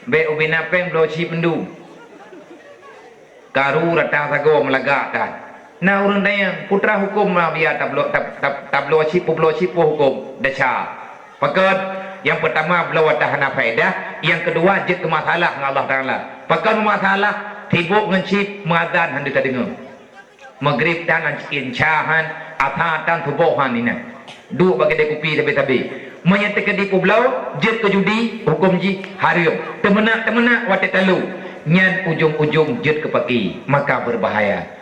be ubina peng blo chi pendu karu rata sago melagakan na urang dayang putra hukum ma biar tablo chi hukum daca pakat yang pertama belo tahan faedah, yang kedua jet ke masalah dengan Allah Taala pakat masalah tibuk ngencip mazan hande ta dengar maghrib dan incahan atha dan tubuhan ini dua bagi de kopi tabi menyatakan di pulau jet ke judi hukum ji haram temena watet talu nyan ujung-ujung jet ke pagi maka berbahaya.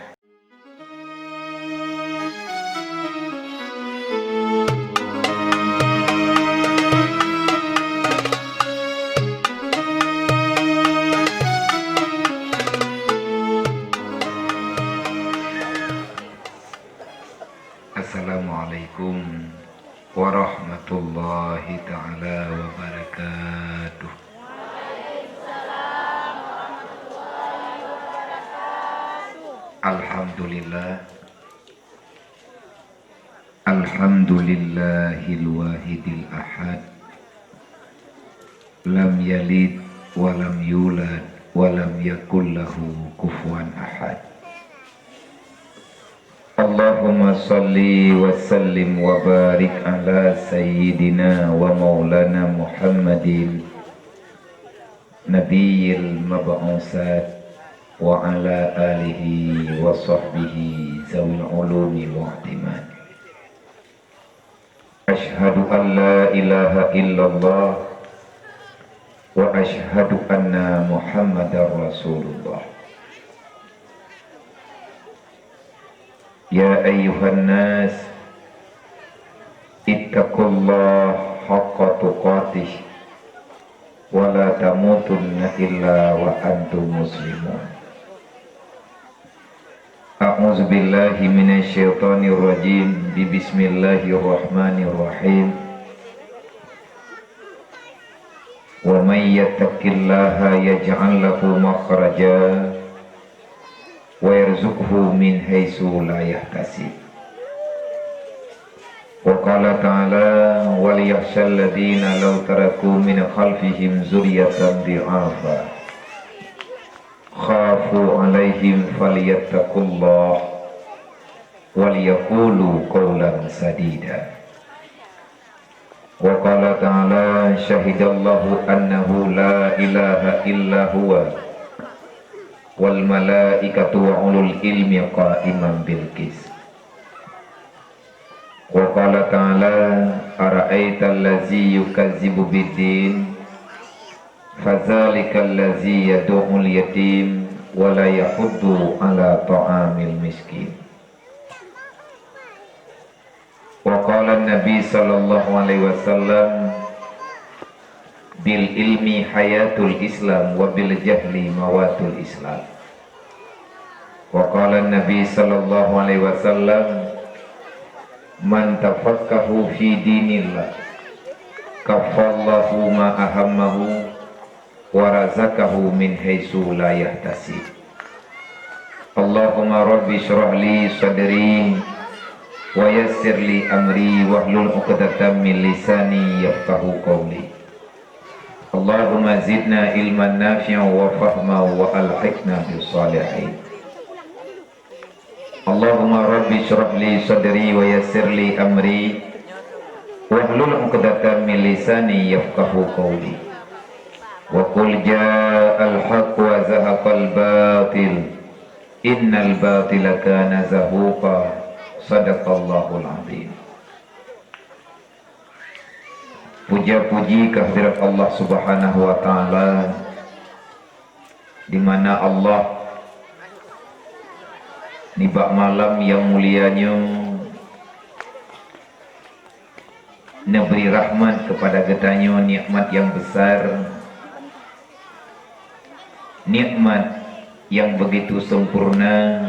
Assalamualaikum warahmatullahi ta'ala wabarakatuh. Alhamdulillahil wahidil ahad, lam yalid walam yulad walam yakul lahu kufuwan ahad. Allahumma salli wa sallim wa barik ala sayyidina wa maulana Muhammadin nabiyil mab'usat wa ala alihi wa sahbihi zawil ulumi mu'timan. Ashhadu an la ilaha illallah wa ashhadu anna Muhammadar Rasulullah. Ya ayyuhan nas ittaqullah haqqa tuqatih wa la tamutunna illa wa antum muslimun. A'udzu billahi minasy syaithanir rajim. Bismillahirrahmanirrahim. Wa may yattaqillaha yaj'al lahu makhraja wa yarzuqhu min haitsu la yahtasib. Wa qala ta'ala wal yakhshal ladzina law taraku min khalfihim dzurriyyatan dhi'afa khafu 'alaihim falyattaqullah wal yaqulu qawlan sadida. Wa qala ta'ala syahidallahu annahu la ilaha illa huwa wal malaikatu wa ulul ilmi qa'iman bil qis. Wa qala ta'ala ara'aital ladzi yukazzibu biddin fadzalikal ladzi yad'ul yatim wa la yahuddu ala ta'amil miskin. Wa qala an-nabi sallallahu alaihi wasallam bil ilmi hayatul Islam wa bil jahli mawatul Islam. Wa qala an-nabi sallallahu alaihi wasallam man tafakkahu fi dinillah kafallahu ma ahammahu wa razaqahu min haitsu la yahtasib. Allahumma rabbi shrah li sadri wa yassir li amri wahlul 'uqdatam min lisani yafqahu qawli. Allahumma zidna ilman nafi'an wa fahman wa alhiqna bis salihin. Allahumma rabbi shrah li sadri wa yassir li amri wahlul 'uqdatam min lisani yafqahu qawli. Wa qul ja'al haqq wa zahaqal batil innal batila kana zahuqa. Sadaqallahul azim. Puja-puji kehadirat Allah Subhanahu wa taala, di mana Allah di bak malam yang mulianya memberi rahmat kepada getanya, nikmat yang besar, nikmat yang begitu sempurna,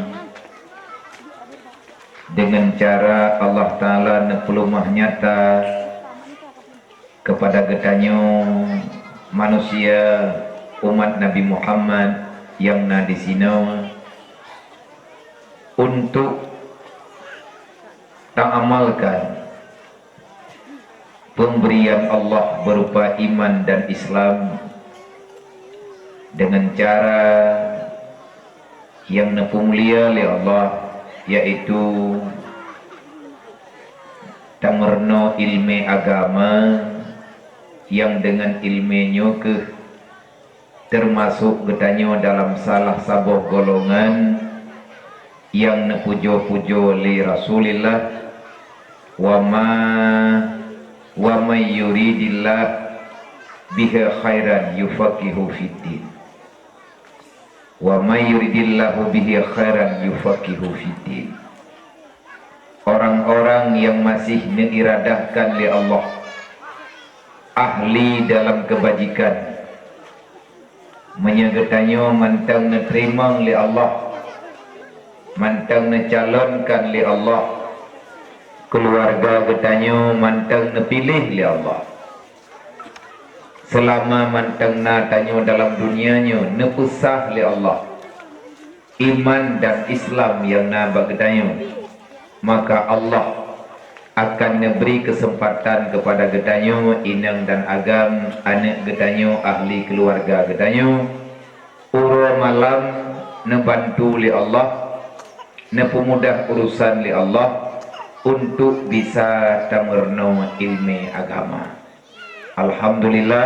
dengan cara Allah Ta'ala nepelumah nyata kepada getanya manusia umat Nabi Muhammad yang na di sini untuk ta'amalkan pemberian Allah berupa iman dan Islam dengan cara yang mulia oleh Allah, yaitu tamerno ilmu agama yang dengan ilmunya termasuk getanyo dalam salah sabuh golongan yang nepujo-pujo li Rasulillah, wa may yuridillah biha khairan yufaqihu fiddin, wa may yuridillahu bihi khairan yufaqihu fiddin. Orang-orang yang masih mengiradahkan li Allah, ahli dalam kebajikan, menyegetanyo mantang neterima li Allah, mantang necalonkan li Allah, keluarga getanyo mantang nepilih li Allah, selama mantang na tanyo dalam dunianyo nepusah li Allah, iman dan Islam yang na bagetanyo, maka Allah akan memberi kesempatan kepada getanyo inang dan agam anak getanyo, ahli keluarga getanyo, uro malam nebantu li Allah, nepemudah urusan li Allah untuk bisa tamerno ilmu agama. Alhamdulillah,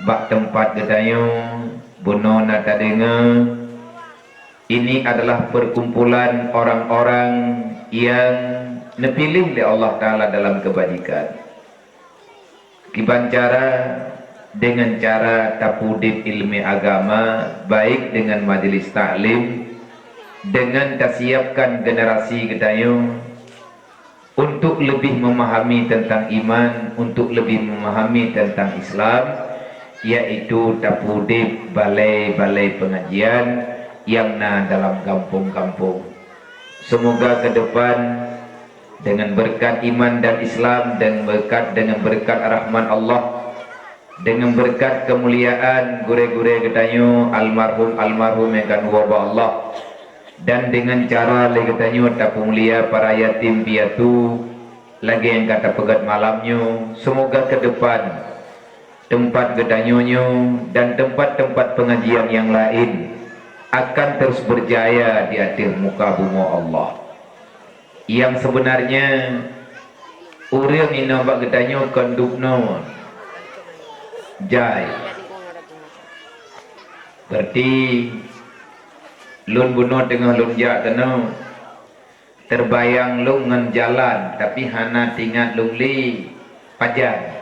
bak tempat getanyo bono nata dengar, ini adalah perkumpulan orang-orang yang nepilih oleh Allah Ta'ala dalam kebajikan. Kibancara dengan cara tapudip ilmu agama, baik dengan majelis taklim, dengan tasiapkan generasi gedayu untuk lebih memahami tentang iman, untuk lebih memahami tentang Islam, yaitu tapudip balai-balai pengajian yang na dalam kampung-kampung. Semoga ke depan dengan berkat iman dan Islam, dan dengan berkat rahman Allah, dengan berkat kemuliaan gure-gure getanyo almarhum yang kan wabah Allah, dan dengan cara legetanyo tapu mulia para yatim piatu lagi yang kata pegat malamnya, semoga ke depan tempat gedanyonyo dan tempat-tempat pengajian yang lain akan terus berjaya di atas muka bumi Allah. Yang sebenarnya orang ini nampak getanyo kondukno jai, berarti lun bunuh tengah lun jak teno terbayang lun ngan jalan, tapi hana tinggal lun li pajan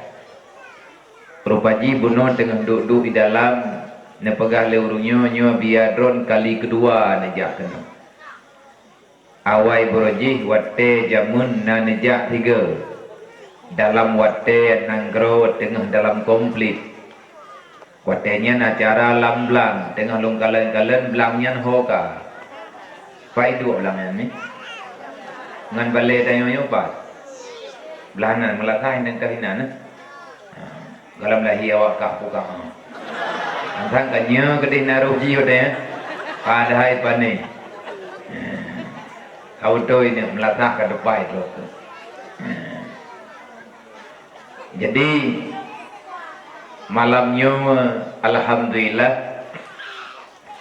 rupaji bunuh tengah duduk di dalam nepegah leurunyo nyo biadron kali kedua nejak teno. Awai berojih wate jamun na nejak 3 dalam wate nanggro tengah dalam komplit watenya na cara lamblang tengah long kalen-kalen belangnya hoka paidu belangnya ni ngan balai tayo yo pa belahanan melakah nang kahina galam lahi awak kah puka antang kanya kedih naruji wate padahai pane auto ini melatah ke depan itu. Jadi malamnya alhamdulillah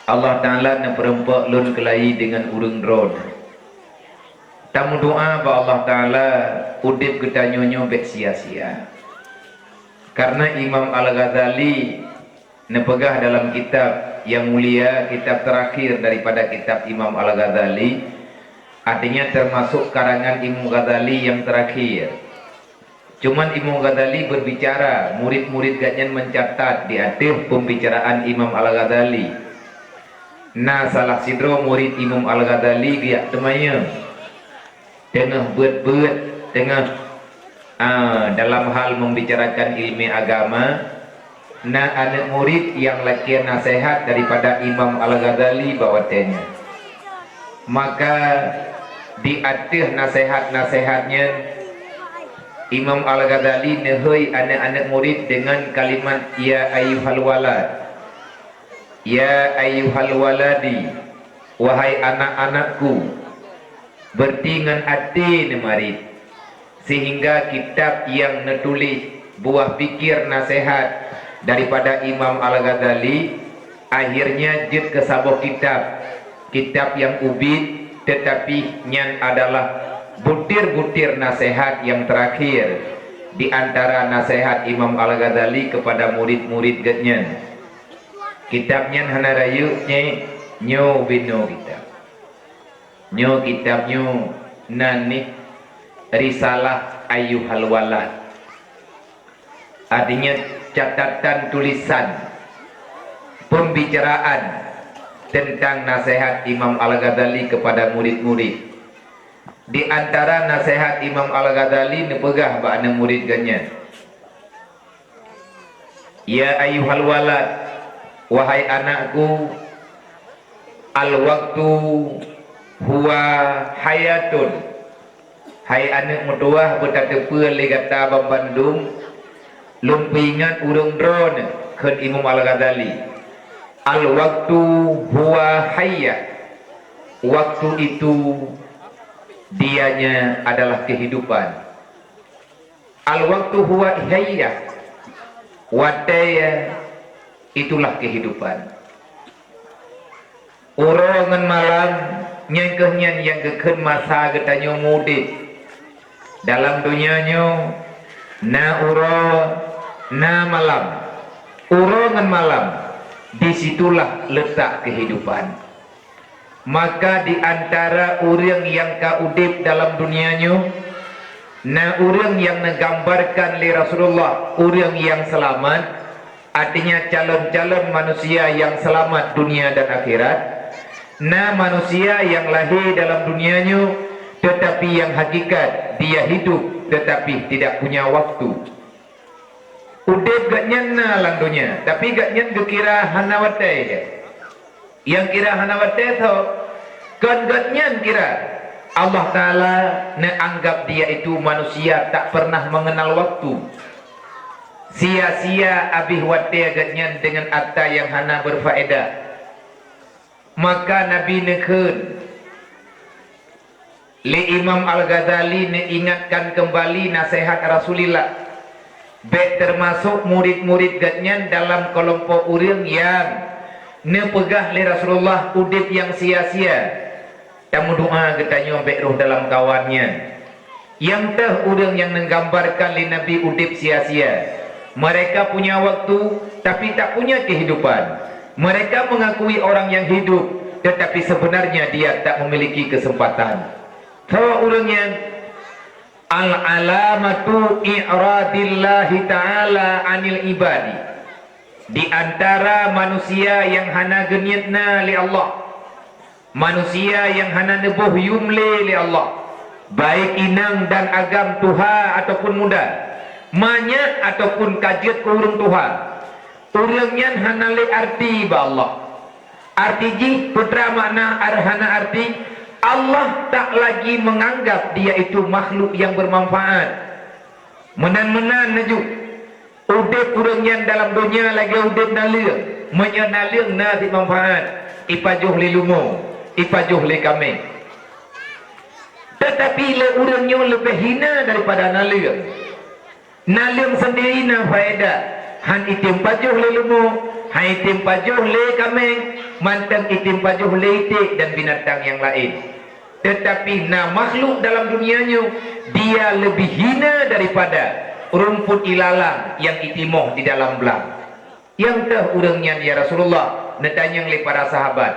Allah Ta'ala neperempak lun kelai dengan urung drone. Tamu doa ba Allah Ta'ala udip gedanyonyo bek sia-sia. Karena Imam Al-Ghazali nepegah dalam kitab yang mulia, kitab terakhir daripada kitab Imam Al-Ghazali, artinya termasuk karangan Imam Ghazali yang terakhir. Cuman Imam Ghazali berbicara, murid-murid ganyan mencatat di atas pembicaraan Imam Al-Ghazali. Nah salah sidro murid Imam Al-Ghazali giak temanya tengah buat-buat tengah dalam hal membicarakan ilmu agama. Nah anak murid yang lakian nasihat daripada Imam Al-Ghazali bawatenya, maka di atas nasihat-nasihatnya Imam Al-Ghazali nehoi anak-anak murid dengan kalimat ya ayyuhal walad, ya ayyuhal waladi, wahai anak-anakku, bertingan hati nemarit, sehingga kitab yang netulis buah pikir nasihat daripada Imam Al-Ghazali akhirnya jid ke sabuh kitab yang ubid, tetapi nyan adalah butir-butir nasihat yang terakhir di antara nasihat Imam Al-Ghazali kepada murid-murid getnya. Kitabnya hana rayu nyo bino kitabnya nani risalah ayyuhal walad, artinya catatan tulisan pembicaraan tentang nasihat Imam Al-Ghazali kepada murid-murid. Di antara nasihat Imam Al-Ghazali nepegah ba'ana murid ganya, ya ayyuhal walad, wahai anakku, al waktu huwa hayatun, hai anak mutuah bertata legata Bandung lumpingan urung drone ke Imam Al-Ghazali. Al waktu huwa hayat, waktu itu dianya adalah kehidupan. Al waktu huwa hayat, wadaya itulah kehidupan. Urongan malam nyengkehnya yang keken masa getanyo mudik dalam dunianya na uro na malam, urongan malam, disitulah letak kehidupan. Maka di antara orang yang kaudip dalam dunianya, na orang yang menggambarkan li Rasulullah, orang yang selamat, artinya calon-calon manusia yang selamat dunia dan akhirat. Na manusia yang lahir dalam dunianya, tetapi yang hakikat dia hidup tetapi tidak punya waktu. Udip gatnya na lang dunia, tapi gatnya gekira hanawate je. Yang kira hanawate tu kan gatnya kira Allah Ta'ala menganggap dia itu manusia tak pernah mengenal waktu. Sia-sia abih wate gatnya dengan atta yang hana berfaedah. Maka Nabi nekun li Imam Al-Ghazali ingatkan kembali nasihat Rasulullah. Baik termasuk murid-murid gatnya dalam kelompok orang yang nepegah li Rasulullah udip yang sia-sia. Tamu doa getanya baik roh dalam kawannya. Yang teh orang yang menggambarkan li Nabi udip sia-sia. Mereka punya waktu tapi tak punya kehidupan. Mereka mengakui orang yang hidup, tetapi sebenarnya dia tak memiliki kesempatan. Tahu orangnya al-alamatu i'radillahi ta'ala anil ibadi. Di antara manusia yang hana genyatna li Allah, manusia yang hana nebuh yumle li Allah, baik inang dan agam Tuhan ataupun muda, manyak ataupun kajet ke urung Tuhan. Orangnya hana le arti ba Allah. Arti ji putra makna arhana arti Allah tak lagi menganggap dia itu makhluk yang bermanfaat. Menan-menan naju udip orangnya dalam dunia lagi udip naliang, menyenaliang nasi manfaat. Ipajuh li lumo, ipajuh li kami. Tetapi le orangnya lebih hina daripada naliang. Naliang sendiri na faedah. Han itim pajuh le lumo, han itim pajuh le kameng, mantang itim pajuh le itik dan binatang yang lain. Tetapi na makhluk dalam dunianya, dia lebih hina daripada rumput ilalang yang itimoh di dalam belang. Yang teh urangnya ya Rasulullah, netanya le para sahabat.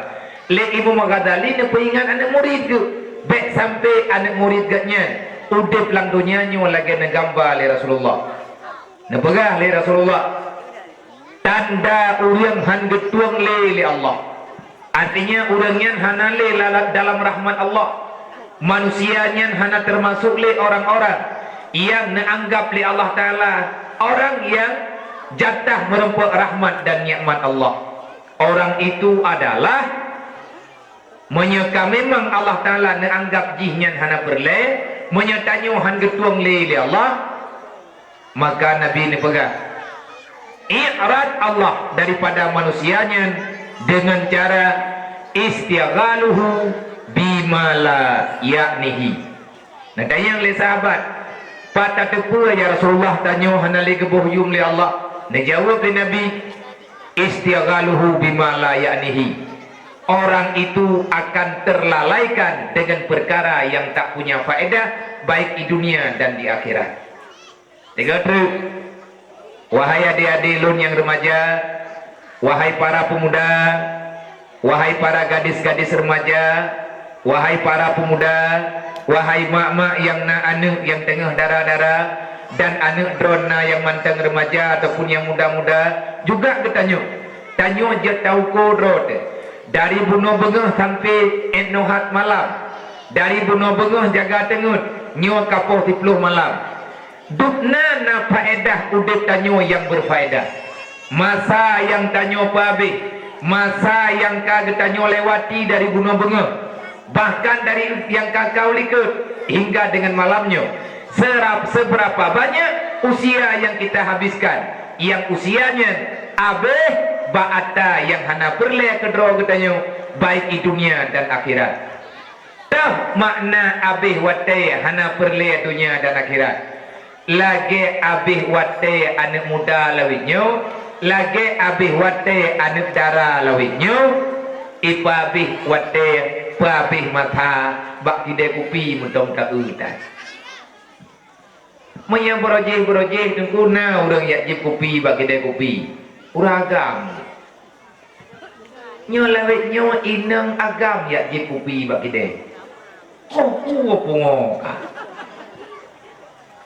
Le Imam Ghazali ne peingat anak murid ke, baik sampai anak murid gatnya, udip lang dunianya lagi negambar le Rasulullah. Nepegah li Rasulullah tanda urang han getuang li Allah. Artinya urangnya hana li dalam rahmat Allah. Manusianya hana termasuk li orang-orang yang menganggap li Allah Ta'ala orang yang jatah merempuk rahmat dan nikmat Allah. Orang itu adalah menyeka memang Allah Ta'ala menganggap jihnya hana berle, menyatanya han getuang li Allah. Maka Nabi ini pegang i'rad Allah daripada manusianya dengan cara istighaluhu bimala yaknihi. Nah tanya oleh sahabat, patah tepu ya Rasulullah tanya hanali kebuh yum li Allah. Nah jawab Nabi, istighaluhu bima la ya'nihi. Orang itu akan terlalaikan dengan perkara yang tak punya faedah baik di dunia dan di akhirat. Tiga truk. Wahai adik-adik lun yang remaja, wahai para pemuda, wahai para gadis-gadis remaja, wahai para pemuda, wahai mak-mak yang nak anak yang tengah darah-darah dan anak drona yang mantang remaja ataupun yang muda-muda juga ketanya. Tanya je tahu kodrot. Dari bunuh bengah sampai enohat malam. Dari bunuh bengah jaga tengut nyo kapoh 10 malam. Dukna na faedah udip tanyo yang berfaedah. Masa yang tanyo pabih, masa yang kagak tanyo lewati dari bunuh bengah, bahkan dari yang kakau likut hingga dengan malamnya. Seberapa banyak usia yang kita habiskan, yang usianya abeh ba'ata yang hana perle kedro ketanyo baik di dunia dan akhirat. Tah makna abeh wate hana perle dunia dan akhirat. Lagi abih wate anak muda lawitnyo, lagi abih wate anak dara lawitnyo, ipabih wate pabih mata bak kide kupi mentong tak udan. Maya berojeh tengku na orang yak jip kupi bak kide kupi. Urang agam. Nyo lawitnyo inang agam yak jip kupi bak kide. Oh, pungok.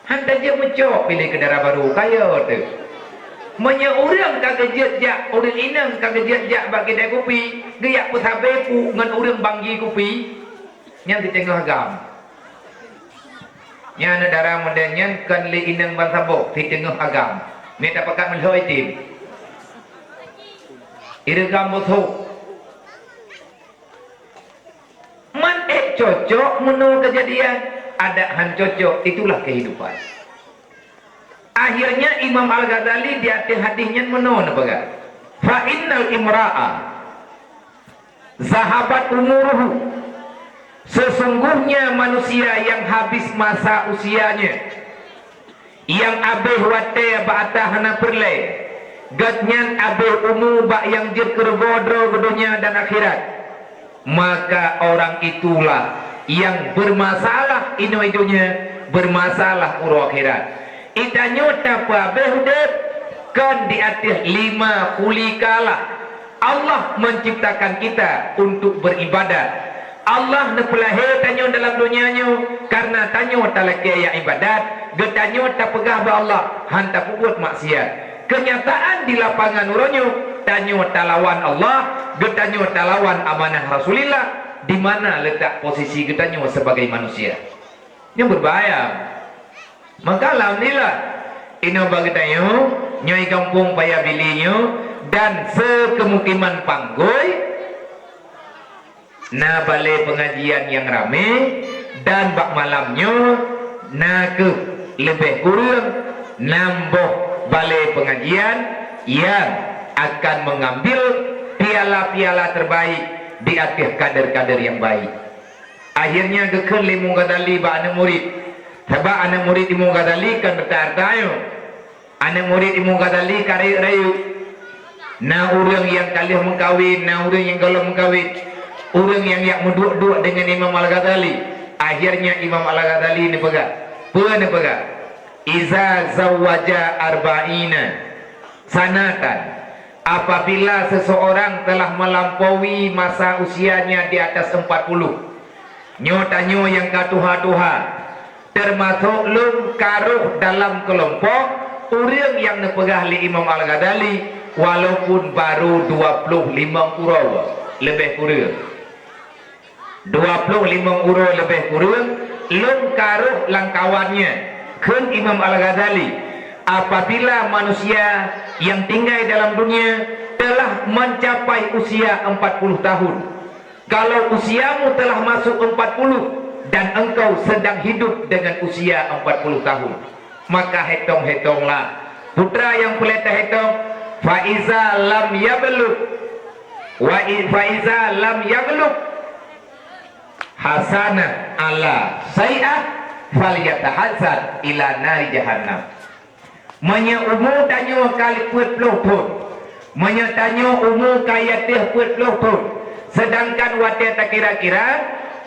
Hanta je mencok pilih kendaraan baru kaya tu. Manya orang kagak jejak, orang inang kagak jejak bagi kedai kopi, geyak pun sabe pu ngan orang banggi kopi. Yang di tengah agam. Yang ada darah mendenyan kan li inang ban sabok di tengah agam. Meta pakat melhoi tim. Irgam bosok. Man cocok menurut kejadian. Ada han cocok, itulah kehidupan. Akhirnya Imam Al-Ghazali di akhir hadisnya menon apa? Fa innal imra'a zahabat umuruhu. Sesungguhnya manusia yang habis masa usianya, yang abeh wate ba'ata hana perle, gatnyan abeh umu ba yang jir kerbodro dunia dan akhirat, maka orang itulah yang bermasalah ino-idonya, bermasalah uro akhirat. Itanyo tapa behudep kan di atas 5 kala Allah menciptakan kita untuk beribadah. Allah nepelahe tanyo dalam dunianya karena tanyo talake ya ibadat, getanyo tapegah ba Allah, hanta puput maksiat. Kenyataan di lapangan uronyo tanyo talawan Allah, getanyo talawan amanah Rasulillah. Di mana letak posisi kita nyo sebagai manusia yang berbahaya. Maka alhamdulillah ino bagi tayo nyoi kampung paya bilinyo dan sekemukiman panggoy na balai pengajian yang rame dan bak malamnyo na ke lebih kurang nambah balai pengajian yang akan mengambil piala-piala terbaik di atas kader-kader yang baik. Akhirnya gekal Imam Ghazali ba anak murid. Sebab anak murid Imam Ghazali kan bertartayo. Anak murid Imam Ghazali kari rayu. Na orang yang kalih mengkawin, na orang yang galau mengkawin, orang yang menduk-duk dengan Imam Al-Ghazali. Akhirnya Imam Al-Ghazali ni pegang. Apa pegang? Iza zawaja arba'ina sanatan. Apabila seseorang telah melampaui masa usianya di atas 40, nyotanyo yang katuha-tuha, termasuk lum karuh dalam kelompok orang yang nepegah li Imam Al-Ghazali, walaupun baru 25 urau lebih kurang. 25 urau lebih kurang, lum karuh langkawannya kan Imam Al-Ghazali. Apabila manusia yang tinggal dalam dunia telah mencapai usia 40 tahun, kalau usiamu telah masuk 40 dan engkau sedang hidup dengan usia 40 tahun, maka hitung-hitunglah putra yang pelita hitung, faiza lam yablugh faiza lam yablugh hasanah ala sayi'ah falyatahazar ila nari jahannam. Manya umur tanyo kali 40 pun Menyatanya umur kaya teh 40 tahun. Sedangkan wadah tak kira-kira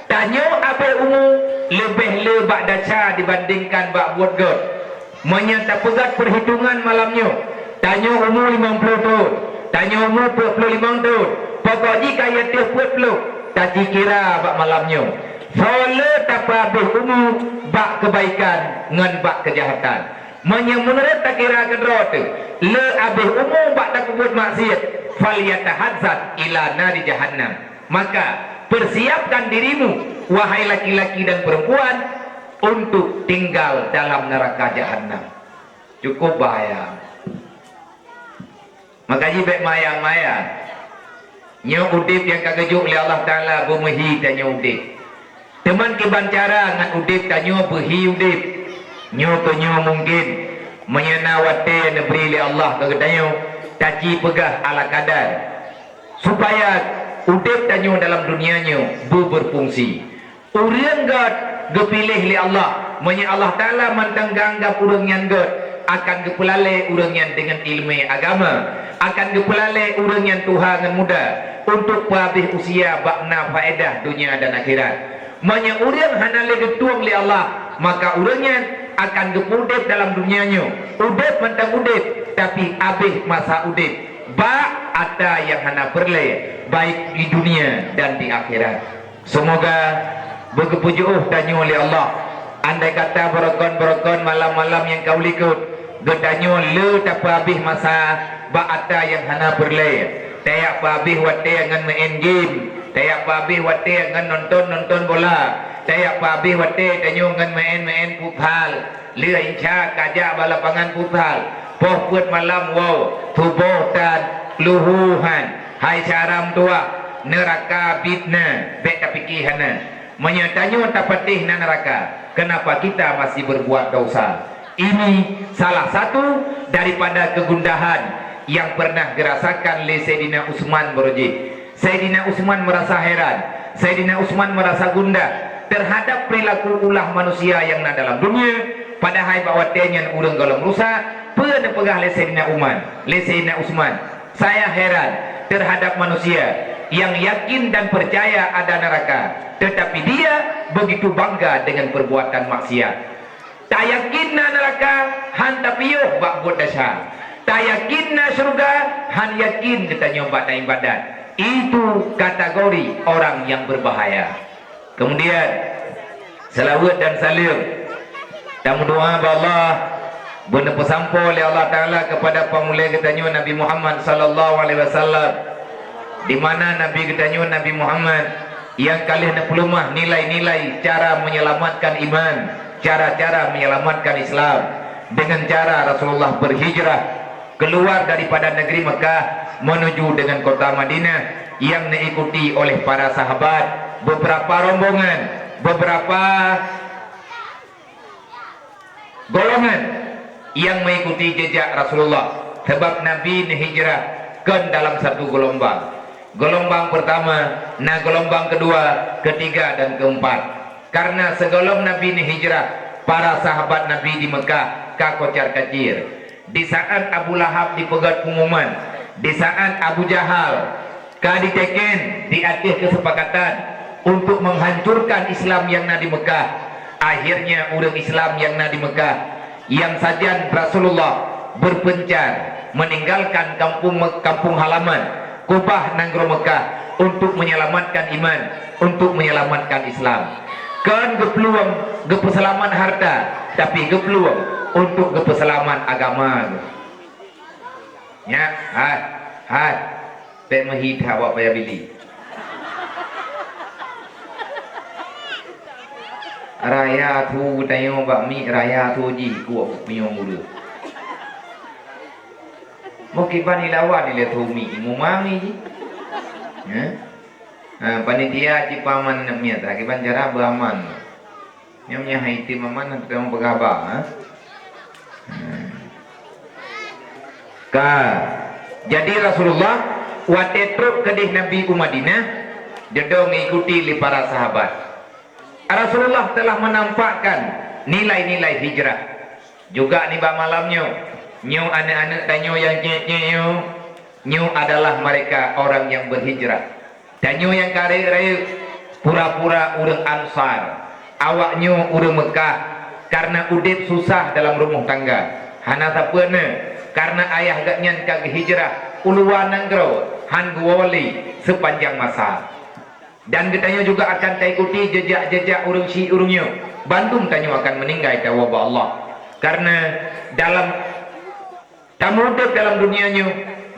tanya apa umur lebih lebak daca dibandingkan bak buat god. Menyata pegat perhitungan malamnya. Tanya umur 50 tahun. Tanya umur 45 tahun. Pokoknya kaya teh 40. Tak kira bak malamnya. Soalnya tak habis umur bak kebaikan ngan bak kejahatan. Menurut tak kira kedua tu le abih umum bak tak buat maksiat falyatahadzat ila nari jahannam. Maka persiapkan dirimu wahai laki-laki dan perempuan untuk tinggal dalam neraka jahannam. Cukup bahaya. Makanya baik mayang-mayang nyo udip yang kagejuk oleh Allah Ta'ala bumehi tanya udip. Teman kebancara ngan udip tanya behi udip. Nyo mungkin menyenawati negeri li Allah kegedanyo taci pegah ala kadar supaya udip tanyo dalam dunianya berfungsi. Urang god gepilih li Allah menya Allah Taala mantangganggap urang yang god akan gepelale urang yang dengan ilmu agama, akan gepelale urang yang Tuhan muda untuk habis usia bakna faedah dunia dan akhirat. Menya urang hanale getuang li Allah maka urangnya akan gepudip dalam dunianya. Udip mentang udip tapi habis masa udip ba ada yang hana perle baik di dunia dan di akhirat. Semoga berkepujuh tanya oleh Allah. Andai kata berokon malam-malam yang kau likut gedanyo le tak habis masa ba ada yang hana perle. Tayak habis wate ngan main game, tayak habis wate ngan nonton bola. Tayak habis wate tanyo ngan main futsal. Lia insya kajak balapangan futsal. Poh buat malam wow tubuh dan luhuhan. Hai saram tua neraka bitna bet tapiki hana. Menyatanyo tak patih na neraka. Kenapa kita masih berbuat dosa? Ini salah satu daripada kegundahan yang pernah dirasakan oleh Sayyidina Utsman Borji. Sayyidina Utsman merasa heran. Sayyidina Utsman merasa gundah terhadap perilaku ulah manusia yang ada dalam dunia. Padahal bahawa tenyan urang golong rusak pernah pegah le Sayyidina Utsman. Saya heran terhadap manusia yang yakin dan percaya ada neraka, tetapi dia begitu bangga dengan perbuatan maksiat. Tak yakin neraka han tapiyuh bak buat dasar. Tak yakin surga han yakin kita nyoba dan ibadat. Itu kategori orang yang berbahaya. Kemudian selawat dan salam dan doa Allah benar pesampo oleh Allah Taala kepada pemulai ketanyo Nabi Muhammad sallallahu alaihi wasallam, di mana Nabi ketanyo Nabi Muhammad yang kali nak pelumah nilai-nilai cara menyelamatkan iman, cara-cara menyelamatkan Islam dengan cara Rasulullah berhijrah keluar daripada negeri Mekah menuju dengan kota Madinah yang diikuti oleh para sahabat, beberapa rombongan, beberapa golongan yang mengikuti jejak Rasulullah. Sebab Nabi hijrah ke dalam satu gelombang. Gelombang pertama, nah gelombang kedua, ketiga dan keempat. Karena segolong Nabi hijrah, para sahabat Nabi di Mekah kakocar kacir. Di saat Abu Lahab dipegat pengumuman, di saat Abu Jahal kaditeken di atas kesepakatan untuk menghancurkan Islam yang ada di Mekah. Akhirnya orang Islam yang ada di Mekah yang saja Rasulullah berpencar meninggalkan kampung halaman Kubah Nanggro Mekah untuk menyelamatkan iman, untuk menyelamatkan Islam. Kan gepeluang gepeselaman harta, tapi gepeluang untuk gepeselaman agama. Ya, hai pek mahita awak payah bili. Raya tu tayo bakmi raya tu ji kuat punya mulu. Mungkin bani lawan ni tu mi mumami ji. Panitia ci paman namnya tak kiban cara beraman. Nyamnya haiti maman nanti kamu bergabah. Jadi Rasulullah watetruk kedih Nabi Madinah dia mengikuti li para sahabat. Rasulullah telah menampakkan nilai-nilai hijrah. Juga ni malamnya nyo anak-anak tanyo yang nyek-nyek nyu adalah mereka orang yang berhijrah. Dan nyu yang kare-kare pura-pura urang Ansar, awak nyu urang Mekah karena udip susah dalam rumah tangga. Hana sapeuneuna karena ayah gak nyan kag hijrah uluan nanggro han guwali sepanjang masa. Dan kita juga akan ikuti jejak-jejak urang si urangnya. Bandung tanyo akan meninggal tawaba Allah. Karena dalam tamudib dalam dunianya,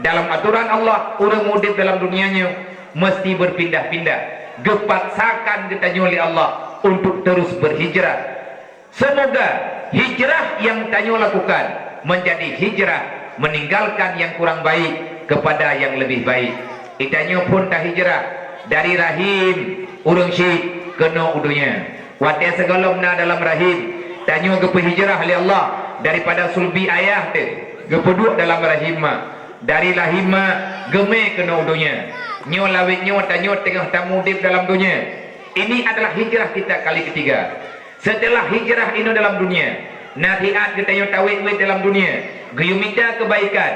dalam aturan Allah, urang mudib dalam dunianya mesti berpindah-pindah. Gepaksakan kita oleh Allah untuk terus berhijrah. Semoga hijrah yang tanyo lakukan menjadi hijrah meninggalkan yang kurang baik kepada yang lebih baik. Itanyo pun tak hijrah dari rahim urang si kena udunya. Wadah segalomna dalam rahim tanyo gepe hijrah oleh Allah daripada sulbi ayah te gepeduk dalam rahim dari rahim geme kena udunya. Nyo lawit nyo tanyo tengah tamudib dalam dunia. Ini adalah hijrah kita kali ketiga. Setelah hijrah ini dalam dunia, nasihat kita nyo tawid dalam dunia, geyumita kebaikan,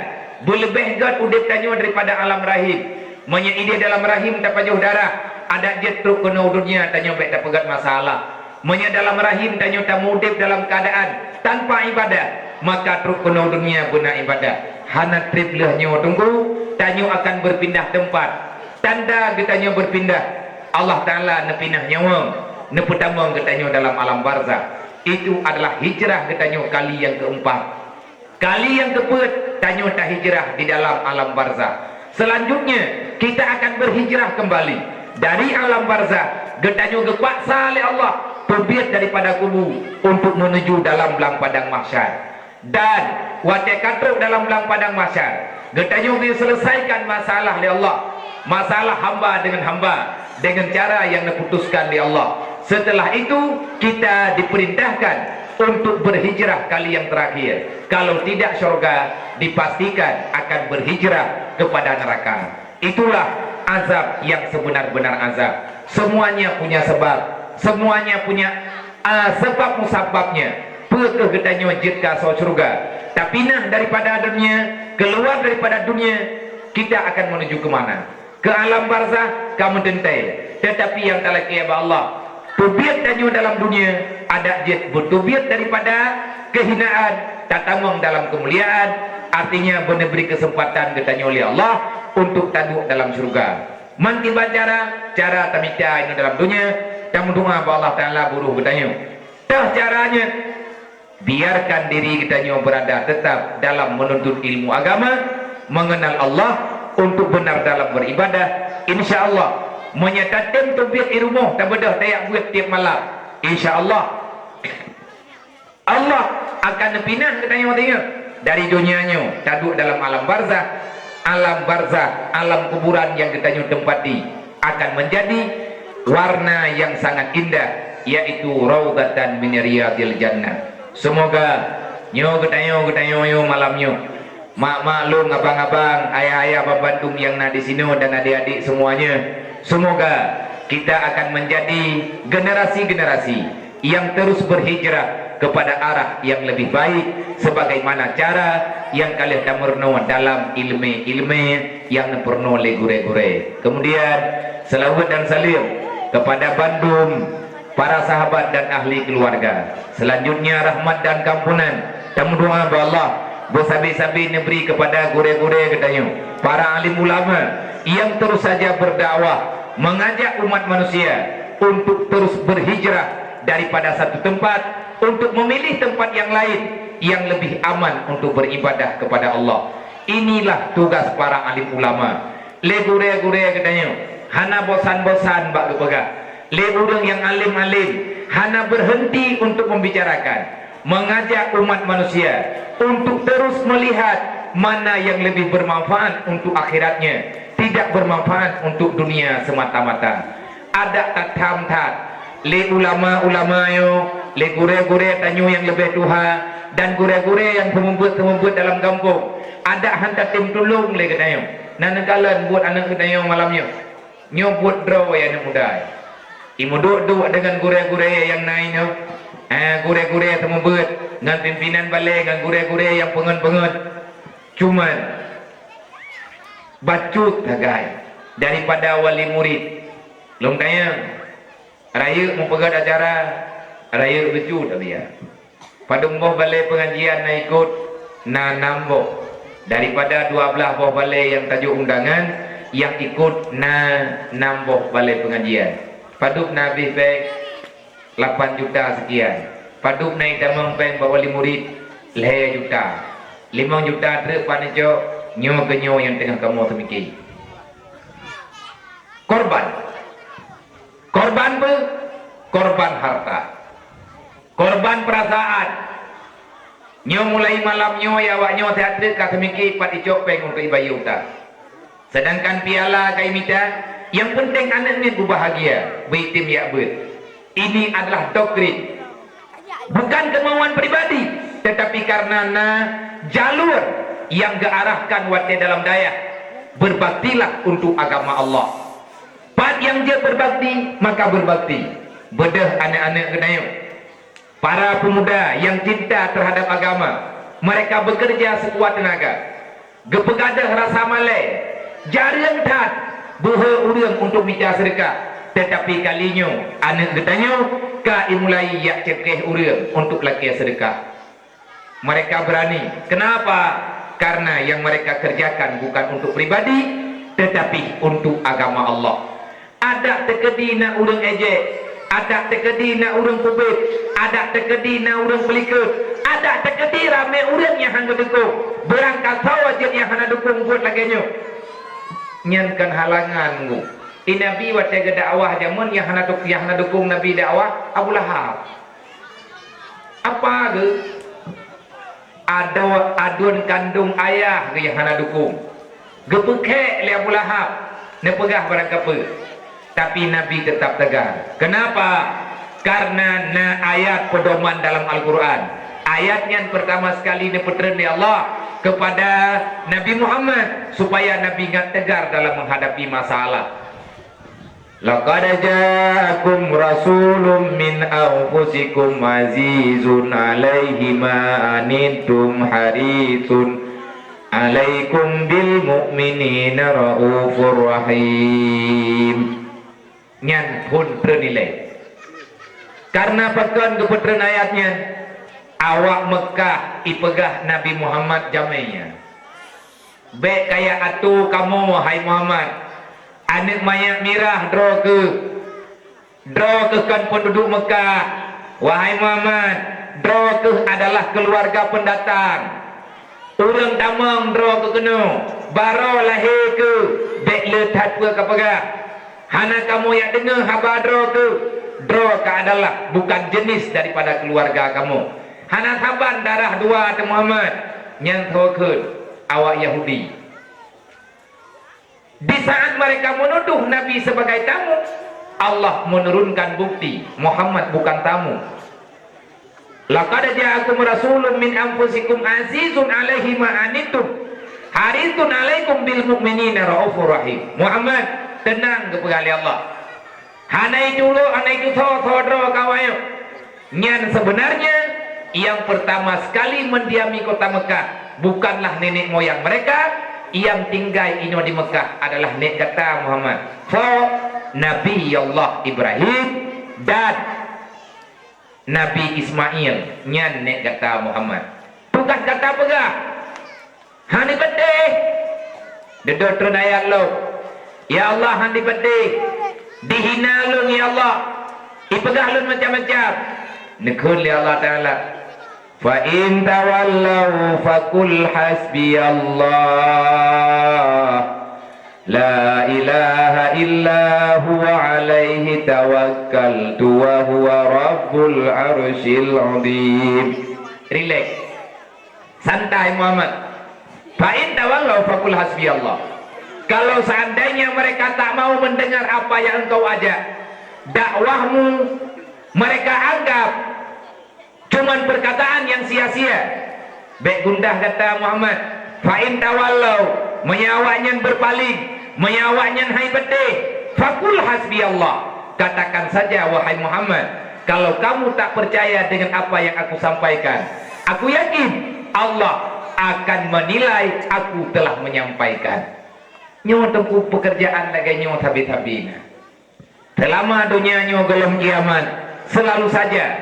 berlebih gat udip tanyo daripada alam rahim. Menyeidi dalam rahim tak pajuh darah, ada jet truk kena dunia tanyo baik tak pegat masalah. Menye dalam rahim tanyo tamudib dalam keadaan tanpa ibadah, maka truk kena dunia guna ibadah. Hana trip lehnya tunggu, tanyo akan berpindah tempat. Tanda kita berpindah, Allah Ta'ala nepinah nyawa, nepetamang kita dalam alam barzah. Itu adalah hijrah kita kali yang keempat. Kali yang keempat, tanyo tak hijrah di dalam alam barzah. Selanjutnya kita akan berhijrah kembali dari alam barzah. Getanyo gepaksa oleh Allah terbiat daripada kubu untuk menuju dalam belang padang mahsyar. Dan wadah katruk dalam belang padang mahsyar, getanyo diselesaikan masalah oleh Allah. Masalah hamba dengan cara yang diputuskan oleh Allah. Setelah itu kita diperintahkan untuk berhijrah kali yang terakhir. Kalau tidak syurga, dipastikan akan berhijrah kepada neraka. Itulah azab yang sebenar-benar azab. Semuanya punya sebab, semuanya punya sebab musababnya. Pekeh getanyo jika so syurga. Tapi nah daripada dunia, keluar daripada dunia, kita akan menuju ke mana? Ke alam barzah kamu dentai. Tetapi yang tak lagi Allah, tubiat tanyo dalam dunia ada jet bertubiat daripada kehinaan, tatamang dalam kemuliaan. Artinya benar beri kesempatan ketanyo oleh Allah untuk taduk dalam surga. Mantiba cara tamita ini dalam dunia, tamu doa Allah Ta'ala buruh ketanyo. Tah caranya biarkan diri ketanyo berada tetap dalam menuntut ilmu agama, mengenal Allah, untuk benar dalam beribadah. InsyaAllah menyatakan tubiat irumuh tak bedah tayak buat tiap malam. InsyaAllah Allah akan pindah katanya tengok dari dunianya taduk dalam alam barzah. Alam barzah, alam kuburan yang kita tempati akan menjadi warna yang sangat indah, yaitu raudatan min riyadil jannah. Semoga nyo getanyo malamnya maklum abang-abang, ayah-ayah Bandung yang ada di sini dan adik-adik semuanya. Semoga kita akan menjadi generasi-generasi yang terus berhijrah kepada arah yang lebih baik, sebagaimana cara yang kalian tamurno dalam ilmu yang perno legure-gure. Kemudian selawat dan salim kepada Bandung, para sahabat dan ahli keluarga. Selanjutnya rahmat dan kampunan tamu doa Allah bersabi-sabi negeri kepada gure-gure katanya, para alim ulama yang terus saja berdakwah, mengajak umat manusia untuk terus berhijrah daripada satu tempat untuk memilih tempat yang lain yang lebih aman untuk beribadah kepada Allah. Inilah tugas para alim ulama. Le gure-gure katanya, hana bosan-bosan bak kepegak. Le urang yang alim-alim hana berhenti untuk membicarakan, mengajak umat manusia untuk terus melihat mana yang lebih bermanfaat untuk akhiratnya, tidak bermanfaat untuk dunia semata-mata. Ada tatam-tat le ulama-ulama yo, le gure-gure tanyo yang lebih tuha, dan gure-gure yang pembuat dalam kampung. Ada hantar tim tolong le katanya. Nanakalan buat anak katanya malamnya. Nyo buat draw ya anak muda. Imu duduk dengan gure-gure yang naik yo. Gure-gure temu beut dengan pimpinan balik, dengan gure-gure yang pengen-pengen. Cuman bacut hagai daripada wali murid. Long tanya raya mempegat acara raya bacut dia. Padumboh balai pengajian na ikut na namboh daripada 12 boh balai yang tajuk undangan yang ikut na namboh balai pengajian. Padup nabi pek 8 juta sekian. Padup naik damang peng bawa wali murid 5 juta. 5 juta truk panico nyo ke nyo yang tengah kamu temiki. Korban. Korban ber, korban harta. Korban perasaan. Nyo mulai malam nyo ya wak nyo teatre ka temiki paticok peng untuk ibayu ta. Sedangkan piala kai mita yang penting anak ni berbahagia, bertim ya ber. Ini adalah doktrin. Bukan kemauan pribadi, tetapi karena jalur yang diarahkan wate dalam daya. Berbaktilah untuk agama Allah. Part yang dia berbakti, maka berbakti. Bedah anak-anak kenayu. Para pemuda yang cinta terhadap agama, mereka bekerja sekuat tenaga. Gepegadah rasa malai, jarang tat, buha urang untuk minta sedekah. Tetapi kalinya anak getanyo ka imulai yak cekeh urang untuk laki sedekah. Mereka berani. Kenapa? Karena yang mereka kerjakan bukan untuk pribadi, tetapi untuk agama Allah. Ada tekedi nak urang ejek, ada tekedi nak urang kubik, ada tekedi nak urang pelikut, ada tekedi ramai urang yang hang dukung. Berangkat saja yang hang dukung buat laginya. Nyankan halangan ngu. Nabi wate ke dakwah jamun yang hana dukung Nabi dakwah Abu Lahab. Apa ke? Ada adun kandung ayah ke yang hana dukung. Gepekek le Abu Lahab ne pegah barang apa. Tapi Nabi tetap tegar. Kenapa? Karena na ayat pedoman dalam Al-Quran. Ayat yang pertama sekali dipeteran oleh Allah kepada Nabi Muhammad supaya Nabi ingat tegar dalam menghadapi masalah. Laqad ja'akum rasulun min anfusikum azizun 'alaihi ma anittum harisun 'alaikum bil mu'minina raufur rahim. Nyan pun ternilai. Karena pekan kepeteran ayatnya awak Mekah ipegah Nabi Muhammad jamainya. Baik kaya atu kamu wahai Muhammad. Anak mayak mirah draw ke kan penduduk Mekah. Wahai Muhammad, draw ke adalah keluarga pendatang. Orang damang draw ke kena. Baro lahir ke bek letat ke kapagah. Hana kamu yang dengar haba draw ke adalah bukan jenis daripada keluarga kamu. Hana saban darah dua te Muhammad yang thokut awak Yahudi. Di saat mereka menuduh Nabi sebagai tamu, Allah menurunkan bukti Muhammad bukan tamu. Laqad ja'akum rasulun min anfusikum azizun 'alaihi ma anittum harisun 'alaikum bil mu'minina raufur rahim. Muhammad tenang kepada Allah. Hanai dulu anai itu sodro kawayo. Nyan sebenarnya yang pertama sekali mendiami kota Mekah bukanlah nenek moyang mereka. Yang tinggal ini di Mekah adalah nek kata Muhammad. Nabi Allah Ibrahim dan Nabi Ismail nyan nek kata Muhammad. Bukan kata pegah. Hani bedeh. Dedot ternayat lo. Ya Allah hani bedeh. Dihina lo ya Allah. Ipegah lo macam-macam. Nekun li Allah Ta'ala. Fa in tawallaw faqul hasbiyallah la ilaha illa huwa alaihi tawakkaltu wa huwa rabbul arsyil azim. Relax. Santai Muhammad. Fa in tawallaw faqul hasbiyallah. Kalau seandainya mereka tak mau mendengar apa yang engkau ajak, dakwahmu mereka anggap cuman perkataan yang sia-sia. Baik gundah kata Muhammad, fa in tawallau, menyawaknya berpaling, menyawaknya hai bedeh, faqul hasbiyallah. Katakan saja wahai Muhammad, kalau kamu tak percaya dengan apa yang aku sampaikan, aku yakin Allah akan menilai aku telah menyampaikan. Nyo tempuh pekerjaan lagi nyo tabi-tabi. Selama dunia nyo gelem kiamat, selalu saja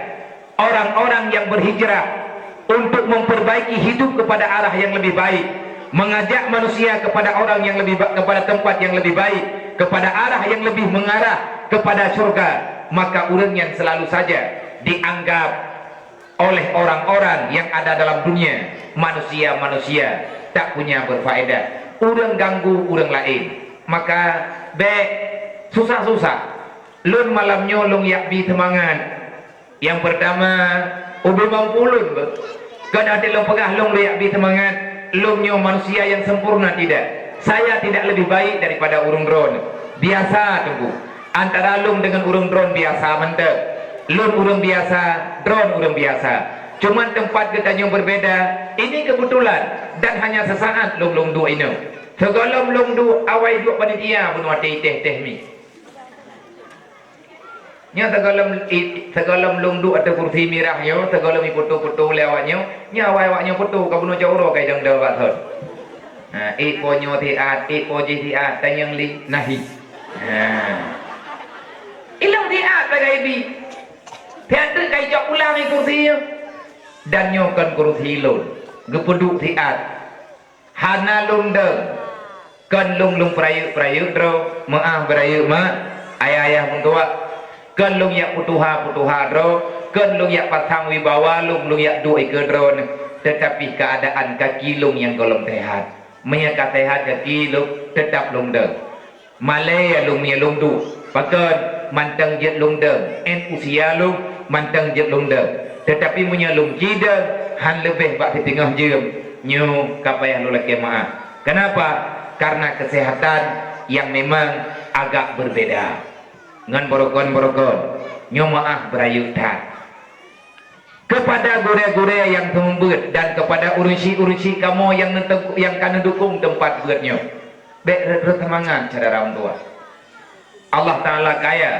orang-orang yang berhijrah untuk memperbaiki hidup kepada arah yang lebih baik, mengajak manusia kepada orang yang lebih kepada tempat yang lebih baik, kepada arah yang lebih mengarah kepada surga, maka orang yang selalu saja dianggap oleh orang-orang yang ada dalam dunia manusia-manusia tak punya berfaedah. Orang ganggu orang lain, maka susah-susah lun malamnya long yakbi temangan. Yang pertama ubi mampu lun kan ada long pegah long yakbi temangan. Lumnya manusia yang sempurna tidak. Saya tidak lebih baik daripada urung drone biasa tunggu. Antara lum dengan urung drone biasa mantap. Lum urung biasa, drone urung biasa. Cuman tempat kita yang berbeda. Ini kebetulan dan hanya sesaat lum dua ini. Segolom lum dua awai dua panitia pun wati teh mi. Nya segolom lum dua ada kursi mirah nyo, segolom putu-putu lewatnya. Nya awai-awaknya putu ka bunuh jauh kai dang dewa thot. Ha iko nyo tiat, iko ji tiat tanyang li nahi. Ha. Ilang tiat bagai bi. Tiada kai jok ulang kursi dan nyo kan kursi lun. Gepeduk tiat. Hana lung deng. Kan lung perayu dro, maah berayu ma ayah mentua. Kan lung yak putuha dro, kan lung yak pasang wibawa lung yak dua ke dro. Tetapi keadaan kaki lung yang golong sehat. Menyaka sehat kaki lung tetap lung deng. Malaya lung du. Pakan mantang jet lung deng. En usia lung mantang jet lung deng. Tetapi punya lung jida han lebih bak di tengah jem. Nyu kapayah lu laki maaf. Kenapa? Karena kesehatan yang memang agak berbeda. Ngan borokon nyu maaf berayutan. Kepada gure-gure yang tembut dan kepada urusi kamu yang kan dukung tempat buatnya. Bek semangat cara orang tua. Allah Ta'ala kaya.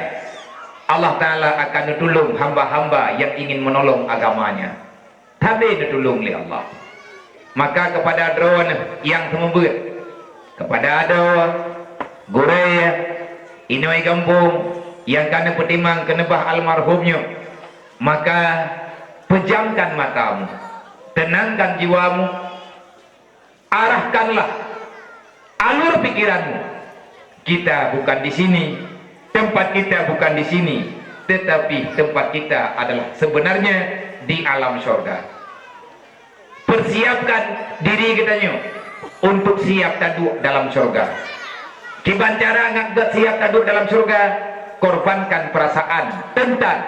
Allah Ta'ala akan ditolong hamba-hamba yang ingin menolong agamanya. Tapi ditolong oleh Allah. Maka kepada drone yang tembut, kepada ada gure inoi kampung yang kana petimang kenebah almarhumnya, maka pejamkan matamu, tenangkan jiwamu, arahkanlah alur pikiranmu. Kita bukan di sini, tempat kita bukan di sini, tetapi tempat kita adalah sebenarnya di alam surga. Persiapkan diri kitanya untuk siap taduk dalam surga. Kiban cara ngak siap taduk dalam surga, korbankan perasaan tentang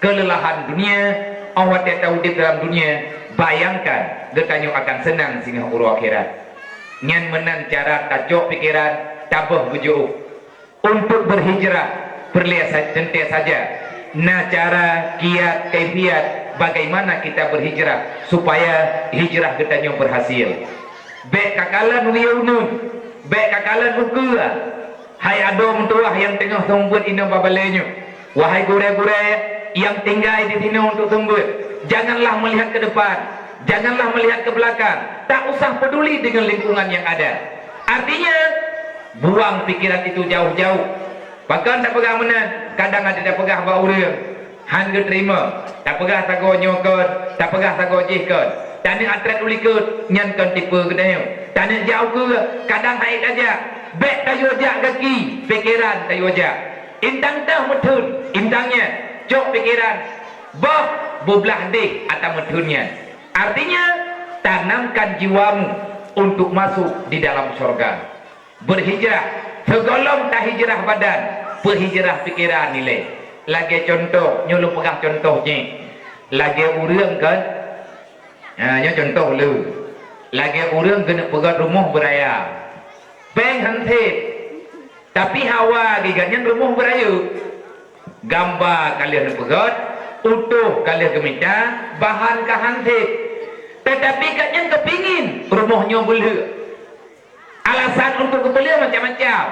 kelelahan dunia, awat tahu di dalam dunia. Bayangkan getanyo akan senang singa uru akhirat. Nyan menan cara tajok pikiran tabah bujuk untuk berhijrah berlihat tentu saja. Nah cara kiat kaifiat bagaimana kita berhijrah supaya hijrah getanyo berhasil. Bek kakalan wiunun, bek kakalan ukura. Hai adom tuah yang tengah tumbut ino babalenyo. Wahai gure-gure yang tinggal di sini untuk tumbut, janganlah melihat ke depan, janganlah melihat ke belakang. Tak usah peduli dengan lingkungan yang ada. Artinya buang pikiran itu jauh-jauh. Bahkan tak pegang menan, kadang ada tak pegang bau dia. Han ke terima, tak pegah tak go nyokon, tak pegah tak go jihkon. Tanya atret ulikut, nyankan tipe kedai. Tanya jauh ke, kadang haid aja. Bek tayo aja kaki, pikiran tayo aja. Intang tah metun, intangnya, jok pikiran. Boh, bublah deh atau metunnya. Artinya, tanamkan jiwamu untuk masuk di dalam surga. Berhijrah, segolong tak hijrah badan, berhijrah pikiran nilai. Lagi contoh, nyolong pegang contohnya. Lagi urang kan? Nya contoh lu. Lagi urang kena pegang rumah beraya. Peng hantit. Tapi hawa gigatnya rumah beraya. Gambar kalian pegang, utuh kalian keminta, bahan ka hantit. Tetapi katnya kepingin rumahnya bela. Alasan untuk kebela macam-macam.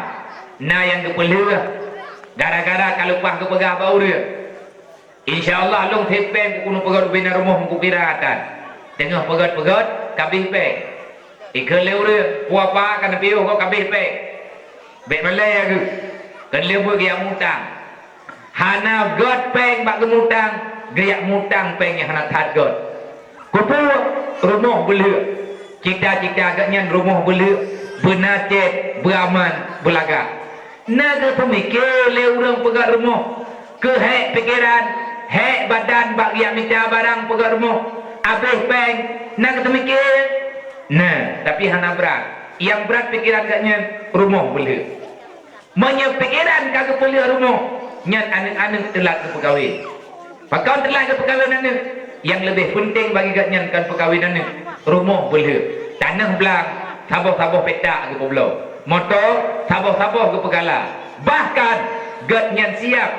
Nah yang kebela gara-gara kalau pah ke pegah bau dia. InsyaAllah long tepeng kuno pegat bina rumah muku kiratan. Tengah pegat-pegat kabih peng. Ika leu dia, puapa kan piu kau kabeh pe. Be malai aku. Kan leu gaya mutang. Hana god peng bak gemutang, gaya mutang peng yang hana that god. Kupu rumah belia. Cita-cita agaknya rumah belia, benacet, beraman, belaga. Naga pemikir leu orang pegang rumah. Ke hek pikiran, hek badan bak gaya minta barang pegang rumah. Habis peng, naga pemikir. Nah, tapi hana berat. Yang berat pikiran agaknya rumah belia. Menye pikiran kagak belia rumah. Nyat anak-anak telah ke pegawai. Pakau telah ke pegawai nana. Yang lebih penting bagi katnya kan pegawai nana. Rumah belia. Tanah belang, saboh-saboh petak ke pulau. Motor, saboh-saboh ke pegala. Bahkan katnya siap.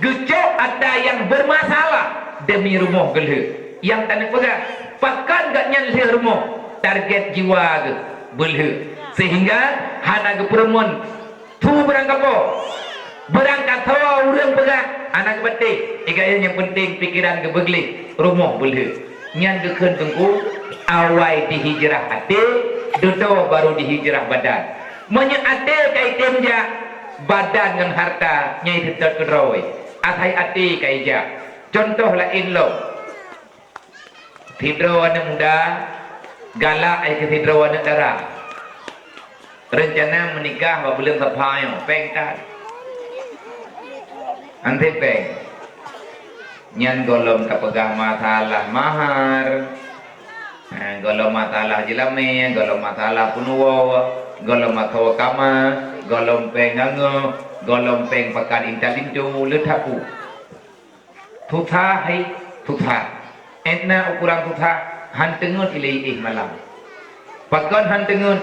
Gecok ada yang bermasalah demi rumah belia. Yang tanah pegang. Pakau katnya lihat rumah. Target jiwa ke belia. Sehingga hana ke perempuan. Tu berangkat apa? Berangkat tawa orang pegang anak penting. Ikatnya yang penting pikiran ke begli rumah belia. Nyan ke tengku awai dihijrah ate, dodo baru dihijrah badan. Menye ate kai temja badan dengan harta nyai tetap keroi. Atai ate kai ja. Contoh lain lo. Tidro anak muda galak ai ke tidro anak darah. Rencana menikah belum terpayu, pengkat. Ante peng. Nyan golom kapegah masalah mahar. Golom masalah jilame, golom masalah punuwa, golom masalah kama, golom peng ngango, golom peng pekan intalindu letapu. Tutha hai tutha. Etna ukuran tutha hantengun ilai malam. Pakan hantengun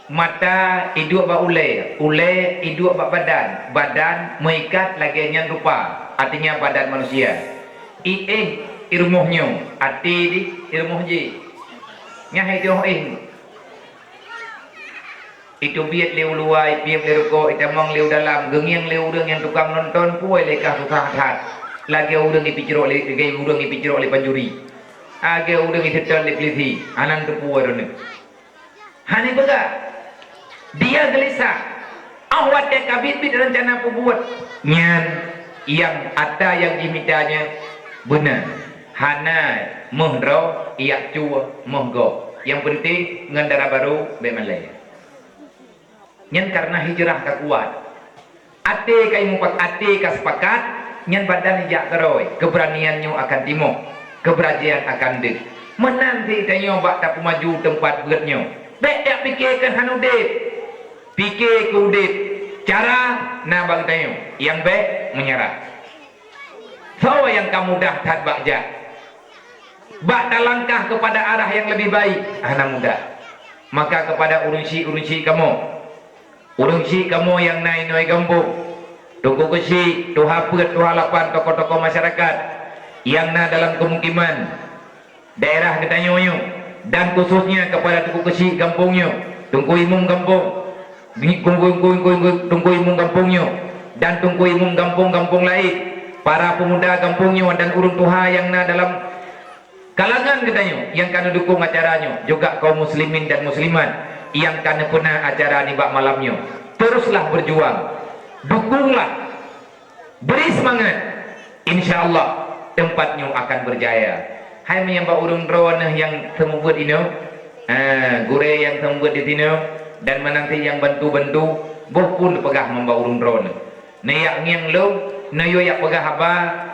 mata iduk ba ule iduk ba badan mengikat lagi nyan rupa, artinya badan manusia. Irmuhnyo ati di irmuhji nyah itu itu biat leu luai piep leruko itamang leu dalam gengiang leu udang yang tukang nonton puai lekah susah hat lagi udang dipiciro le gay udang dipiciro le panjuri age udang ditetel le pliti anan tu puai rone hani bega dia gelisah awat dia kabit bit rencana pembuat nyan yang ada yang dimintanya benar hana mohro ia cua mohgo yang penting ngandara baru bemalai nyan karena hijrah ka kuat ate kai mupak ate ka sepakat nyan badan jak keroi keberaniannya akan timo keberajaan akan dek menanti tanyo bak tak maju tempat beratnya bek tak fikirkan hanu dek fikir ku dek cara na bang tanyo yang baik menyerah so yang kamu dah tak bakja bak langkah kepada arah yang lebih baik anak muda maka kepada urunsi kamu yang naik noi kampung tunggu kesi tuha pet tuha lapan tokoh-tokoh masyarakat yang na dalam kemukiman daerah ketanyoyo dan khususnya kepada tunggu kesi kampungnya tunggu imum kampung tunggu imum kampungnya dan tunggu imum kampung-kampung lain para pemuda kampungnya dan urun tuha yang na dalam kalangan katanya yang kena dukung acaranya juga kaum muslimin dan muslimat yang kena pernah acara ni bak malamnya teruslah berjuang dukunglah beri semangat insyaallah tempatnya akan berjaya hai menyembah urung drone yang temu buat ini gure yang temu buat di sini dan menanti yang bantu-bantu boh pun pegah membawa urung drone nayak ngiang lo nayo yak pegah apa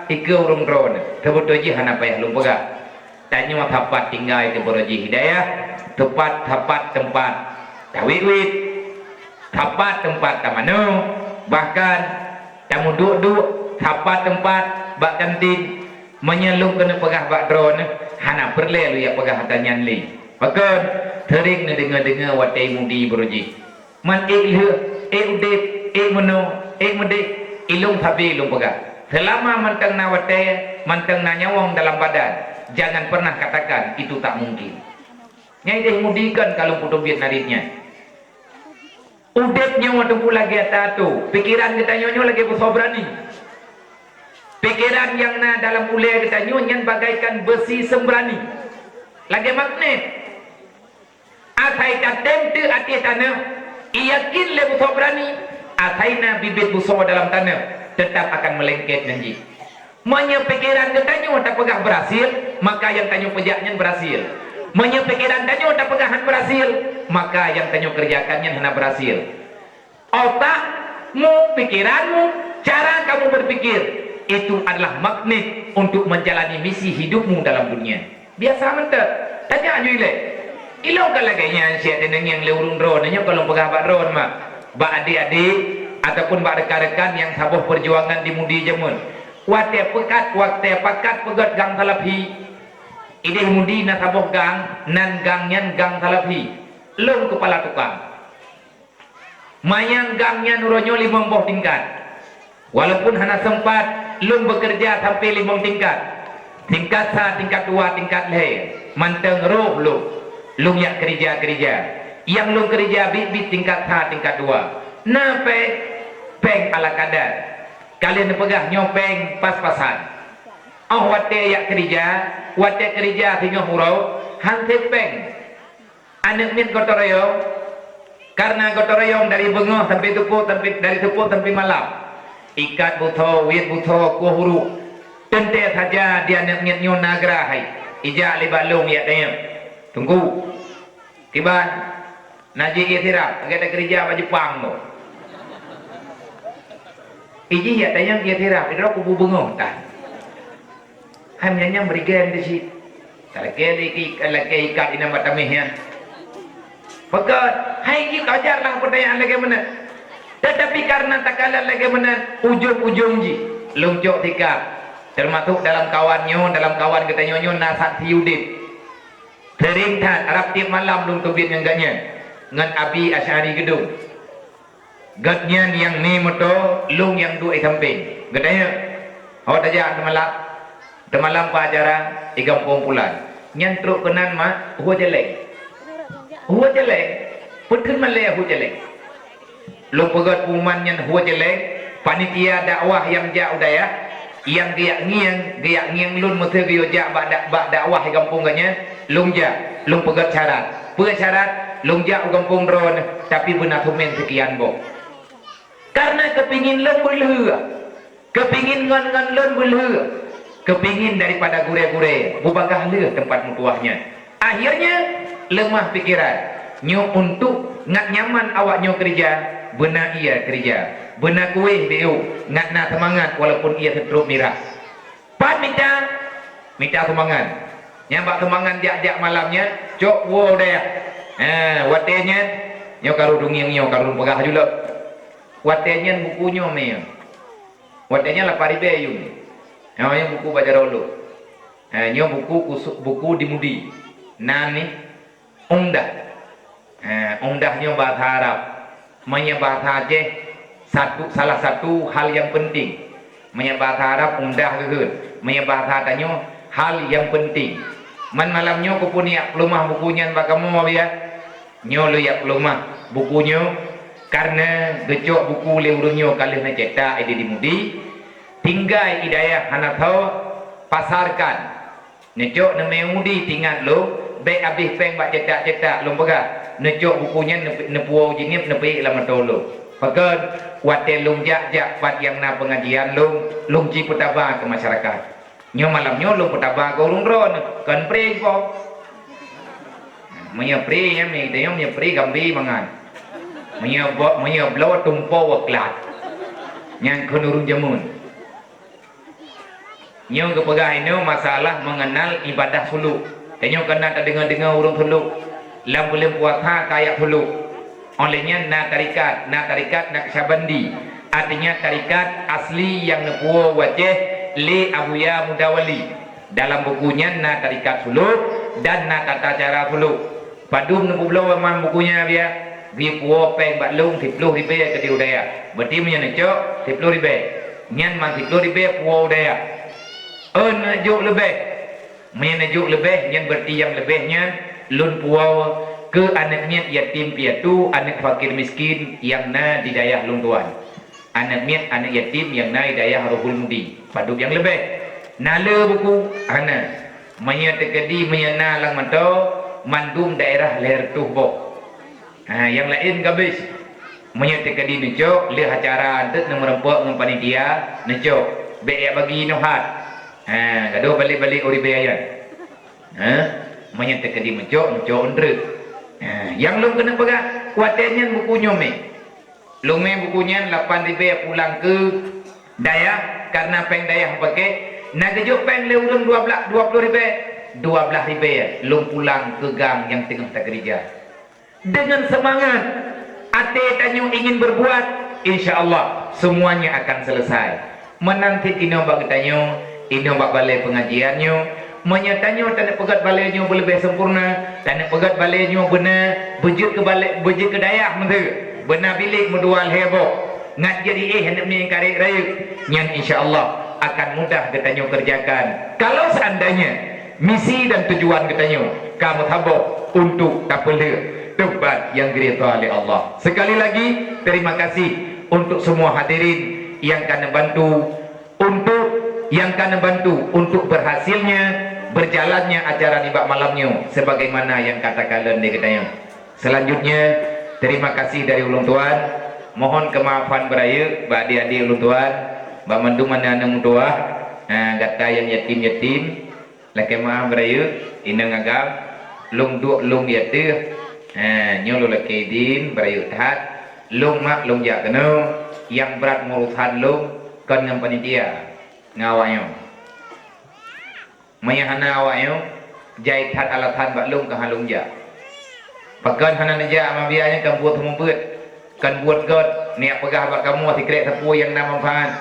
ike urung drone tebutoji hana payah lo pegah tanya tepat tinggal itu beroji hidayah tepat tempat tawit tepat tempat tamanu bahkan tamu duduk tepat tempat bak kantin menyeluk kena pegah bak drone hana perle lu ya pegah tanyan li bahkan tering dengar watai mudi beroji man udip meno mudi ilung thabi ilung pegah selama mantang na watai mantang na nyawang dalam badan jangan pernah katakan itu tak mungkin. Nyai deh mudikan kalau putus biat naritnya. Udepnya waktu pula kita tu, pikiran kita nyonya lagi bersobrani. Pikiran yang na dalam ulia kita nyonya bagaikan besi sembrani. Lagi magnet. atai tatem tu ati tanah yakin le butuh berani ataina bibit busuk dalam tanah tetap akan melengket janji. Manya pikiran ke tanyo tak pegah berhasil, maka yang tanyo pejaknya berhasil. Manya pikiran tanyo tak pegahan berhasil, maka yang tanyo kerjakannya hana berhasil. Otakmu, pikiranmu, cara kamu berpikir itu adalah magnet untuk menjalani misi hidupmu dalam dunia. Biasa mentek, tanya aja ile. Ilo kalau kayaknya siapa yang leurun ron, nanya kalau pegah bak ron mak, bak adik-adik ataupun bak rekan-rekan yang sabuh perjuangan di mudi jamun. Waktu pakat pegat gang talapi. Ini mudi na sabuh gang, nan gangnya gang talapi. Lung kepala tukang. Mayang gangnya nuronyo 5 tingkat. Walaupun hana sempat, lung bekerja sampai 5 tingkat. Tingkat 1, tingkat 2, tingkat leh. Manteng roh lung. Lung yak kerja. Yang lung kerja bit tingkat 1, tingkat 2. Nah peng ala kadar. Kalian pegah nyopeng pas-pasan. Oh wate yak kerja tinggal hurau, hantit peng. Anak min gotoroyong, karena gotoroyong dari bengah sampai tupu, dari tupu sampai malam. Ikat buto, wit buto, kuhuru. Tente saja dia anak min nyon nagra hai. Ija libalung yak dayam. Tunggu. Kiban. Naji itirap, agak kerja baju Jepang lo. Iji ya tayang dia tirap, itu aku bubungong tak. Hanya berikan di sini. Kalau lagi ikat ini matamihnya. Maka, hai kita ajarlah pertanyaan lagi mana. Tetapi karena tak kalah lagi mana ujung-ujung ji, lungcok tikap. Termasuk dalam kawannya, dalam kawan kita nyonyo nasat tiudit. Teringkat Arab tiap malam lung tubit ngangganya. Ngan Abi Asy'ari gedung. Gatnya yang ni moto lung yang dua samping. Gatanya awak aja temalam pajaran 30 bulan. Nyantruk kenan mak hu jelek. Putun malay hu jelek. Lung pegat puman yang hu jelek, panitia dakwah yang ja udaya yang giak ngiang lun muthe giyo ja bak dakwah di kampung ganya lung pegat syarat. Syarat lung ja kampung ron tapi benar tumen sekian bo. Karena kepingin lon belhe, kepingin ngan lon belhe, kepingin daripada gure-gure, bubagah le tempat mutuahnya. Akhirnya lemah pikiran, nyo untuk ngat nyaman awak nyo kerja, benar ia kerja, benar kuih beu, ngat na semangat walaupun ia setrup mirah. Pan minta semangat, nyambak semangat jak malamnya, cok wo daya, watenya, nyo karudung nyo karudung pegah juga. Watenya bukunya me. Watenya 8.000 yung. Namanya buku baca dulu. Nyo buku di mudi. Nani undah. Undahnya bahasa Arab. Manya bahasa Aceh salah satu hal yang penting. Manya bahasa Arab undah geun. Manya bahasa tanyo hal yang penting. Man malamnya ku punya pelumah bukunya bakamu ya. Nyo lu ya pelumah bukunya. Karena gecok buku leurunyo kali na cetak ide di mudi tinggal idaya hana tahu pasarkan ngecok na mudi tinggal lo be abis peng bak cetak lo pega ngecok bukunya nepuau jinip nepi lama tolo pakan wate lung jak pat yang na pengajian lung ci petaba ke masyarakat nyo malamnya lung petaba ke urung ron kan pre ko menya pre nya mi deyong nya pre gambi mangan menyeblaw tumpau waklat yang kenurun jamun yang kepegang ini masalah mengenal ibadah suluk tanya kena tak dengar urung suluk lam boleh puasa kayak suluk olehnya na tarikat nak syabandi artinya tarikat asli yang nepuo wajah li abuya mudawali dalam bukunya na tarikat suluk dan na tata cara suluk padum nepu belau memang bukunya dia vi puo peng bak lung 10 ribe ke di udaya berarti menyenecok 10 ribe nyan man 10 ribe puo udaya juk lebih menyejuk lebih nyan berarti yang lebihnya lun puo ke anaknya yatim piatu anak fakir miskin yang na di dayah lung tuan anak yatim yang na di dayah rohul mudi paduk yang lebih nale buku ana menyetekedi menyena lang manto mandum daerah leher tubuh. Yang lain habis menyatakan di necok le acara antet merempok dengan panitia necok be bagi nohat. Gaduh balik-balik ori bayan. Menyatakan di necok endre. Yang lom kena pegang kuatannya bukunya me. Lume bukunya 8 ribu pulang ke Dayak karena peng Dayak pakai nak kejuk peng le urang 20 ribu 12 ribu lum pulang ke gang yang tengah tak gereja dengan semangat ate tanyo ingin berbuat, insyaallah semuanya akan selesai. Menanti tino bak tanyo ino bak balai pengajiannya menyatanyo tanah pegat balaynya lebih sempurna, tanah pegat balaynya benar bejut ke balai bejut ke Dayak mentu benar bilik mendual heboh ngat jadi hendak ni karek raya yang insyaallah akan mudah kita kerjakan kalau seandainya misi dan tujuan kita kamu tabok untuk tapele tempat yang diridhai oleh Allah. Sekali lagi terima kasih untuk semua hadirin yang akan bantu untuk berhasilnya berjalannya acara nibak malamnya sebagaimana yang katakan di katanya. Selanjutnya terima kasih dari ulun tuan, mohon kemaafan beraya bak adik-adik ulun tuan, bak mandu mana nang doa gata yang yatim-yatim laki maaf beraya inang agam lung duk lung yatih nyolo laki din beraya tahat lung mak lung jak kena yang berat ngurusan lung kan dengan panitia ngawaknya mayahana awaknya jahit hat alatan bak lung ke halung jak pakan hana neja amabianya kan buat mumpet kan buat god niat pegah bak kamu tikrek sapu yang nama pangan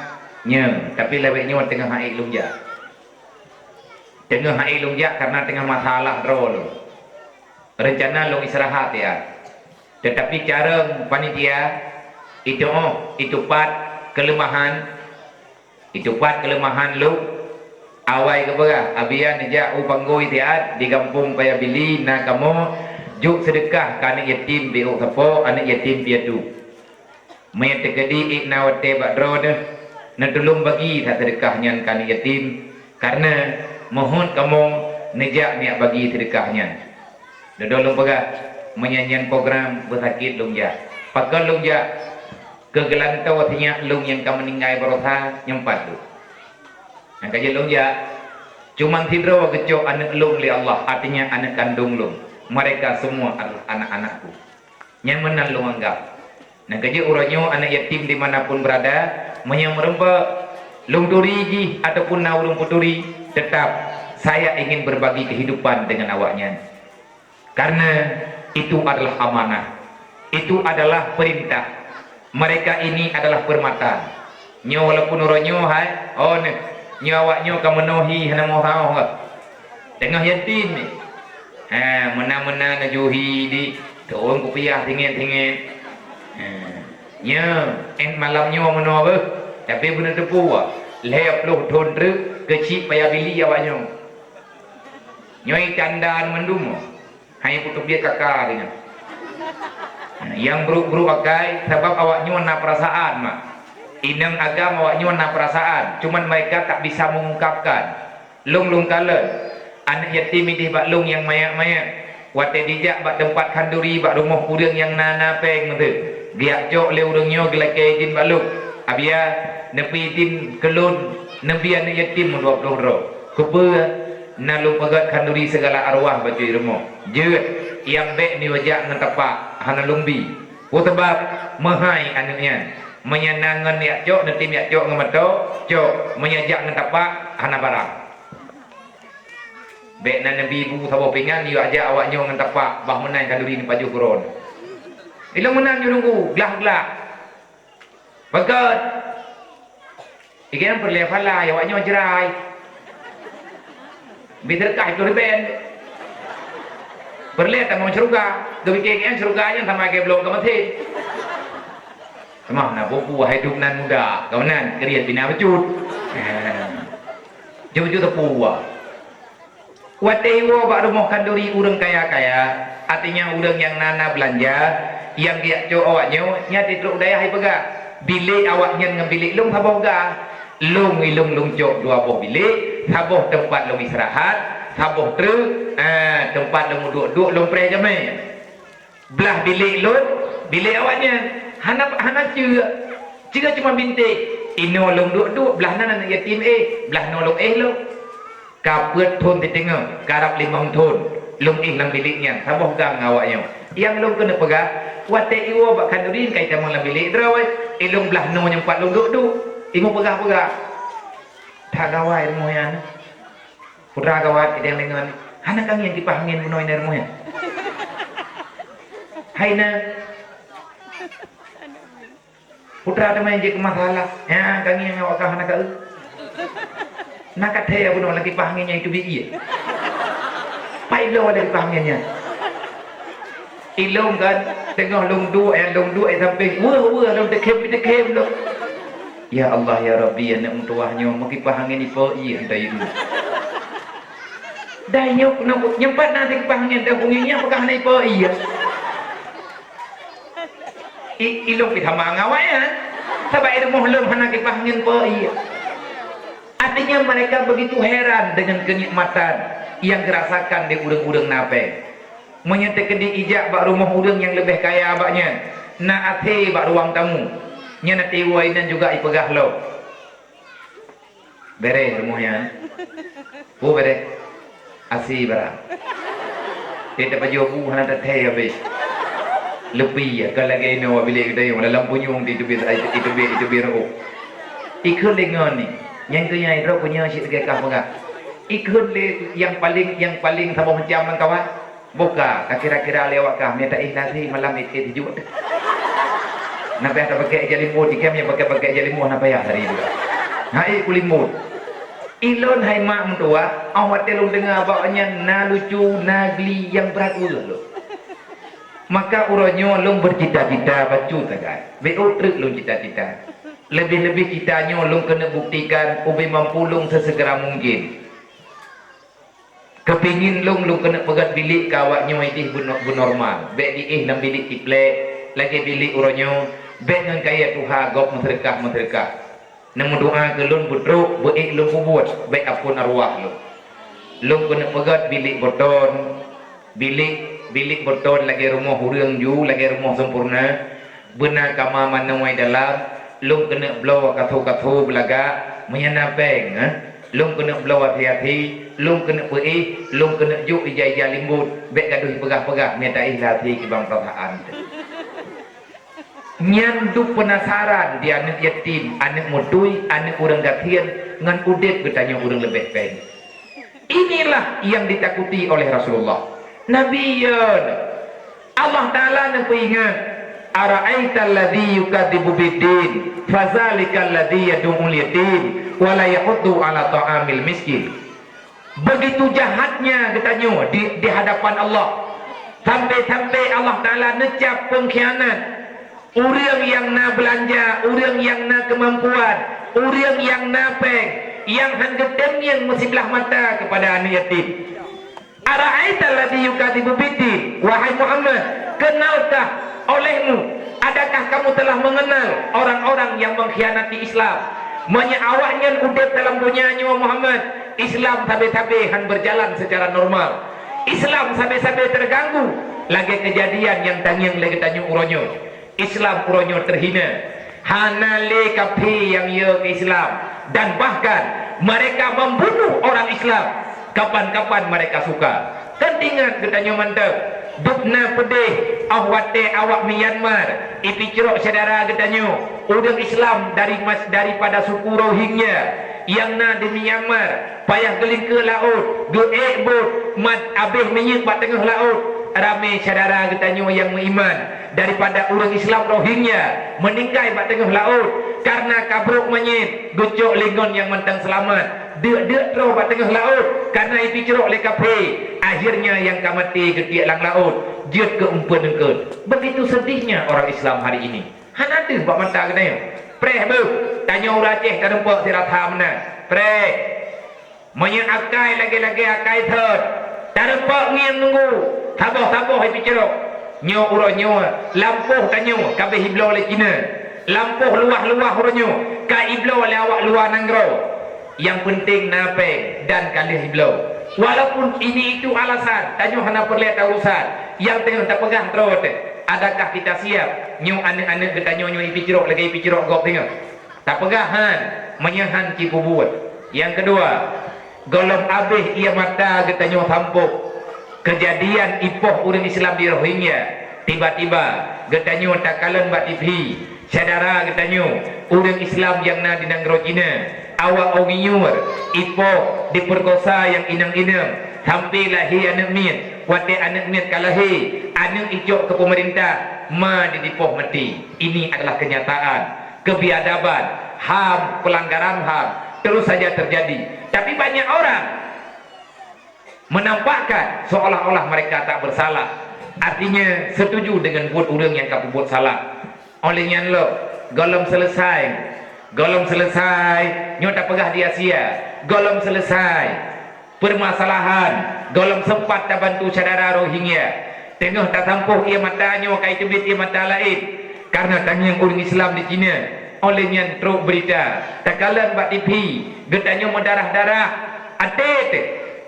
nya tapi lebihnya tengah hai lung jak tengah hai lung jak karena tengah masalah drol rencana lung istirahat ya tetapi cara panitia itu pat kelemahan lu awai ke berah abian neja upanggoi tiat di kampung paya bili na kamu juk sedekah ka anak yatim biuk sapo anak yatim piatu mayat tegadi iknawate bakdro na tolong bagi tak sedekahnya ka anak yatim karena mohon kamu neja niat bagi sedekahnya dodolong pegah menyanyian program bersakit lungja pakai lungja kegelantau artinya lung yang kamu meninggai berosa nyempat tu yang kaji lungja cuma tidro kecok anak lung li Allah artinya anak kandung lung mereka semua adalah anak-anakku yang menang lung anggap nah kaji uranyo anak yatim dimanapun berada menyamrempa lung turiji ataupun naurung puturi tetap saya ingin berbagi kehidupan dengan awaknya karena itu adalah amanah itu adalah perintah mereka ini adalah permata nyo walaupun uranyo hai oh ne nyo awaknyo kamenuhi hana mohau tengah yatim ni menang-menang najuhi di turun kupiah tingin-tingin nya malamnya meno apa tapi benar tepu lep loh thon truk kecil payah bili awaknyo nyoi candaan mendum hanya putuk dia kakak dengan yang buruk-buruk akai sebab awaknyo na perasaan mak inang agama awaknyo na perasaan cuman mereka tak bisa mengungkapkan lung kala anak yatim ini bak lung yang mayak-mayak wate dijak bak tempat kanduri bak rumah udang yang nana peng tu biak jok le udangnya gelake jin baluk abia nepi tin kelun nebi anak yatim 20 ro kupe na lu pegat kanduri segala arwah baju rumah jeut yang bek ni wajak ngan tapak hana lumbi sebab mahai anaknya menyenangan yak jok nanti yak jok ngamato jok menyajak ngan tapak hana barang bek na nabi ibu sabo pingan yu aja awaknya ngan tapak bah menang kanduri ni paju kuron ilang menang yu nunggu glah-glah pegat ikan perlevala awaknya jerai biterkah itu riben berlihat sama surga demikian surganya sama kayak belum kemati sama nak buku hidup nan muda kawanan keriat bina becut jauh-jauh tepuwa watewo bak rumah kanduri urang kaya-kaya artinya urang yang nana belanja yang dia co awaknya nyati truk daya hai pegah bilik awaknya ngambilik lung saboh ga lung cok dua boh bilik saboh tempat lung istirahat tabuh terus tempat lung duduk lung pre jamai belah bilik lung bilik awaknya hana juga cuma bintik ino lung duduk belah nana nak yatim belah nolong lo kaput thun di tengah karap 5 thun lung lang biliknya tabuh gang awaknya yang lung kena pegang wate iwo bak kandurin kaitan mang bilik drawai ilung belah no yang 4 lung duduk imo pegang tak gawai moyan putra gawat idang lengan hana kang yang dipahangin menoi ner moyan haina putra ada main je ke masalah ya kang yang awak hana ka nak kathe ya buno lagi pahanginnya itu bi pailo ada pahanginnya ilung kan tengah lung du sampai wah lung tekem lo ya Allah ya Rabbi anak mutuahnya maki pahangin ipo iya dai dayok nyempat nanti pahangin dah bunginya apakah na ipo iya ilung pitama ngawaya sabay itu mohlum hana kipahangin po iya artinya mereka begitu heran dengan kenikmatan yang dirasakan di udang-udang nape menyetek di ijak bak rumah udang yang lebih kaya abaknya na ate bak ruang tamu nya nanti wainan juga ipegah lo bere rumahnya bu bere asi bara kita baju bu hana teteh habis lebih ya kalau lagi no bilik kita yang dalam punyung itu biru ikut dengan ni yang tu yang itu punya si tegakah enggak ikut yang paling sama macam kawan buka kira-kira lewatkah minta nasi malam itu juga Napa ada pakai jalimut ikan yang pakai jalimut napa ya hari itu. Hai kulimut. Ilon hai mak mentua, awak telung dengar bawanya na lucu nagli yang berat lo. Maka uronyo long bercita-cita bacu tagai. Beo truk long cita-cita. Lebih-lebih kitanya long kena buktikan ubi mampu long sesegera mungkin. Kepingin long kena pegat bilik kawaknya itu normal. Bek di dalam bilik tiplek lagi bilik uronyo. Dengan kaya tuha gop menterkah namun doa ke lun budruk baik lun kubut baik apun arwah lun kena pegat bilik boton bilik boton lagi rumah hurang ju lagi rumah sempurna benar kama manawai dalam lun kena blow kathu belaga menyanapeng lun kena blow hati-hati lun kena lun kena ju ijai limbut baik gaduh pegah-pegah minta ihlati kibang perasaan nyandu penasaran dia anak yatim, anak mudui, anak orang gatian ngan udep bertanya orang lebih baik. Inilah yang ditakuti oleh Rasulullah. Nabi Allah Ta'ala nak ingat ara'aita alladhi yukadzibu biddin fazalika alladhi yad'ul yatim wa la yahuddu ala ta'amil miskin. Begitu jahatnya katanya di hadapan Allah. Sampai-sampai Allah Ta'ala necap pengkhianat. Orang yang na belanja, orang yang na kemampuan, orang yang na peng, yang hanggetem yang musiblah mata kepada anak yatim. Ara'aita alladhi yukadzibu biddin, wahai Muhammad, kenalkah olehmu, adakah kamu telah mengenal orang-orang yang mengkhianati Islam? Awaknya udep dalam dunianya Muhammad, Islam sampai-sampai han berjalan secara normal. Islam sampai-sampai terganggu. Lagi kejadian yang tanyang lagi tanya uronyo. Islam uronyo terhina. Hanale kapi yang ye ke Islam dan bahkan mereka membunuh orang Islam kapan-kapan mereka suka. Dan ingat katanya mantap. Dukna pedih awak Myanmar ipi cerok saudara katanya orang Islam daripada suku Rohingya yang na di Myanmar payah geling ke laut duek bot mat abih menyek pat tengah laut ramai saudara katanya yang beriman daripada orang Islam Rohingya meninggal bat tengah laut karena kabruk menyek gocok lingon yang mentang selamat dia terus bat tengah laut karena ipi cerok lekape akhirnya yang kamati ke lang laut jut ke umpan engkeut. Begitu sedihnya orang Islam hari ini. Hanade bak mata katanya preh bu tanya urang Aceh tak nampak siratha mana preh menyek akai lagi-lagi akai thot tak nampak ngien nunggu tabah ipi cerok nyo uronyo lampuh tanyo kabeh hiblo le Cina lampuh luah-luah uronyo ka iblo le awak luar nanggro yang penting nape dan kali hiblo Walaupun ini itu alasan, tanya hana perlihat urusan yang tengah tak pegang terus. Adakah kita siap? Nyu anak-anak kita nyu ipi cerok lagi ipi cerok gok tengah. Tak pegahan, menyahan cipu buat. Yang kedua, golong abih ia mata kita nyu tampuk. Kejadian ipoh orang Islam di Rohingya, tiba-tiba kita nyu tak kalen bat TV. Saudara kita nyu orang Islam yang na di negara Cina. Awak orang nyur ipoh diperkosa yang inang-inang sampai lahir anak miat wate anak miat kalahi anak icok ke pemerintah ma didipoh mati. Ini adalah kenyataan kebiadaban HAM, pelanggaran HAM terus saja terjadi. Tapi banyak orang menampakkan seolah-olah mereka tak bersalah, artinya setuju dengan buat orang yang kapu buat salah. Olehnya lo golong selesai nyota pegah di Asia, golong selesai permasalahan, golong sempat tak bantu saudara Rohingya, tengah tak tampuh ia matanya kai tebit ia mata lain karena tanya orang Islam di Cina. Olehnya teruk berita tak kalan buat TV getanya mendarah-darah atet,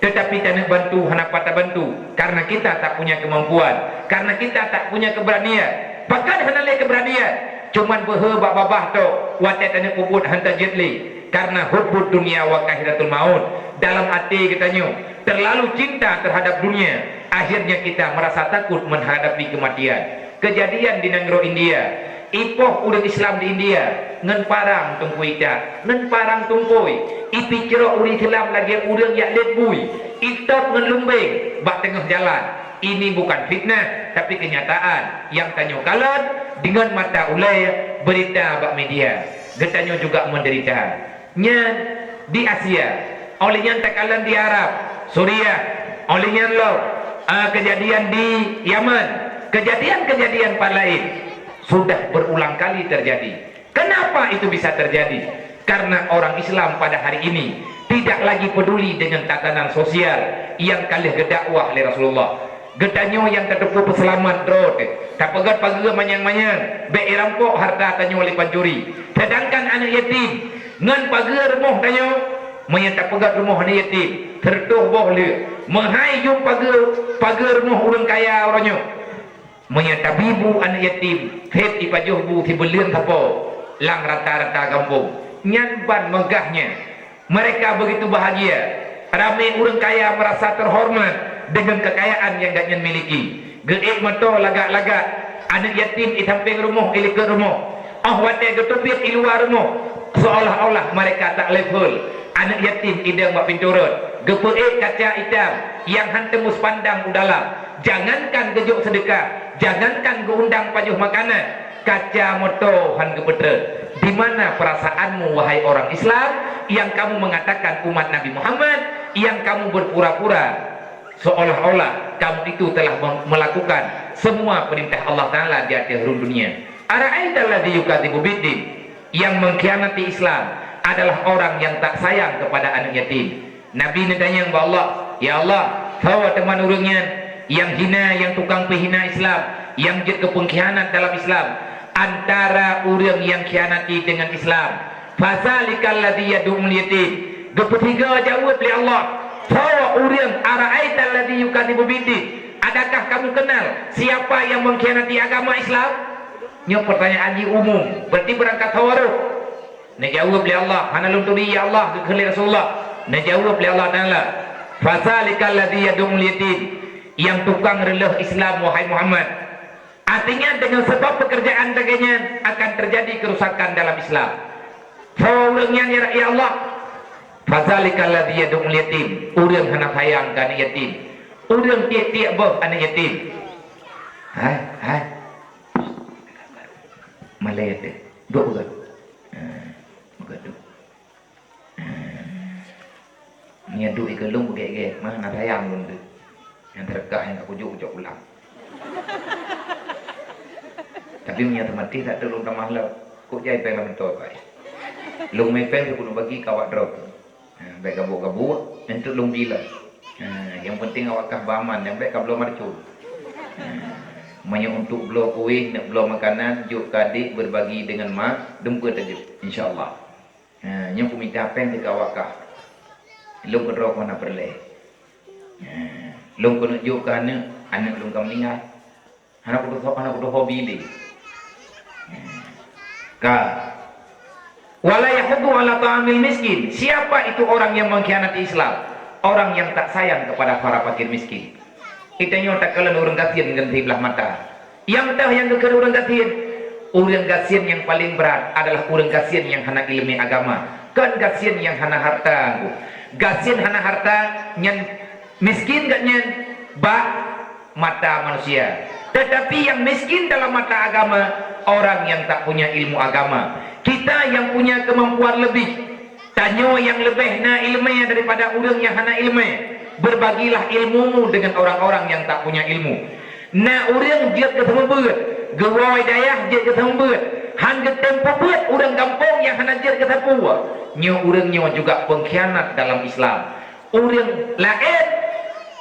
tetapi tak nak bantu hendak patah bantu karena kita tak punya kemampuan, karena kita tak punya keberanian. Bahkan hendak keberanian cuman berhebak babah tu watet anak puput hantar jetli karena hubbud dunia wa kahiratul maut. Dalam hati kita nyu terlalu cinta terhadap dunia, akhirnya kita merasa takut menghadapi kematian. Kejadian di negara India, ipoh udah Islam di India ngen parang tungkui cak ngen parang tungkui ipi cerok uri Islam lagi udang yak letbui itap ngen lumbeng bak tengah jalan. Ini bukan fitnah tapi kenyataan yang tanyo kalan dengan mata ulai berita bak media. Getanyo juga menderita nya di Asia, olehnya takalan di Arab, Suriah, olehnya lo kejadian di Yaman, kejadian-kejadian lain sudah berulang kali terjadi. Kenapa itu bisa terjadi? Karena orang Islam pada hari ini tidak lagi peduli dengan tatanan sosial yang kalih gedakwah oleh Rasulullah. Gedanyo yang terdepu peselamat drot tak pegat pagi manyang-manyang be rampok harta tanyo oleh pancuri. Sedangkan anak yatim ngan pagi remoh tanyo menyetak pegat rumah anak yatim tertuh boh le menghai jum pagi remoh urang kaya oranyo menyetak bibu anak yatim het ipajuh bu tibelian tapo lang rata-rata kampung nyanban megahnya mereka begitu bahagia. Ramai orang kaya merasa terhormat dengan kekayaan yang gaknya miliki. Geek mato lagak-lagak anak yatim itamping rumah ilik ke rumah. Wate getupit di luar rumah. Seolah-olah mereka tak level. Anak yatim idang bak pinturut. Gepeik kaca hitam yang hantemus pandang udalam. Jangankan gejuk sedekah, jangankan geundang pajuh makanan. Kaca moto han gepetre. Di mana perasaanmu wahai orang Islam yang kamu mengatakan umat Nabi Muhammad, yang kamu berpura-pura seolah-olah kamu itu telah melakukan semua perintah Allah Ta'ala di atas dunia. Ara'aital ladzi yukadzibu biddin, yang mengkhianati Islam adalah orang yang tak sayang kepada anak yatim. Nabi nanya kepada Allah, ya Allah, tahu teman urangnya yang hina, yang tukang penghina Islam, yang jid ke pengkhianat dalam Islam, antara orang yang khianati dengan Islam. Fazalikal ladzi yad'ul yatim. Ketiga jawab oleh Allah, tahu orang ara'aital ladzi yukadzibu biddin, adakah kamu kenal siapa yang mengkhianati agama Islam? Ini pertanyaan di umum, berarti berangkat tawaruh. Najawab oleh Allah, hanalun turi ya Allah ke Rasulullah. Najawab oleh Allah Ta'ala, fazalikal ladzi yad'ul yatim, yang tukang relah Islam wahai Muhammad. Artinya dengan sebab pekerjaan dagangnya akan terjadi kerusakan dalam Islam. Faulungnya ya Allah, fazalikal ladzi yad'ul yatim, urang hendak hayang ka anak yatim, urang tiap-tiap beuh anak yatim. Hai malayat duk bukan bukan duk nya duk ikelung gege mah nak hayang mun tu yang terkah yang aku ujuk ulang. Tapi punya temati tak terlalu ramah lah. Kok jai pengen mentor baik. Long mepen aku nak bagi kawat drop. Baik gabu-gabu untuk long bila. Yang penting awak kah baman, yang baik kah belum marcul. Manya untuk belah kuih, nak belah makanan, juk kadik berbagi dengan mak, dempa tajuk insyaallah. Yang ku minta pen dekat awak kah. Long kedrok mana perle. Long kena juk ke anak long kam meninggal. Anak kudu hobi ni. Ka. Wala yahuddu ala ta'amil miskin. Siapa itu orang yang mengkhianati Islam? Orang yang tak sayang kepada para fakir miskin. Kita tak kalah orang kasihan dengan belah mata. Yang tahu yang ke orang kasihan. Orang kasihan yang paling berat adalah orang kasihan yang hana ilmu agama. Kan kasihan yang hana harta. Kasihan hana harta yang miskin katnya bak mata manusia. Tetapi yang miskin dalam mata agama orang yang tak punya ilmu agama. Kita yang punya kemampuan lebih, tanyo yang lebih na ilmu daripada orang yang hana ilmu. Berbagilah ilmumu dengan orang-orang yang tak punya ilmu. Na orang dia ketemu beut, gawai dayah dia ketemu beut. Han ketemu beut orang kampung yang hana dia ketemu. Nyo orangnya juga pengkhianat dalam Islam. Orang lain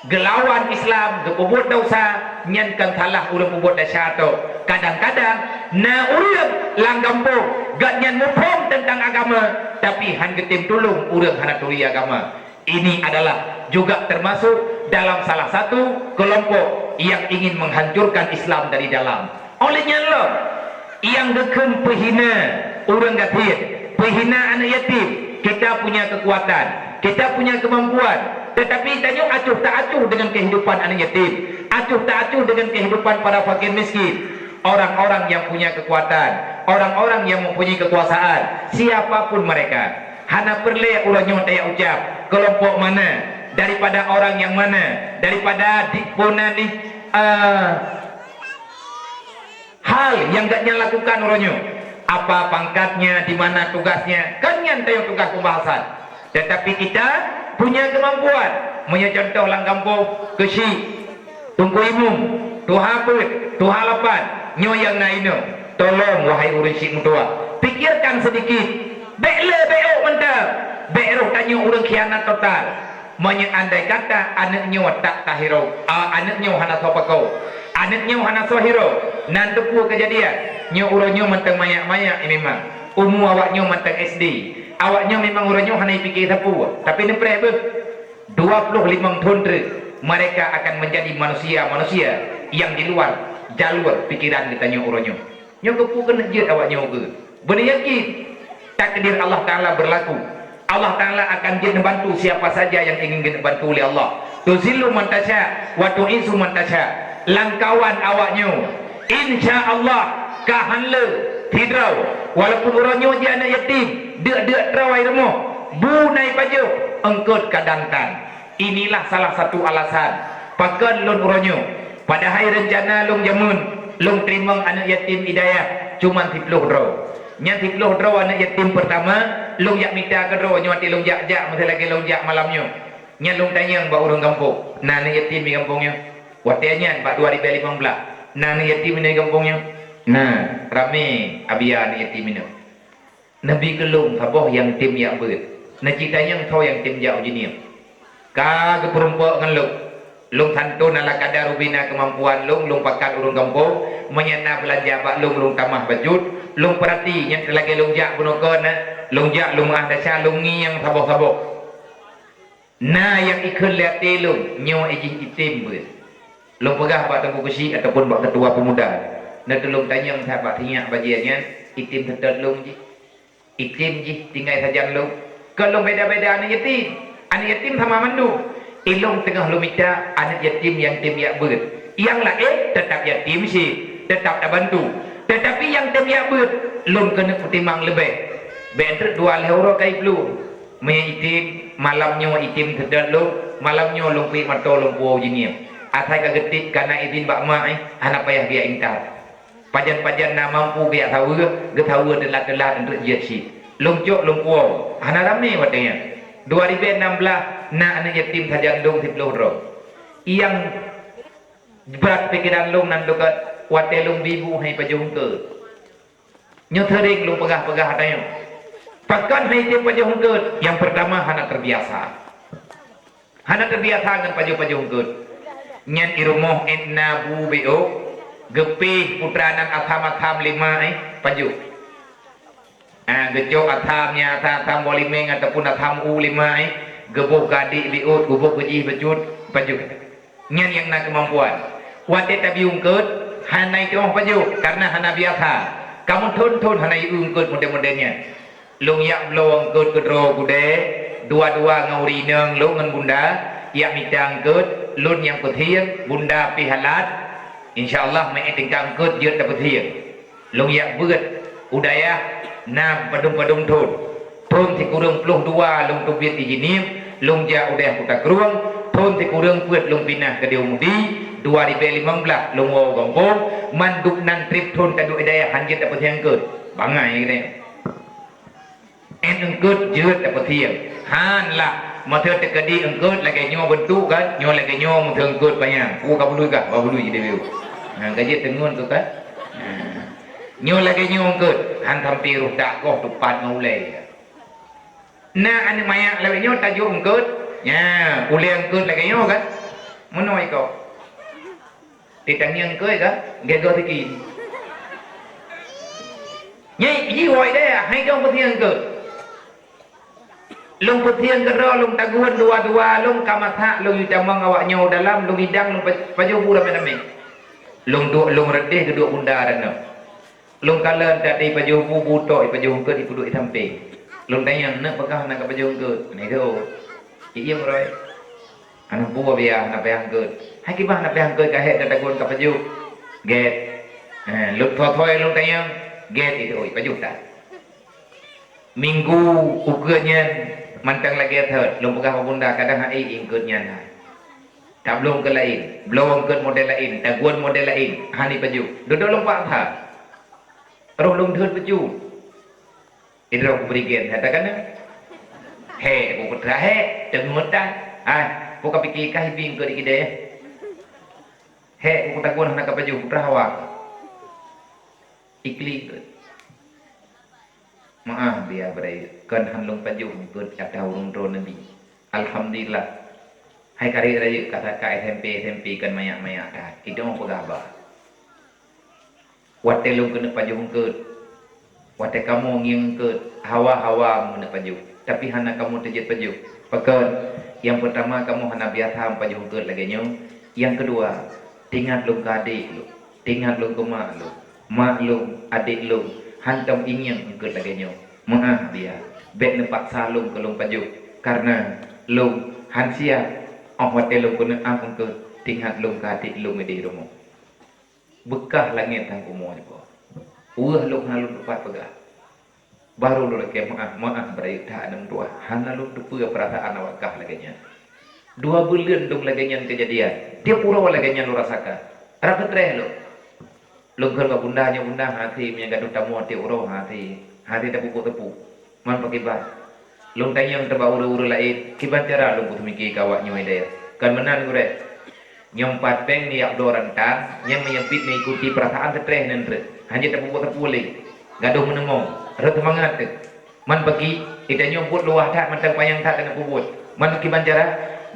gelawan Islam, gepobot dosa, nyankan salah orang pobot dosa tu. Kadang-kadang na orang lang kampung gak nyan mupong tentang agama, tapi han getim tolong orang hana turi agama. Ini adalah juga termasuk dalam salah satu kelompok yang ingin menghancurkan Islam dari dalam. Olehnya lo yang gekun pehina orang kafir, pehina anak yatim, kita punya kekuatan, kita punya kemampuan. Tetapi tanya acuh tak acuh dengan kehidupan anak yatim, acuh tak acuh dengan kehidupan para fakir miskin. Orang-orang yang punya kekuatan, orang-orang yang mempunyai kekuasaan, siapapun mereka, hana perle urangnya taya ucap kelompok mana, daripada orang yang mana, daripada dipuna di hal yang gaknya lakukan urangnya, apa pangkatnya, di mana tugasnya, kan yang taya tugas pembahasan. Tetapi kita punya kemampuan, punya contoh lang kampung kesi tungku imum tuha put tuha lapan nyo yang naino. Tolong wahai urang sik mutua, pikirkan sedikit. Bekle beo mantap, beroh tanya urang khianat total. Andai kata anaknya tak tahiro, anaknya hana sopako, anaknya hana sohiro, nan tepu kejadian nyo urangnya mentang mayak-mayak memang umur awaknya mentang SD, awaknya memang urangnya hana fikir sapu, tapi nempre be 25 tahun mereka akan menjadi manusia-manusia yang di luar jalur pikiran kita nyo urangnya. Nyo kepu kena je awaknya ke. Benar yakin takdir Allah Taala berlaku. Allah Taala akan dia membantu siapa saja yang ingin dibantu oleh Allah. Tuzillu man tasya wa tu'izzu man tasya. Langkawan awaknya insyaallah kahanle tidrau walaupun orangnya dia anak yatim, dek-dek terawai rumah, bunai baju engkut kadangkan. Inilah salah satu alasan pakan lon orangnya pada hari rencana long jamun long terima anak yatim hidayah cuma 30 draw. Yang 30 draw anak yatim pertama long yak minta ke draw nyo ati long jak-jak masa lagi long jak malamnya. Nya long tanya ba urang kampung. Nah anak yatim di kampungnya. Watianya ba 2015. Nah anak yatim di kampungnya. Nah, rame abia anak yatim ini. Nabi kelung saboh yang tim yak beut. Nah citanya thau yang tim jauh jenis. Ka ke perempuan ngan long santun ala kadar rubina kemampuan long pakat urang kampung menyana belanja bak long tamah bajut. Long perhati yang lagi long jak bunokon long jak long ah dasar long ngi yang saboh-saboh. Nah yang ikut lihat long nyo ejin itim ber. Long pegah bak tengku kesi ataupun bak ketua pemuda. Nah tolong tanya sahabat tinyak bajiannya itim tetap long ji. Itim ji tinggal saja long. Kalau beda-beda anak yatim, anak yatim sama mandu. Ilong tengah lo minta anak yatim yang tim yak ber. Yang lain tetap yatim sih, tetap tak bantu. Tetapi yang tim yak ber, lom kena pertimbang lebih. Bener 2 euro kai belum. Maya itim malamnya itim sedar lo, malamnya lom pi mato lom puau jinia. Asai kagetit karena izin bak mai, anak payah dia intar. Pajan-pajan na mampu dia tahu, ge tahu delat-delat untuk jet si. Lom jok lom puau, anak ramai watanya. 2016 na anak yatim saja dong 10 euro. Yang berat pikiran lom nan dokat wate lom bibu hai pajung ke. Nyo thering lom pegah-pegah hatanya. Pakan hai te pajung ke. Yang pertama hana terbiasa. Hana terbiasa dengan pajung-pajung ke. Nyan irumoh enna bu beo gepih putranan atham-atham 5 pajung. Gejok athamnya atham bolimeng ataupun atham u 5 gebuh gadik biut, gebuh gejih becut, baju nyan yang nak kemampuan wate tabi ungkut hanai tong baju karena hana biasa kamu thon hanai ungkut model-modelnya lung yak blong ungkut kedro kude dua-dua ngauri neng lung ngan bunda yak midang ungkut lun yang putih bunda pihalat insyaallah mai tingkang ungkut dia dapat putih lung yak beut udaya na padum-padum thon ti kurang puluh dua lung tubit ijinim lung ja udah kuta keruang thon ti kurang puet lung pinah ke diumudi 2015 lung wo gongkong manduk nan trip thon kadu idaya hanjit dapat yang ungkut bangai gede en ungkut jeut dapat tiang han lah matheu tekadi ungkut lagi nyo bentuk kan nyo lagi nyo matheu ungkut banyak ku ka bulu ka ba bulu ide view gaji tengun tu kan nyo lagi nyo ungkut han thampi ruh dak koh tupat ngaulai na ane maya lagi nyo tajuk ungkut ya ule ungkut lagi nyo kan menoi kau ditanya ungkut kan gego tiki nyai ji woi deh hai dong putih ungkut lung putih kero lung taguhan dua-dua lung kamatha lung jamang awak nyo dalam lung hidang lung paju pura mename lung redeh kedua bunda dan lung kala tadi paju bubu to paju ungkut ipuduk itampe lung tanya nak pekah nak paju ungkut ni tu iya roi anu buah biar nak payah ungkut hai kibah nak payah ungkut kahet tagun ka paju get lung thoi lung tanya get itu paju tak minggu ukurnya mantang lagi third lung pegah bunda kadang hai ingkutnya nah tak belum ke lain belum ke model lain taguan model lain hani paju duduk lompat tha roh lung third paju itu aku berikan katakan he aku putra he tengut dah aku pikir kah bing ke dikide he aku taguan nak paju putra awak ikli maaf dia berai kan hanlung paju ikut ada urung drone nabi alhamdulillah hai kari raya kata kai tempe kan mayak dah itu mau pegaba wate lung kena paju ikut wate kamu nging ikut hawa mun paju tapi hana kamu terjet paju pekan yang pertama kamu hana biasa paju ikut lagi nyo yang kedua tingat lung adik lu tingat lung ke mak lu adik lu hantam ingin ikut lagi nyo maaf dia bet nempat salung ke lung paju karena lung hansia hotel lung kena angkut tinghat lung adik lung di rumah bekah langit tang kumo ni ko lung halun tepat pegah baru lu lagi maaf berai tak enam dua hana lung depu perasaan awak kah lagi nya 2 bulan dong lagi nya kejadian dia pura lagi nya lu rasakan rapat reh lu lung kan bunda hati menjaga tamu hati uro hati dah tepu man pakai bas lung tanya yang terbau uru lain kiban cara lung putu mikir kawak nyoy dia kan menan gue nyompat peng ni abdo rantang yang menyempit mengikuti perasaan setreh nendre hanya tepu le gaduh menemong rut semangat man bagi tidak nyomput luah tak mentang payang tak kena pubut man kiban cara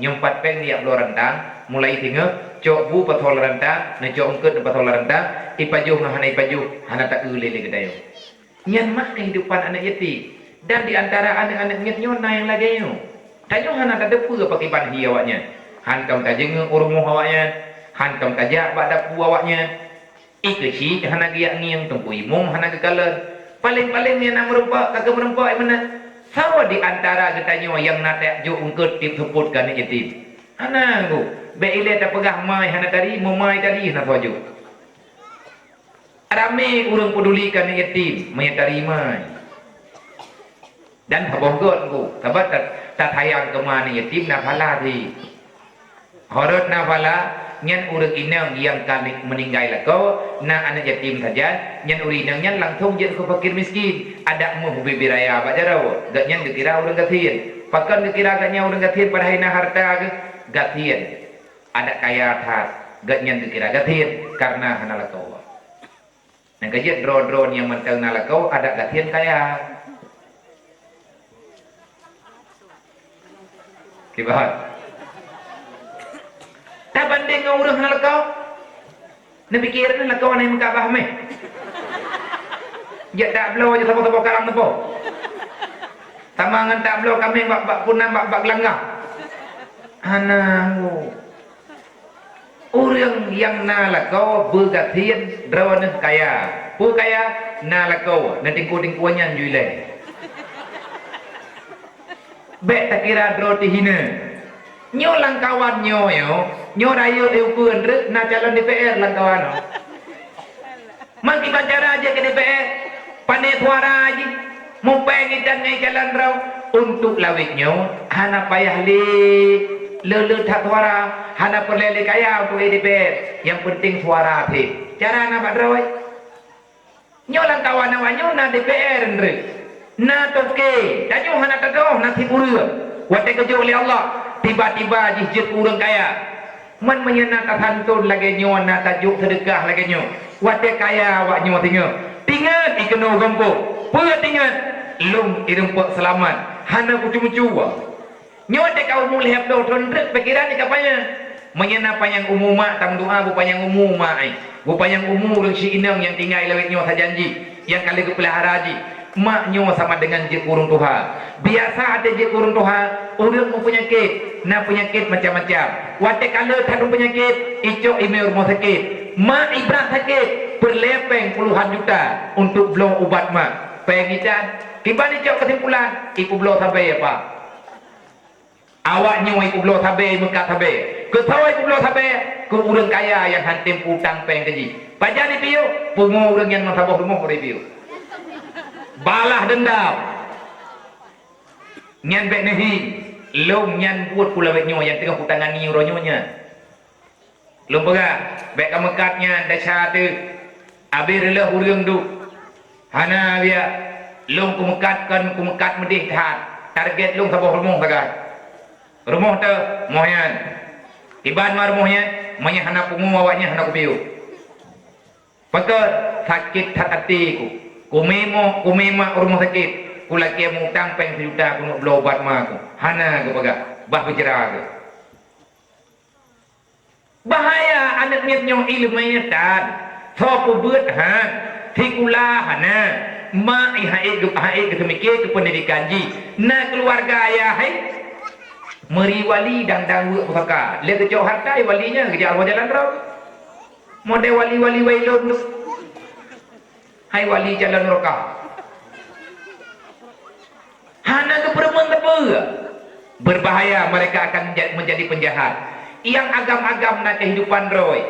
nyompat peng ni abdo rantang mulai tinggal cok bu patol rantang ne cok ungkut patol rantang ipaju ngahana ipaju hana tak ulele gedayo nyan mak kehidupan anak yatim dan di antara anak-anak nyona yang lagi nyo tanyo hana tak depu pakai ban hi awaknya han kam tajeng urung awaknya han kam tajak bak dapu awaknya ikeci hana giak ngiang tempui mung hana kekalan paling-paling ni nak merempak kagak merempak mana sawa di antara getanyo yang natek jo ungkut tip support kan yatim hana go be ile tak pegah mai hana tadi memai tadi hana tuju rame urang pedulikan yatim menyerima dan habonggot ku sabat tak hayang ke mana yatim na phala thi horot na phala nyan urang inang yang kami meninggal lako na anak yatim saja nyan urinang nyan langsung je ke fakir miskin ada mu bibi raya ba jarau gak nyan dikira urang gathien pakan dikira gaknya urang gathien pada hina harta gathien ada kaya hat gak nyan dikira gathien karena hana lako nah gajet drone yang mentang nalakau ada gathien kaya kibat tak banding dengan urang nalakau ni pikiran nalakau ni mengkabah meh jak tak blow je sama-sama karang tepo tamangan tak blow kami bak punang bak gelanggang ana orang yang nalako bergatien drone kaya pu kaya nalako na tingku-tingkuannya jule be tak kira dro tihina nyo langkawan nyo nyo rayo eukeun rek na calon DPR langkawan mang dibacara aja ke DPR pandai suara aja mumpeng dan ngai jalan raw untuk lawitnya hana payah le tak suara hana perlele kaya untuk DPR yang penting suara ti cara na pak drawai nyolang kawan awanyo na DPR ndre na toke danyo hana tadoh na tiburu wate kejo oleh Allah tiba-tiba jijit urang kaya man menyena kasantun lagi nyo na tajuk sedekah lagi nyo wate kaya awak nyo tingat ikeno gompo pula tingat lung irempok selamat hana kucu-kucu nyote kau mulai hebdo tondrek pikiran ni kapanya menyena panyang umuma tam doa bu panyang umuma ai bu panyang umur si inang yang tinggal lewat nyo sajanji yang kali kepelihara haji mak nyo sama dengan je kurung Tuhan biasa ada je kurung Tuhan urang mu penyakit na penyakit macam-macam wate kalau tak penyakit icok email rumah sakit mak ibrat sakit berlepeng puluhan juta untuk belum ubat mak pengitan kibani cok kesimpulan iku belum sampai apa awak nyo iku belum sampai mekat sampai ke tahu iku belum sampai ke urang kaya yang hantim utang peng keji pajani piu pungu urang yang nasabah rumah review balah dendam nyan bek nehi long nyan buat pula bek nyo yang tengah putangan ni ronyonya long pega bek kamekatnya dasar tu abir lah urang du hana dia long kumekat medih tahat target long sabah rumah sagai rumah tu moyan tiban mar rumahnya manya hana pungu awaknya hana kubiu pakat sakit hatiku kumema rumah sakit kulaki mu utang peng sejuta kuno belobat maku hana ke pagat bah bicara ke bahaya anak nyong ilmunya tan sopo beut han tikula hana ma ihai ke semike ke pendidikan ji na keluarga ayah hai meri wali dan dawu pusaka le ke jauh harta walinya ke jalan jalan roh model wali wailun tu hai wali jalan roka hana ke perempuan tepe berbahaya mereka akan menjadi penjahat yang agam-agam na kehidupan roy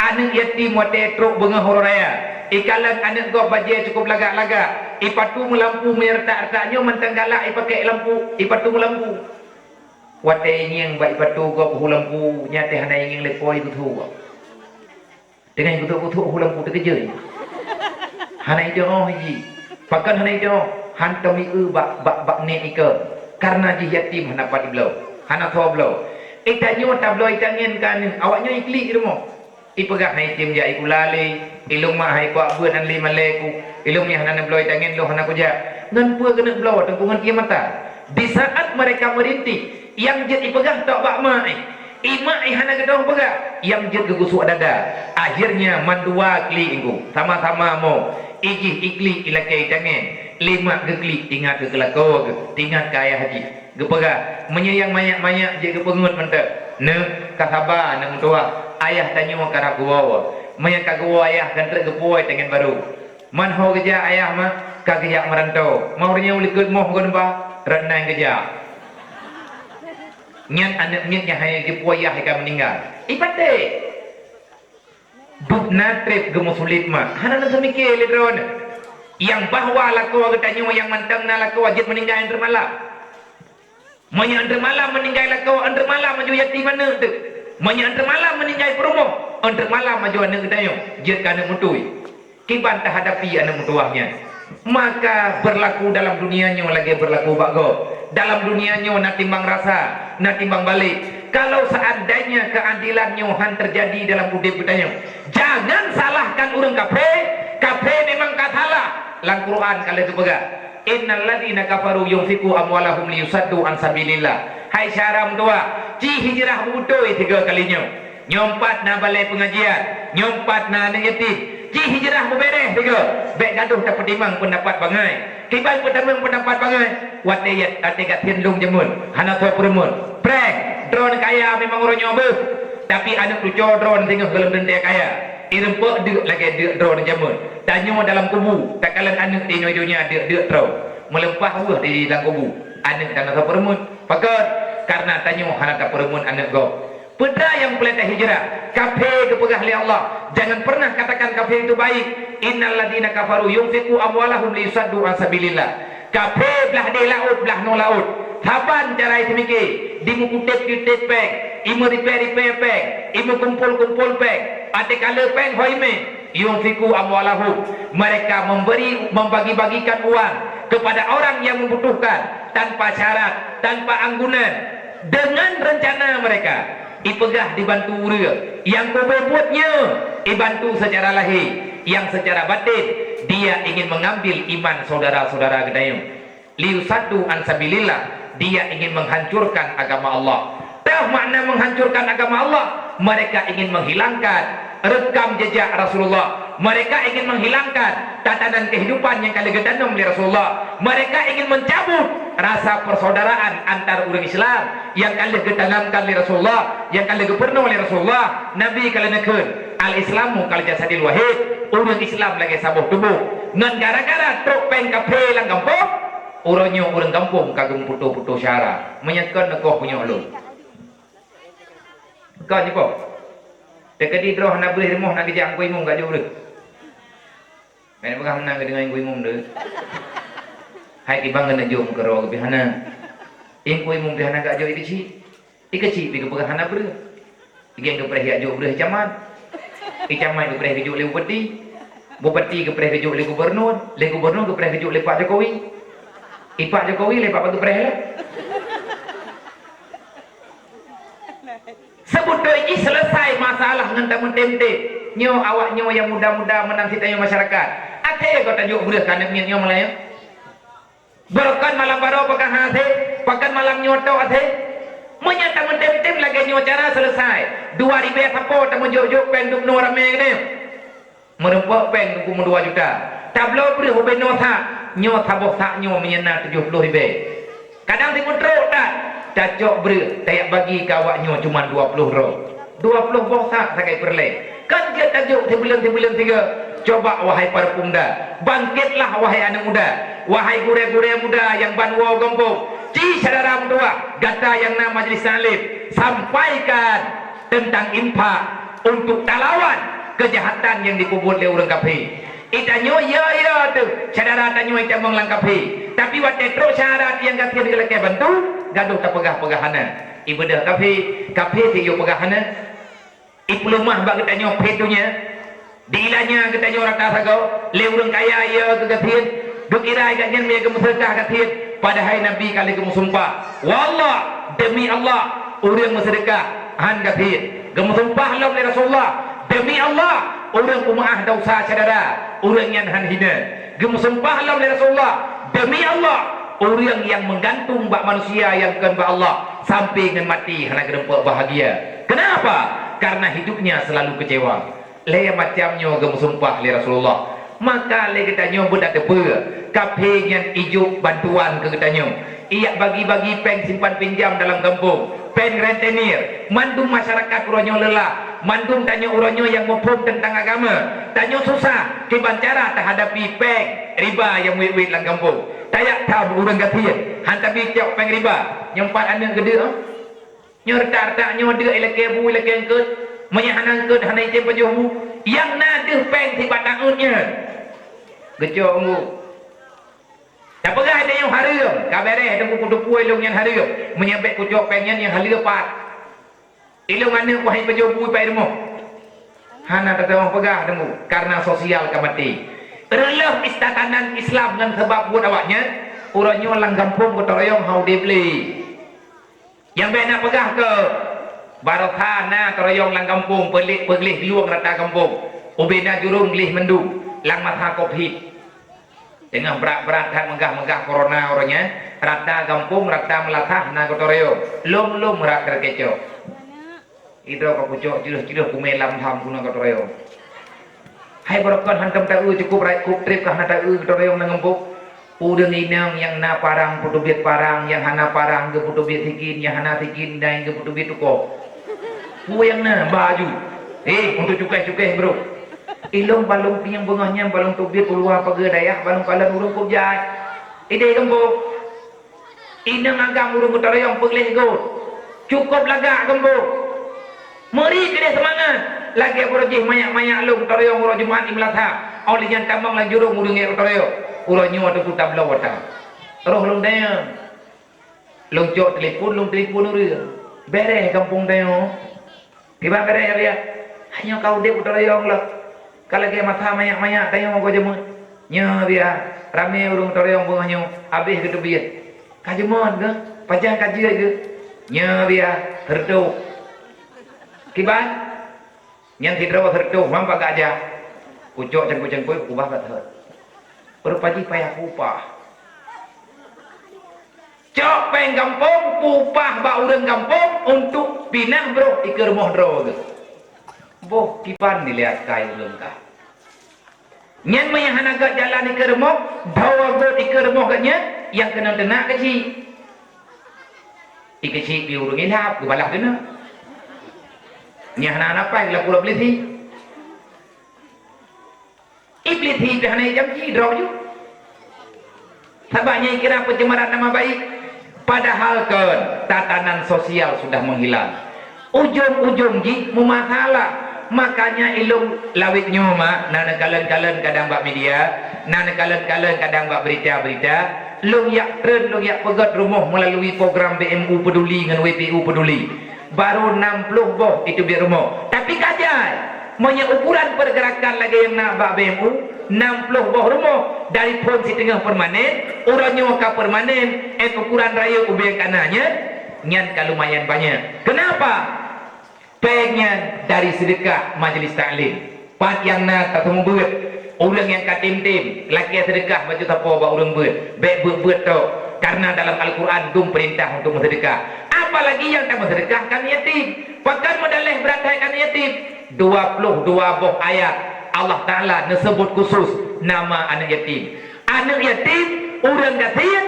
anak yatim wate truk benga hororaya ikalan anak go baje cukup lagak-lagak ipatu melampu menyerta-ertanya mentanggalak ipakai lampu ipatu melampu wate nyeng baik ipatu go lampu nyate hana ingin lepoi kutu dengan kutu lampu terkejut hana itu haji pakan hana itu hantami bak ne ike karena ji yatim hana pat iblo hana tho blo itanyo tablo itangin kan awaknya ikli rumah ipegah hai tim ja ikulali ilung mah hai kwa buat dan lima leku ilung nya hana blo itangin lo hana kuja ngan pu kena blo tengkungan kiamata di saat mereka merintih yang jet ipegah tok bak mai ima hana gedong pegah yang jet gegusuk dada akhirnya mandua kli ingku sama-sama mo ijih ikli ilakai tangan lima gekli ingat ke kelako tingkat kaya haji gepega menyayang banyak-banyak je gepengut mentek ne kasaba nang tua ayah tanyo kara gua maya ka gua ayah kan trek gepoi tangan baru man ho geja ayah mah ka geja merantau maurnya ulikut moh gon ba renang geja nyan anak nyatnya hai gepoi ayah ka meninggal ipate duk natrep gemusulit mah hana nan semike ledron yang bahwa laku getanyo yang mantang na laku wajib meninggal entre malam manya entre malam meninggal laku entre malam maju yatim mana tu manya entre malam meninggal perumoh entre malam maju anak getanyo jit kana mutui kiban tak hadapi anak mutuahnya maka berlaku dalam dunianya lagi berlaku bago dalam dunianya nak timbang rasa nak timbang balik kalau seandainya keadilannya han terjadi dalam udip getanyo jangan salahkan orang kafir memang katalah lang Quran kalau itu pega innal ladzina kafaru yunfiqu amwalahum liyusaddu an sabilillah hai syaram tua ci hijrah budoi tiga kalinya nyompat na balai pengajian nyompat na yatim ci hijrah bebereh tiga baik gaduh tak pertimang pendapat bangai tiba pertimang pendapat bangai watayat ategat hindung jemun hana tu peremun prek drone kaya memang orang nyobe tapi anak tu codron tengah dalam dendek kaya irempak dek lagi dek drone jamun tanya dalam kubu tak kalan anak tengok dunia dek terus melempah buah di dalam kubu anak tanah permun pakat karena tanya hana tak permun anak go pedra yang pelita hijrah kafir kepegah oleh Allah jangan pernah katakan kafir itu baik innal ladina kafaru yunfiqu amwalahum liyusaddu an sabilillah kafir belah di laut belah no laut haban cara itu mikir dimu kutip pek imu repair pek imu kumpul pek ate kala peng hoime yunfiqu amwalahum mereka membagi-bagikan uang kepada orang yang membutuhkan tanpa syarat tanpa anggunan dengan rencana mereka ipegah dibantu ura yang buatnya dibantu secara lahir yang secara batin dia ingin mengambil iman saudara-saudara gedayung liusaddu an sabilillah dia ingin menghancurkan agama Allah tahu makna menghancurkan agama Allah mereka ingin menghilangkan rekam jejak Rasulullah mereka ingin menghilangkan tatanan kehidupan yang kali getanam oleh Rasulullah mereka ingin mencabut rasa persaudaraan antar orang Islam yang kali getanamkan oleh Rasulullah yang kali geperno oleh Rasulullah Nabi kali nekun al-islamu kali jasadil wahid orang Islam lagi sabuh tubuh ngan gara-gara truk peng kafe lang kampung orangnya orang kampung kagum putu-putu syara menyekan nekoh punya ulun kau ni kok dekat di droh nak beri rumah nak kejak kuih mum kat jauh dah. Main pegang menang dengan kuih mum dah. Hai kibang kena jom ke roh ke pihana. Ing kuih mum pihana kat jauh kecil. Kecil pergi pegang hana ber. Igeng ke perih jauh ber camat. Camat ke perih jauh le bupati. Bupati ke perih jauh le gubernur ke perih jauh le Pak Jokowi. Pak Jokowi le Pak perih lah. Sebut ini selesai masalah dengan tamu temte. Nyo awak nyo yang muda-muda menang sitanya masyarakat. Ate kau tajuk budak kanak nyo Melayu. Berkan malam baru pakai hati, pakai malam nyoto ate. Menyata mentem-tem lagi nyo cara selesai. 2 ribu apa tamu jok-jok peng duk no rame ni. Merempak peng duk 2 juta. Tablo beri hobi no tha. Nyo thabok tha nyo menyena 70 ribu. Kadang timur truk tak. Cacok ber, tayak bagi kawaknya cuma 20 roh. 20 bosak sakai perleh. Kan dia tajuk sebulan 3. Coba wahai para pemuda, bangkitlah wahai anak muda, wahai gure-gure muda yang banwa gombong. Ci saudara muda, gata yang nama majlis salib, sampaikan tentang infak untuk talawan kejahatan yang dikubur oleh orang kafir. Itanyo ya tu, saudara tanyo ita melangkapi. Tapi waktu terus syarat yang kafir dilakukan bantu, gaduh tak pegah-pegahana. Ibadah kafir tiyo pegahana. Iplumah bagi tanyo petunya. Diilanya ketanyo rata sagau, le urang kaya ya ke kafir. Dukira agaknya punya kemusyrikah kafir. Padahal Nabi kali kemusumpah. Wallah demi Allah, urang musyrikah han kafir. Kemusumpah Allah oleh Rasulullah. Demi Allah, orang pemaaf dosa saudara, orang yang hina. Gemusempah Allah oleh Rasulullah. Demi Allah, orang yang menggantung bak manusia yang kan bak Allah sampai dengan mati hanya kedempak bahagia. Kenapa? Karena hidupnya selalu kecewa. Le macamnya gemusempah oleh Rasulullah. Maka le katanya budak tepe, kafir yang ijuk bantuan ke katanya. Ia bagi-bagi peng simpan pinjam dalam kampung. Pen rentenir, mandum masyarakat uronyo lelah, mandum tanya uronyo yang mufhum tentang agama, tanya susah, kebancara terhadapi peng riba yang wit-wit dalam kampung. Tayak tahu urang gatiin, hantabi cok peng riba, nyempat anak gede, nyortar-tar nyoda ilake bu ilake angkut, menyahanang angkut hanai cem penjuhu, yang nadeh peng tiba tahunnya, gecok mu. Tak pernah ada yang harum. Kabareh ada kupu-kupu ilung yang harum. Menyebek kucuk pengen yang halir pat. Ilung mana wahai penjobu pai demo. Hana tak tahu pegah demo karena sosial kamati. Relaf istatanan Islam dengan sebab buat awaknya. Urangnya lang kampung kotoroyong hau dibeli. Yang baik nak pegah ke Barokana toroyong lang kampung pelih luang rata kampung. Ubina jurung lih mendu lang matha covid. Dengan berat-berat kan megah-megah corona orangnya rata kampung rata melatah na kotoreo lom rat terkecoh itu kau pucuk jirus kumelam ham guna kotoreo hai berokon hantam tahu cukup trip kah na tahu kotoreo nangempuk udah inang yang na parang putu biet parang yang hana parang ke putu biet tikin yang hana tikin dan ke putu biet tuko Yang na baju. Untuk cukai-cukai bro. Ilong balong piang bengahnya balong tubir keluar pagi daya balong kalan urung kubjai. Ide gembo. Inang agam urung kutarayong pegleh go. Cukup lagak gembo. Meri kena semangat. Lagi berjih mayak-mayak lu kutarayong urang Jumaat Imlatha. Oleh yang tambang lang jurung urung ngai kutarayong. Urang nyu ada kutab lawata. Roh long daya. Long jok telefon urang. Bere kampung daya. Kiba bere ya. Hanya kau dek kutarayong lah. Kalau ke mata mayak-mayak tayong mau jemut. Nya dia rame urung tarayong bungahnya habis gitu biar. Kajemut ke? Pajang kaji ke? Nya dia tertuk. Kiban? Yang tidak tertuk mampak aja. Ucok cengku ubah kat her. Berpaji payah upah. Cok peng kampung pupah ba urang kampung untuk pinah bro ikir moh dro ke. Boh kipan dilihat kai lengkap. Yang mayahanaga jalan ikir moh, bawa bot ikir moh katnya, yang kena tenak kecil. Ikecil biurung ilhap, kebalah kena. Nyah anak apa yang lapor beli iblis hi dah naik jam drop ju. Sabahnya kira pencemaran nama baik, padahal kan tatanan sosial sudah menghilang. Ujung-ujung ji memasalah. Makanya ilung lawit nyoma nana kalen-kalen kadang bak media, nana kalen-kalen kadang bak berita-berita, lung yak tren lung yak pegat rumah melalui program BMU peduli dengan WPU peduli. Baru 60 boh itu biar rumah. Tapi kajai punya ukuran pergerakan lagi yang nak bak BMU 60 boh rumah dari pon si tengah permanen, orangnya ka permanen, ukuran raya ubeng kananya nyan ka lumayan banyak. Kenapa? Pengen dari sedekah majlis taklim. Pat yang nak tak temu buat. Orang yang katim-tim, laki sedekah baju tapo ba orang buat. Baik buat tu. Karena dalam Al-Quran dum perintah untuk bersedekah. Apalagi yang tak bersedekah kan yatim. Pakan medalih beratai kan yatim. 22 boh ayat Allah Taala disebut khusus nama anak yatim. Anak yatim, orang yatim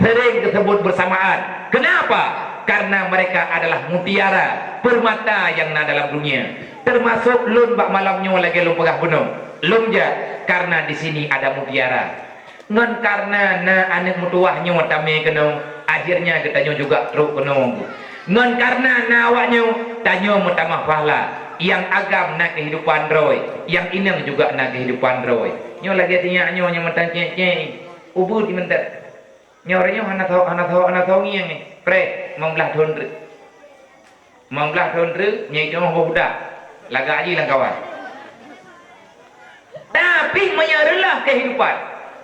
sering disebut bersamaan. Kenapa? Karena mereka adalah mutiara permata yang na dalam dunia, termasuk lun bak malamnya lagi lun pegah gunung lun je karena di sini ada mutiara ngan karena na anak mutuahnya watame kena akhirnya kita juga teruk kena ngan karena na awaknya tanya mutamah pahala yang agam na kehidupan roy yang inang juga na kehidupan roy nyo lagi tinya nyo yang mentang cek ubud di mentak nyorenya anak tahu ngiang ni pre membelah dondre nyai cuma budak laga aji lang kawan tapi menyerelah kehidupan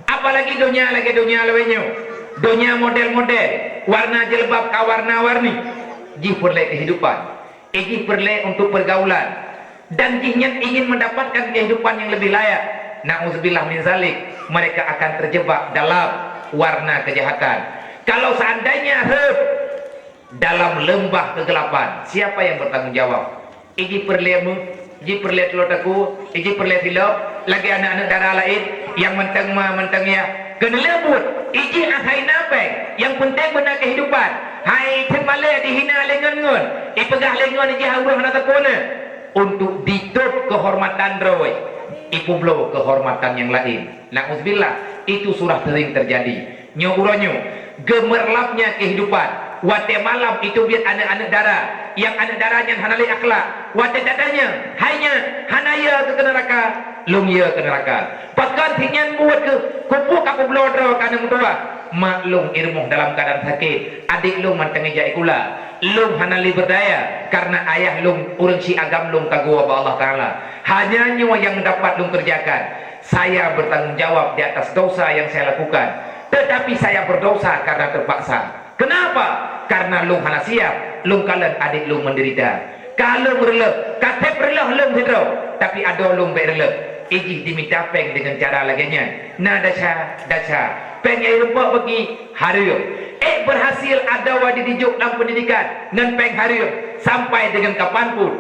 apalagi dunia lawenyo dunia model-model warna jilbab ka warna-warni ji perle kehidupan ji perle untuk pergaulan dan jinya ingin mendapatkan kehidupan yang lebih layak na'udzubillah min zalik mereka akan terjebak dalam warna kejahatan. Kalau seandainya dalam lembah kegelapan, siapa yang bertanggung jawab? Iji perlemu, iji perlet lotaku, iji perlet silap, lagi anak-anak darah lain yang mentang ya kena lembut, iji akai napeng, yang penting benar kehidupan. Hai temale dihina lengan-ngun, ipegah lengan iji hawah na takuna untuk ditutup kehormatan roy, ipublo kehormatan yang lain. Na'udzubillah, itu surah sering terjadi. Nyo gemerlapnya kehidupan. Wate malam itu biar anak-anak darah yang anak darahnya hanali akhlak. Wate dadanya hanya hanaya ke neraka, lung ya ke neraka. Pakan tinyan buat ke kupu kapu blodro kana mutua. Maklum irmuh dalam keadaan sakit. Adik lung mantang ejak ikula. Lung hanali berdaya karena ayah lung urang si agam lung kagua ba Allah Taala. Hanya nyawa yang dapat lung kerjakan. Saya bertanggung jawab di atas dosa yang saya lakukan. Tetapi saya berdosa karena terpaksa. Kenapa? Karena lung hana siap, lung kalen adik lung menderita. Kalau berlep, kata berlep lung hidro, tapi ada lung berlep. Iji diminta peng dengan cara laginya. Nah dasar, peng yang lupa bagi hari. Berhasil ada wadi dijuk dalam pendidikan dengan peng hari sampai dengan kapanpun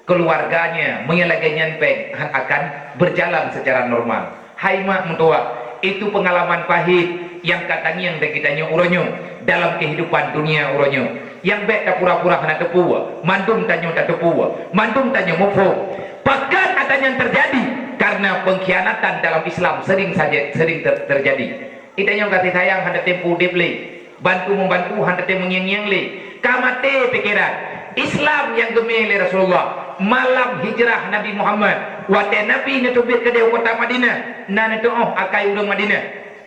keluarganya mengelagainya peng akan berjalan secara normal. Hai mak mentua, itu pengalaman pahit yang katanya yang kitanya uronyo dalam kehidupan dunia uronyo yang bet tak pura-pura nak tepu mandum tanyo tak tepu mandum tanyo mufo pakat adanya yang terjadi karena pengkhianatan dalam Islam sering terjadi. Itanya kasih sayang hendak tempu deple bantu membantu hendak mengiang-iang le kamate pikiran Islam yang gemel Rasulullah malam hijrah Nabi Muhammad wate Nabi ni tubit ke dia kota Madinah nan itu akai urang Madinah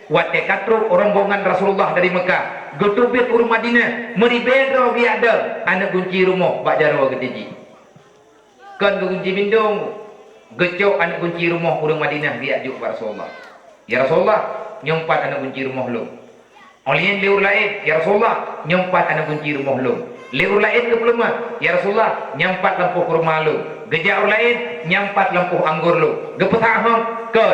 wate katru rombongan Rasulullah dari Mekah getubit urang Madinah meribedro biadal anak kunci rumah bak jarwa ketiji kan kunci bindung gecok anak kunci rumah urang Madinah biajuk Rasulullah ya Rasulullah nyempat anak kunci rumah lu oleh liur lain ya Rasulullah nyempat anak kunci rumah lu liur lain ke belum ya Rasulullah nyempat lampu rumah lu gejak lain nyempat lampu anggur lu gepetaham ke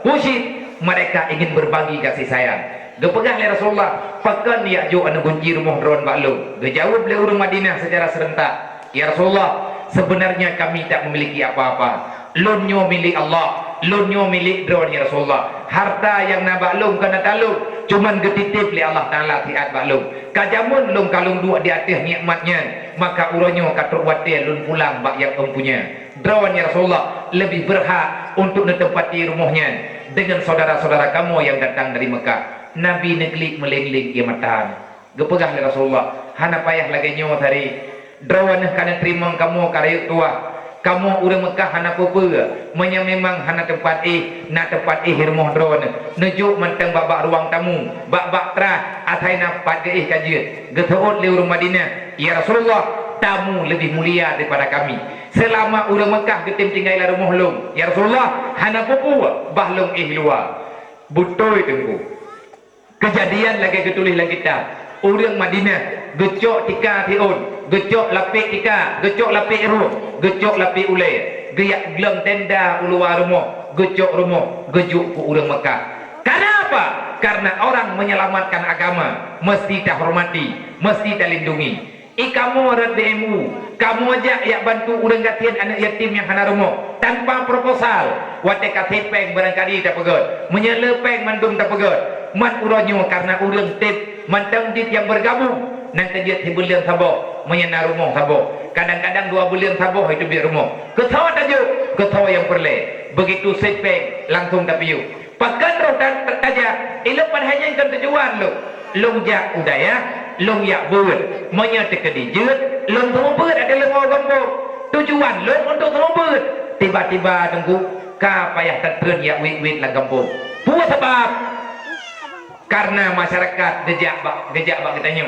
pusit mereka ingin berbagi kasih sayang gepegah oleh Rasulullah pakan ya jo anak kunci rumah ron bak lu gejawab liur Madinah secara serentak ya Rasulullah sebenarnya kami tak memiliki apa-apa lunyo milik Allah lunyo milik drone ya Rasulullah harta yang nabak lung kena talung cuman getitip li Allah Ta'ala tiat bak lung kajamun lung kalung dua di atas nikmatnya maka uronyo katur watir lun pulang bak yang empunya drone ya Rasulullah lebih berhak untuk ditempati rumahnya dengan saudara-saudara kamu yang datang dari Mekah Nabi negeri melingling ia matan gepegah li Rasulullah hana payah lagi nyo hari drone kana terima kamu karya tua kamu urang Mekah hana apa menya memang hana tempat nak tempat rumah drone nujuk mentang babak ruang tamu bak terah atai napat ke kajian getaut li urang Madinah ya Rasulullah tamu lebih mulia daripada kami selama urang Mekah getim tinggal dalam rumah long ya Rasulullah hana apa bahlong luar butoi tengku kejadian lagi ketulis lagi kitab urang Madinah gecok tika tiun gecok lapik tika gecok lapik ruh gecok lapik ulai geyak gelem tenda luar rumah gecok rumah gejuk ku urang Mekah kenapa? Karena orang menyelamatkan agama mesti tak hormati mesti tak lindungi kamu ada demo kamu aja ya bantu urang gatian anak yatim yang hana rumah tanpa proposal wate katepeng barangkali tak pegot menyelepeng mandum tak pegot man uronyo karena urang tip mantang dit yang bergabung nanti dia 3 bulan sabok menyena rumah sabok kadang-kadang 2 bulan sabok itu biar rumah ketawa tajuk ketawa yang perle begitu sepeng langsung tak piu pakan rotan tertaja ilepan hanya yang tujuan lu long jak udaya long yak buat menyata kedijut long semua buat ada lemau gambok tujuan long untuk semua buat tiba-tiba tunggu ka payah tertun yak wit-wit lah gambok puas sebab karena masyarakat gejak bak katanya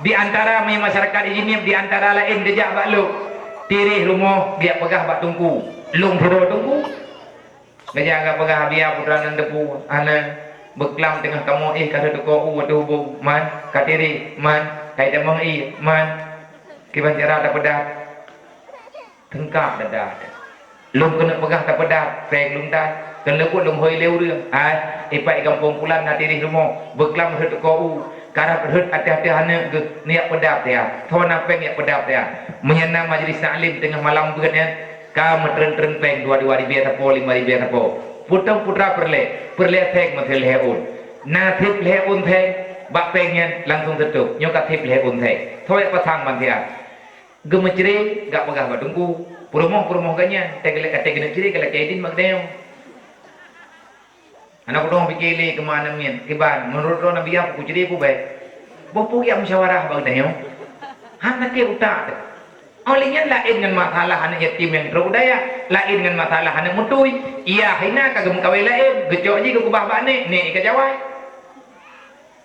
di antara masyarakat ini di antara lain gejak bak lu tirih rumah dia pegah bak tungku lung hero tungku gejak agak pegah biar putra nan depu ana beklam tengah kamu kata toko ada hubung man katiri man kai demong man kiban cara tak pedah tengkap dadah lung kena pegah tak pedah peng lung dah kena lekut lung hoi leu dia ipai kampung pulan na tirih rumah beklam hut toko karena berhut hati-hati hana niat pedap dia thona peng niat pedap dia menyena majlis taklim tengah malam begian ka metren-tren peng 2 ribu tapo 5 ribu tapo putang putra perle thek mathil heun na thip leun thek bak pengnya langsung tutup nyoka thip leun thek thoi pasang man dia gemecri gak pegah badungku purumoh ganya tegele kategene ciri kala kaidin magdem anak dong pikirli kemana min kiban menurut lo nabi aku jadi aku baik bopo yang musyawarah bang dayo hana ke utak olehnya lain dengan masalah anak yatim yang terudaya lain dengan masalah anak mutui iya hina kagem kawe lain gecok ji ke kubah bane ni ke jawai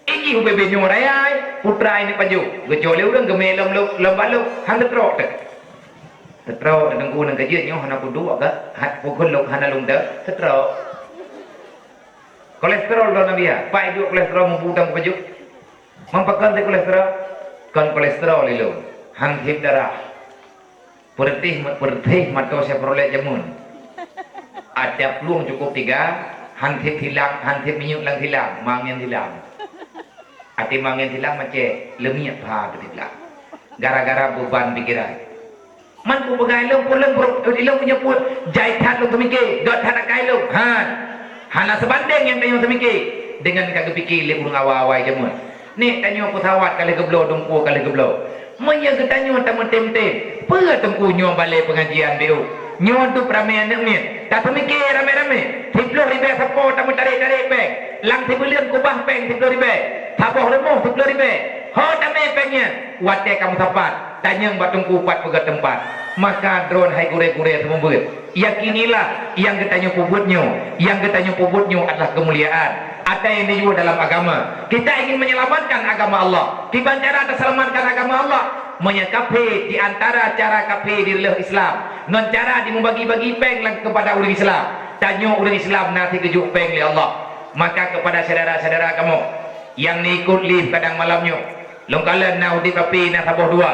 iki ube benyo raya putra ini paju gecok le urang gemelom lombalok hana trok tetrok dan ku nang kajian nyo hana kudu aga hat pukul lok hana lungda tetrok kolesterol do nabi ya pak ibu kolesterol membutang paju mampakan te kolesterol kan kolesterol itu hanghip darah pertih mato saya peroleh jamun ada peluang cukup 3 hanghip hilang hanghip minyak lang hilang mangin hilang ati mangin hilang mace lemiak pha hilang gara-gara beban pikiran man ku pegai long pulang ilong punya pun jaitan long temike dot hana kai long hana sebanding yang tayong semiki dengan kagak pikir le urang awal-awal jamun Ni tanya pesawat kali geblo tungku kali geblo. Menya ke tanya tamu tem-tem. Apa tungku nyo balik pengajian BU? Nyo tu ramai anak ni. Tak pemikir ramai-ramai. 10 ribu sapo tamu tarik-tarik peng. Lang 10 lian kubah peng 10 ribu. Taboh remoh 10 ribu. Ho tamai pengnya. Wate kamu sapat. Tanya buat tungku 4 pegat tempat. Maka drone hai gure-gure semua berit. Yakinilah yang ketanya pubutnya. Yang ketanya pubutnya adalah kemuliaan. Ada yang juga dalam agama. Kita ingin menyelamatkan agama Allah. Tiba cara kita selamatkan agama Allah. Menyakapi di antara cara kapi di dalam Islam. Non cara di membagi-bagi peng kepada orang Islam. Tanya orang Islam nanti kejuk peng oleh Allah. Maka kepada saudara-saudara kamu yang ni ikut live kadang malamnya. Longkalan nak di kapi nak tabuh dua.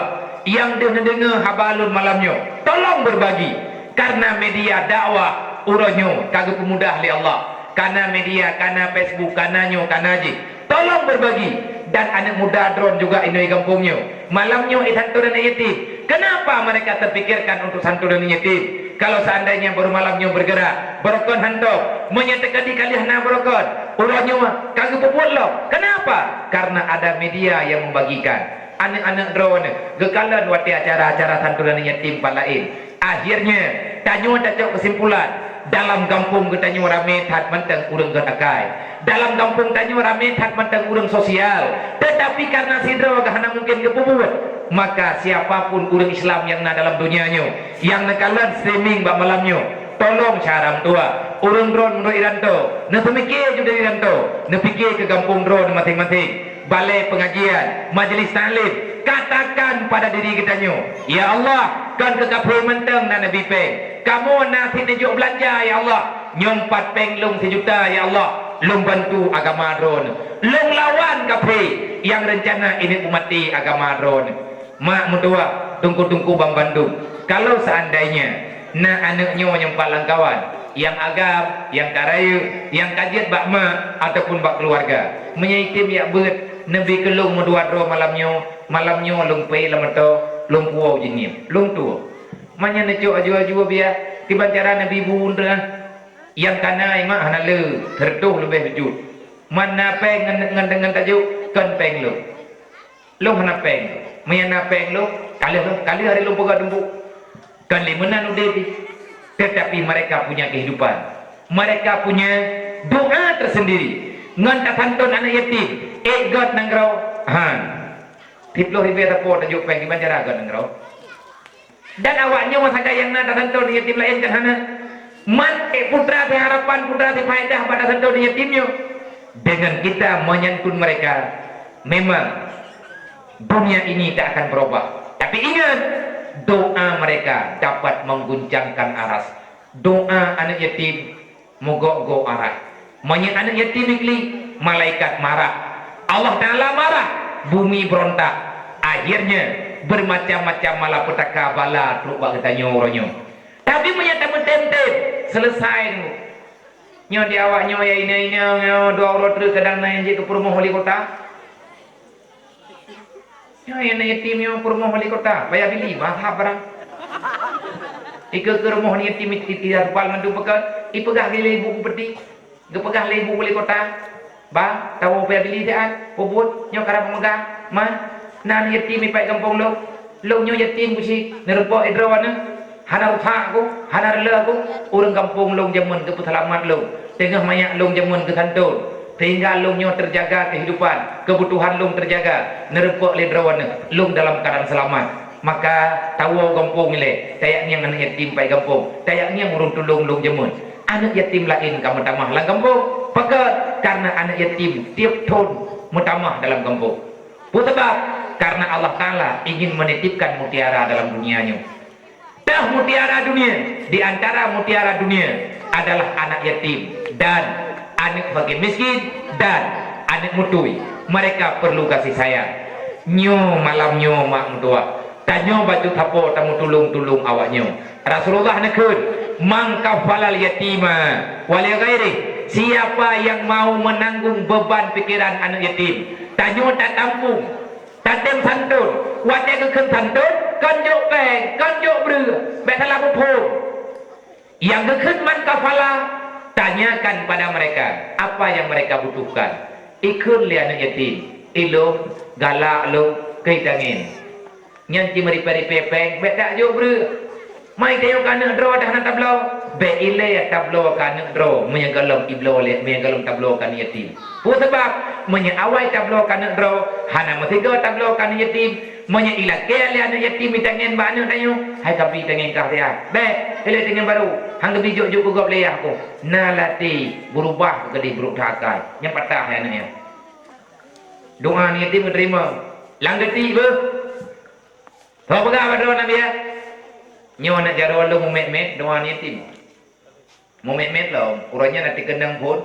Yang dengar habalun malamnya. Tolong berbagi. Karena media dakwah uronyo kagak pemudah oleh Allah. Karena media, karena Facebook, karena nyo, karena je. Tolong berbagi. Dan anak muda drone juga ini kampungnya. Malamnya santunan yatim. Kenapa mereka terpikirkan untuk santunan yatim? Kalau seandainya baru malamnya bergerak, berokon hantok, menyatakan di kalian berokon, urangnya kagak puput loh. Kenapa? Karena ada media yang membagikan. Anak-anak drone, gekalan wati acara-acara santunan yatim lain. Akhirnya, tanya tak kesimpulan. Dalam kampung katanya rame tat mentang urang gatakai. Dalam kampung tanya rame tat mentang urang sosial. Tetapi karena sidro gahana mungkin kepuput, maka siapapun urang Islam yang nak dalam dunianya, yang nakalan streaming bak malamnya, tolong caram tua. Urang drone menurut Iranto, na pemikir juga Iranto, na pikir ke kampung drone masing-masing. Balai pengajian, majlis taklim, katakan pada diri kitanya, ya Allah, kan ke kapal mentang dan Nabi peng. Kamu nanti tunjuk belanja ya Allah. Nyompat peng lung 1 juta ya Allah. Lung bantu agama drone. Lung lawan kapal yang rencana ini umati agama drone. Mak mutua, tungku-tungku Bang Bandung. Kalau seandainya na anaknya menyempat langkawan, yang agam, yang karayu, yang kajian bak mak ataupun bak keluarga, menyaitim ya bet Nabi kelung medua dro malamnya lung pei lamato lung puau jinim lung tu manya neco aju-aju biar tiba cara Nabi bunda yang kana imak hana le tertuh lebih wujud mana peng dengan tajuk kan peng lu hana peng maya peng lu kali hari lu pegat dembuk kan limenan udepi. Tetapi mereka punya kehidupan, mereka punya doa tersendiri. Ngan tak santun anak yatim, God nangrau, han. 10 ribu tapo tajuk peng di banjara God nangrau. Dan awaknya masa yang nak santun yatim lain kan hana. Man putra di harapan, putra di faedah pada santun yatimnya. Dengan kita menyantun mereka, memang dunia ini tak akan berubah. Tapi ingat, doa mereka dapat mengguncangkan aras. Doa anak yatim mogok-go arah. Manya anak yatim ikli, malaikat marah. Allah Ta'ala marah, bumi berontak. Akhirnya bermacam-macam malapetaka bala truk bak tanya orangnya. Tapi menyata tem-tem selesai tu. Nyo di awaknya ya ini dua orang terus kadang naik je ke perumahan wali kota. Ya yang yatimnya perumahan wali kota, bayar beli mahal barang. Ika ke rumah ni yatim tidak pal mandu pekat, ipegah gile ibu peti, gepegah le ibu wali kota. Ba, tahu bayar beli dia, pobut nyo karap memegang, mah nan yatim ipai kampung lo nyo yatim busi, nerpo idrawana. Hana rusak aku, hana rela aku, orang kampung long jamun ke peselamat long, tengah mayak long jamun ke kantor. Sehingga lungnya terjaga kehidupan, kebutuhan lung terjaga, nerepok ledrawana, lung dalam keadaan selamat. Maka tahu kampung ni, tayaknya anak yatim pai kampung, tayaknya urung tulung lung jamun. Anak yatim lain kamu tamah dalam kampung, pakat karena anak yatim tiap tahun mutamah dalam kampung. Sebab karena Allah Taala ingin menitipkan mutiara dalam dunianya. Dah mutiara dunia, di antara mutiara dunia adalah anak yatim dan anak fakir miskin dan anak mutui. Mereka perlu kasih sayang. Nyo malam nyo mak mutua. Tanyo baju tapo tamu tulung awaknya. Rasulullah nekun man kafalal yatima wal ghairi. Siapa yang mau menanggung beban pikiran anak yatim, tanyo tak tampung, tak tem santun, wajah ke santun, konjuk peng, konjuk ber, betalah bupung. Yang kekun man kafala, tanyakan pada mereka apa yang mereka butuhkan. Ikut li anak yatim, ilo galak lo kai tangin nyan ci mari pari pepeng be dak jo bre mai tayo kana dro dah na tablo be ile tablo kana dro men galom iblo le men galom tablo kana yatim pu sebab men awai tablo kana dro hana matiga tablo kana yatim men ila ke le ana yatim tangin ba ana tayo hai kapi tangin kah dia be ile tangin baru hang gebi jo jo gop le aku nalati berubah ke di buruk thakai yang patah ya ana doa ni yatim terima lang detik be Tahu apa doa Nabi ya? Nyawa nak jarak lu mumet-met doa ni yatim. Mumet-met lah, urangnya nanti kendang pun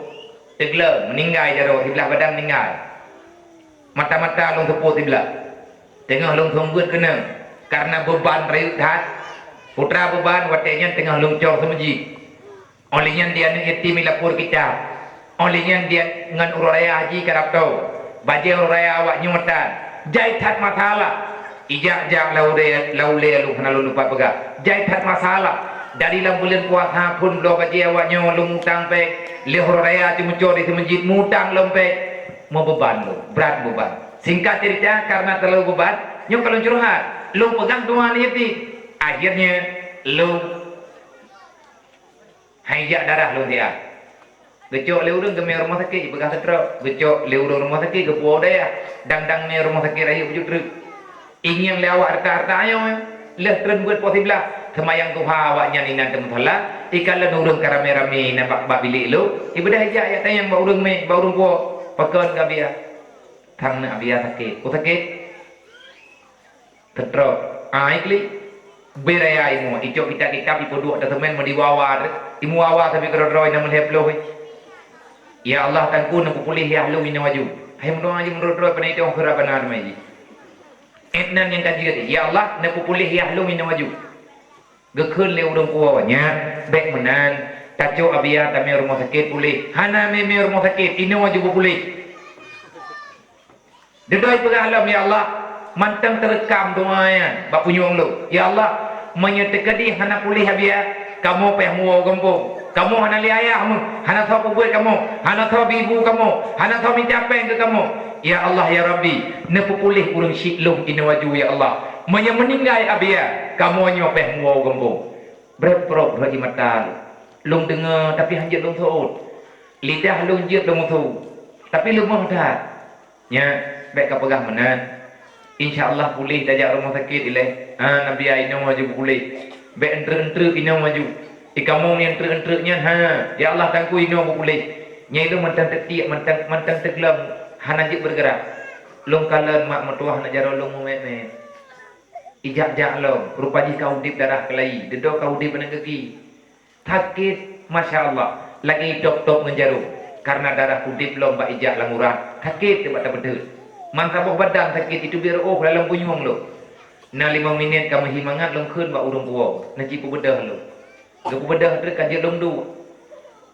tegla meninggal jarak sebelah badan meninggal. Mata-mata long tepuk sebelah. Tengah long sunggut kena karena beban rayut hat. Putra beban watenya tengah long cor semeji. Olehnya dia ni yatim lapor kita. Olehnya dia dengan urang raya haji karap tau. Bajai urang raya awak nyutan. Jai that masalah. Ijak-jak laule lu kena lu lupa pegah. Jai tak masalah. Dari dalam bulan puasa pun lo baji awaknya lu mutang pe. Lehor raya ti muncul di masjid mutang lompe. Mau beban lu, berat beban. Singkat cerita karena terlalu beban, nyok kalau curhat, lu pegang doa ni ti. Akhirnya lu hayak darah lu dia. Gecok le urang ke rumah sakit pegang setrap. Gecok le urang rumah sakit ke puau dia. Dang-dang ni rumah sakit raya wujud truk. Ingin lewat harta-harta ayo leh tren buat posiblah semayang tuha awaknya ni nanti muthala ikalla urang karame-rame nampak bak bilik lu ibadah aja ya tayang ba urang me ba urang po pakon ka biya thang na biya sakit ko sakit tetro ikli beraya imu icok kita kitab ipo dua temen mau diwawar imu wawa tapi kero-kero ina menheplo ya Allah tangku nak pulih ya lu ina waju hay mendoa aja menro-ro panai tong khura banar mai Etnan yang kaji ya Allah nak pulih ya lu minum maju. Gekun le urang kuawanya bek menan taco abia tame rumah sakit pulih. Hana me rumah sakit ini maju pulih. Dedoi pegah alam ya Allah mantang terekam doanya bak punyong lu. Ya Allah menyetekadi hana pulih abia kamu peh muo gempung. Kamu hana li ayahmu, hana tho buat kamu, hana tho ibu kamu, hana tho minta peng ke kamu. Ya Allah ya Rabbi, nepupulih urang syiklum ina waju ya Allah. Manya meninggal abia, kamu nyo peh muo gembung. Breprok bagi mata. Lung dengar tapi hanjat lung thot. Lidah lung jiet lung thu. Tapi lung mau dah. Nya, baik ka pegah menan. Insyaallah pulih dajak rumah sakit ileh. Nabi ai no waju pulih. Baik entre-entre ina waju. Ikamu ni entre-entrenya ya Allah tangku ino pulih. Nya itu mentang tetik mentang teglam hanajib bergerak. Long kalan mak mertua nak jaro long mumet. Ijak-jak long rupaji kau dip darah kelai. Dedo kau dip nang kaki. Sakit masya-Allah. Lagi tok-tok menjaru karena darah kudip long bak ijak languran. Sakit tebak tak bedel. Mantaboh badan sakit itu biar dalam punyong lo. Na 5 minit kamu himangat long keun bak urang puau. Na cipu bedah lo. Lu bedah trek kaje long du.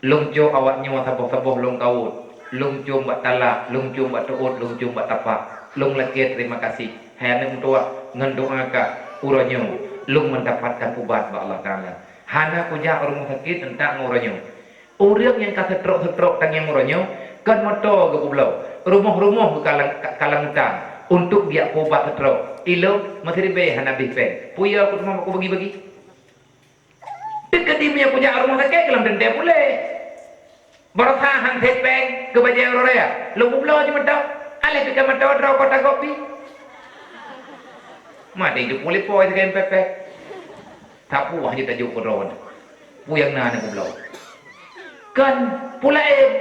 Long jo awaknya saboh-saboh long kaut. Long jo mbak talak, long jo mbak tuut, long jo mbak tapak. Long laki terima kasih. Hai anak tua ngan doa ka uranyo. Long mendapatkan ubat ba Allah Taala. Hana kuja rumah sakit entak nguranyo. Urang yang ka setrok-setrok tang yang nguranyo kan moto ke pulau. Rumah-rumah ke kalang utang untuk dia obat setrok. Ilo masih be hana bifeng. Puya aku mau aku bagi-bagi. Kedimnya punya rumah sakit kelam dendam boleh. Barasahan tepeng ke bajai raya. Lu pulau je mentau. Ale pika mentau draw kota kopi. Mati itu boleh poin ke MPP. Tak puah je tajuk koron. Puyang nana pulau. Kan pulai.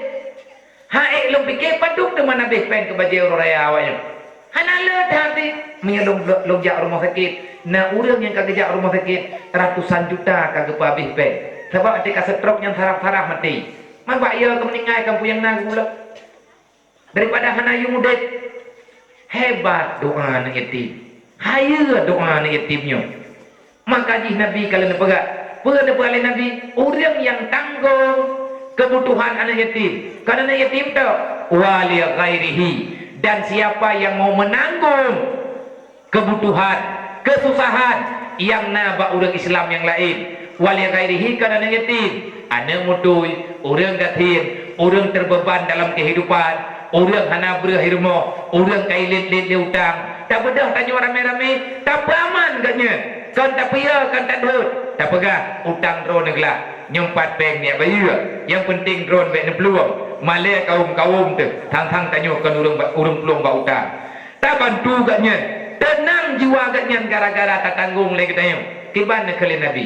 Hae lu pikir paduk teman nabi pen ke bajai raya awaknya. Hana le hati menyelong jak rumah sakit. Nah urang yang kagejak rumah sakit ratusan juta kagak habis pen. Sebab ada stroke yang saraf-saraf mati. Man bak ya ke meninggal kampung yang nang pula. Daripada hana yu mudet. Hebat doa nak yatim. Haya doa nak yatimnya. Maka ji Nabi kalau nak pegat. Pada oleh Nabi urang yang tanggung kebutuhan anak yatim. Karena anak yatim tu wali ghairihi. Dan siapa yang mau menanggung kebutuhan, kesusahan yang naba orang Islam yang lain, wali ghairihi kana yatim, ana mutui, orang gatin, orang terbeban dalam kehidupan, orang hana berhirmo, orang kailit-lit dia utang. Tak bedah tanya rame-rame, tak beraman katnya. Kan tak payah, kan tak dut. Tak pegah, utang drone neglah. Nyempat bank ni bayar. Yang penting drone baik ni peluang. Malai kaum-kaum tu, thang-thang tanya kan urang peluang buat utang. Tak bantu katnya. Tenang jiwa katnya gara-gara tak tanggung lagi katanya. Kiban nak kali Nabi.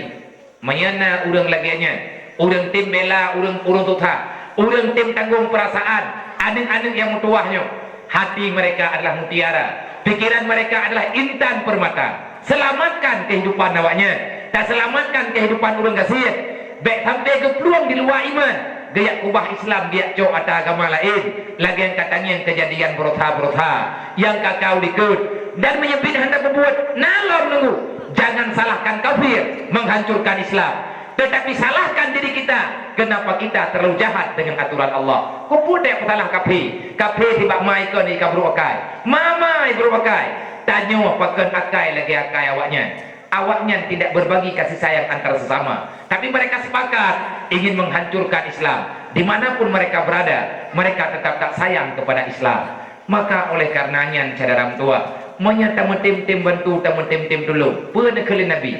Mayana urang laginya. Urang tim bela, urang tutha. Urang tim tanggung perasaan. Anak-anak yang mutuahnya. Hati mereka adalah mutiara. Pikiran mereka adalah intan permata. Selamatkan kehidupan awaknya. Tak selamatkan kehidupan orang kasih. Baik sampai ke peluang di luar iman. Gaya kubah Islam dia cok atas agama lain. Lagi yang katanya yang kejadian berotha-berotha. Yang kakau dikut. Dan menyepit hendak berbuat. Nalor nunggu. Jangan salahkan kafir. Menghancurkan Islam. Tetapi salahkan diri kita. Kenapa kita terlalu jahat dengan aturan Allah. Kuput dia salah kafir. Kafir tiba mai ke ni kabru akai. Mamai bro akai. Tanya pakai akai lagi akai awaknya. Awaknya tidak berbagi kasih sayang antara sesama. Tapi mereka sepakat ingin menghancurkan Islam. Dimanapun mereka berada, mereka tetap tak sayang kepada Islam. Maka oleh karenanya cadaram tua, menyata tim-tim bantu, tim-tim dulu. Pernah kali Nabi,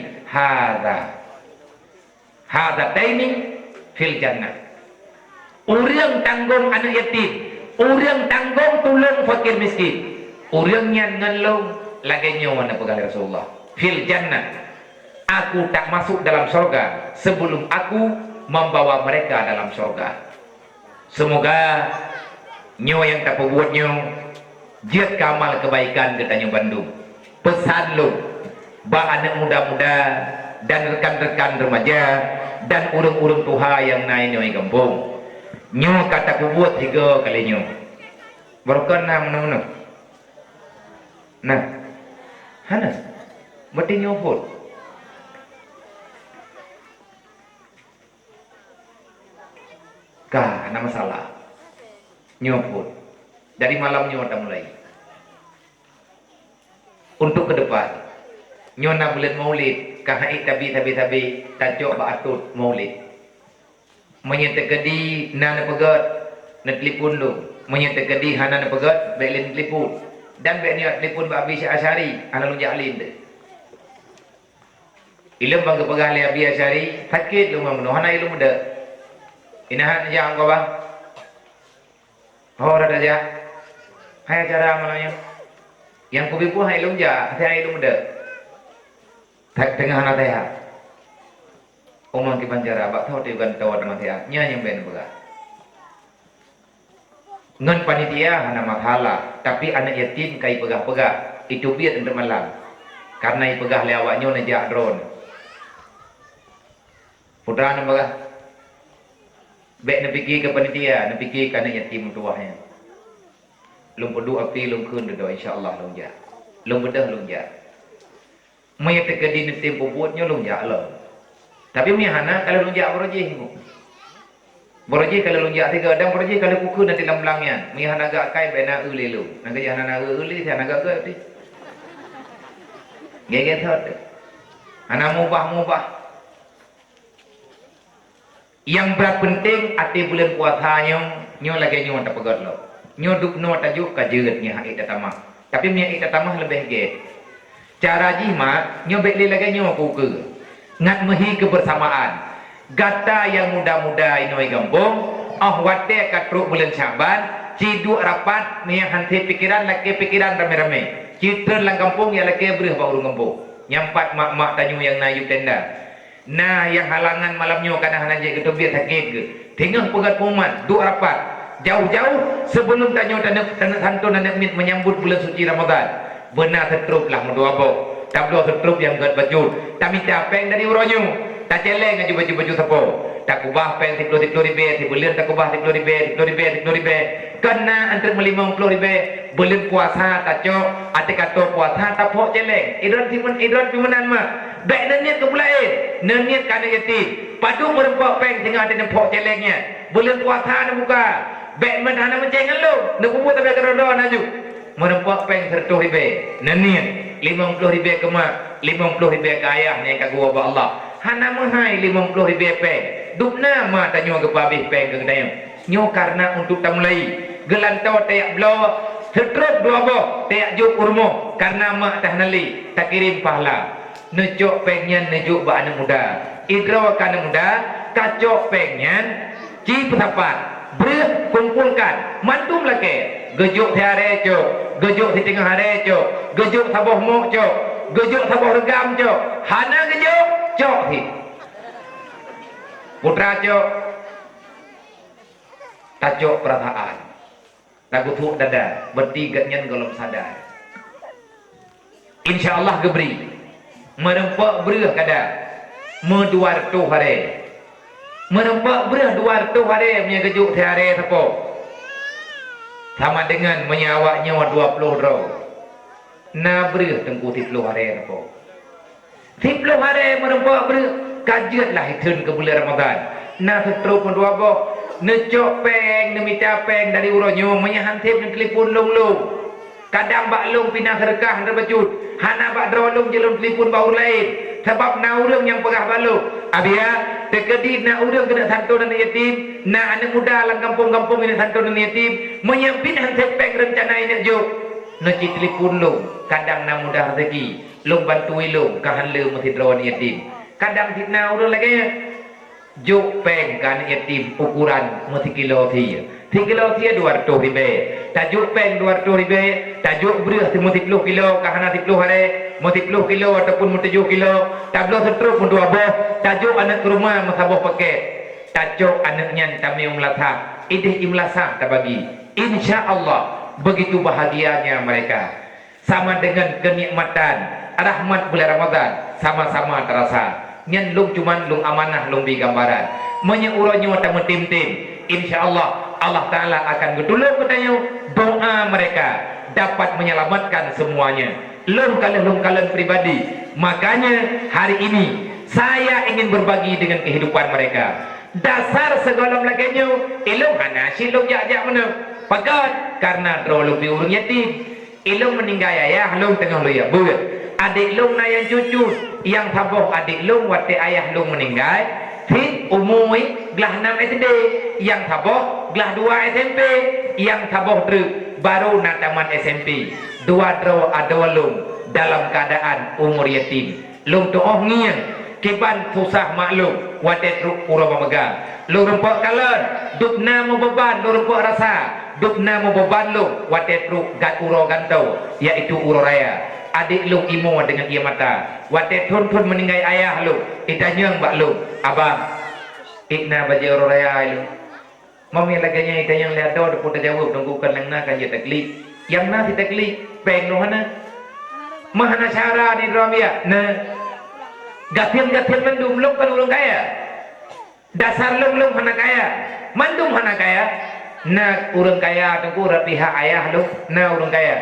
Hada taimi fil jannah. Orang tanggung anak yatim, orang tanggung tolong fakir miskin. Orangnya ngelong lagi nyawa nak pegang Rasulullah. Fil jannah. Aku tak masuk dalam surga sebelum aku membawa mereka dalam surga. Semoga nyawa yang tak perbuatnya jiat kamal kebaikan katanya Bandung. Pesan lu ba anak muda-muda dan rekan-rekan remaja dan urung-urung tuha yang naik nyoi kampung. Nyo kata ku buat 3 kali nyo. Berkan mana-mana. Nah. Hana. Mesti nyo pun. Kah, ada masalah. Nyo pun. Dari malam nyo dah mulai. Untuk ke depan. Nyo nak bulan maulid. Kahai tabi tajuk ba'atut maulid. Menyetekadi nana pegat na telefon lu. Menyetekadi hana na pegat belin telefon. Dan baik niat telefon ba Abi Asyari ana lu jalin de. Ilmu bang kepegah le Abi Asyari sakit lu mamnu hana ilmu de. Inahan aja angko bang. Hora aja. Hai cara malanya. Yang kubipu hai ilmu ja, saya ilmu de. Tengah anak saya, omong di Banjara, bak tahu dia kan tahu nama saya, yang ben bega. Ngan panitia hana masalah, tapi anak yatim kai pegah-pegah, itu biar untuk malam, karena i pegah lewatnya najak drone. Putra nama bega, bek napiki ke panitia, napiki ke anak yatim tuahnya. Lung pedu api lung kun doa insyaallah lung ja, lung bedah lung ja. Maya tekadi di tempo buatnya long jak lah. Tapi mihana kalau long jak berojih. Berojih kalau long jak tiga dan berojih kalau kuku nanti lamblangnya. Mihana agak kai bena uli lu. Nanti jana na uli saya agak ke ti. Gege thot. Ana mubah. Yang berat penting ati bulan puasanya nyo lagi nyo tak pegat lo. Nyo duk no tajuk kajeut nya hak tamah. Tapi nya ita tamah lebih ge. Cara jimat nyobek lagi nyoku ke ngat mehi kebersamaan gata yang muda-muda inoi gambung wate katruk bulan Syaban ciduk rapat ni hanti pikiran laki pikiran rame-rame citra lang kampung ya laki berih ba urung kampung nyampat mak-mak tanyu yang nayu tenda nah yang halangan malamnya kana hana je gitu biar sakit ke tengah pegat pomat duk rapat jauh-jauh sebelum tanyu tanah santun anak mit menyambut bulan suci Ramadan. Benar setrup lah mendoa bau. Tak perlu setrup yang gat baju. Tak minta peng dari uronyo. Tak celeng aja baju-baju sepo. Tak kubah peng 10 ribu, bulan tak kubah 10 ribu. Kena antara 50 ribu. Bulan puasa tak cok. Ate kata puasa tak pok celeng. Idron pimenan mah. Baik niat ke pulain. Niat kana yatim. Padu merempak peng tengah ada pok celengnya. Bulan puasa nak buka. Baik mana mencengan lu. Nak kumpul tapi kerodo naju. Merempak peng 100 ribu. Neniat 50 ribu ke mak, 50 ribu ke ayah ni kat gua Allah. Hana mahai 50 ribu peng. Duk nama tanya ke babih peng ke kedai. Nyo karena untuk tak mulai gelantau tayak blo setruk dua boh tayak juk urmo karena mak tah nali tak kirim pahala nejuk pengen nejuk ba anak muda idraw ka anak muda kacok pengen ci petapat ber kumpulkan mantum lake gejuk tiare cok gejuk di tengah hari cok gejuk saboh mok cok gejuk saboh regam cok hana gejuk cok hi putra cok tajok perasaan lagu tuk dada bertiga nyen golom sadar insyaallah geberi merempak berah kada meduar tu hari merempak berah duar tu hari punya gejuk hari tapo sama dengan menyawak nyawa 20 roh na berah tengku 30 hari tapo 30 hari merempak berah kajiatlah hitun ke bulan Ramadan na setruk mendua boh necok peng nemita peng dari uronyo menyahantip dengan telefon long kadang bak long pindah serkah terbejut hana bak drolong jelum telefon bau lain sebab na urang yang pegah baluk abia tekedi na urang kena santun dan yatim na anak muda lang kampung-kampung ini santun dan yatim menyampin hantip peng rencana ini jo neci telefon long kadang na mudah rezeki long bantui long kahan le mesti drawan yatim kadang fitnah urang lagi juk peng kan yatim ukuran mesti kilo thi kilo thi 200 ribu tajuk peng 200 ribu tajuk beras mesti 10 kilo kahana 10 hari mesti 10 kilo ataupun mesti 7 kilo tablo setruk pun 2 boh tajuk anak rumah masaboh paket tajuk anaknya tamiung latah idih imlasah tabagi insyaallah begitu bahagianya mereka sama dengan kenikmatan rahmat bulan Ramadan sama-sama terasa nyen lung cuman lung amanah lung bi gambaran menyeuronyo ta metim-tim insyaallah Allah taala akan getulung katanya doa mereka dapat menyelamatkan semuanya lung kalian pribadi makanya hari ini saya ingin berbagi dengan kehidupan mereka dasar segala laginya ilung hana silung jak-jak mana pakat karena drolung bi urang yatim ilung meninggal ayah lung tengah lu ya buat adik lung na yang cucu yang saboh adik lung wate ayah lung meninggal fit umui gelah 6 SD yang saboh gelah 2 SMP yang saboh baru nak tamat SMP dua dro ada lung dalam keadaan umur yatim lung tu oh ngian kiban susah maklum wate truk pura memegang lung rempak kalan dupna mo beban lung rempak rasa dupna mo beban lung wate truk gat uro gantau yaitu uro raya adik lu imo dengan ia mata wate thun meninggal ayah lu itanyang bak lu abang ikna baje oro raya lu mami laganya itanyang liado depo jawab tunggukan langna kan ya taklif yang na si taklif peng lu hana mahana cara ni ramia na gathil mendum lu kan urang kaya dasar lu hana kaya mandum hana kaya na urang kaya tunggu pihak ayah lu na urang kaya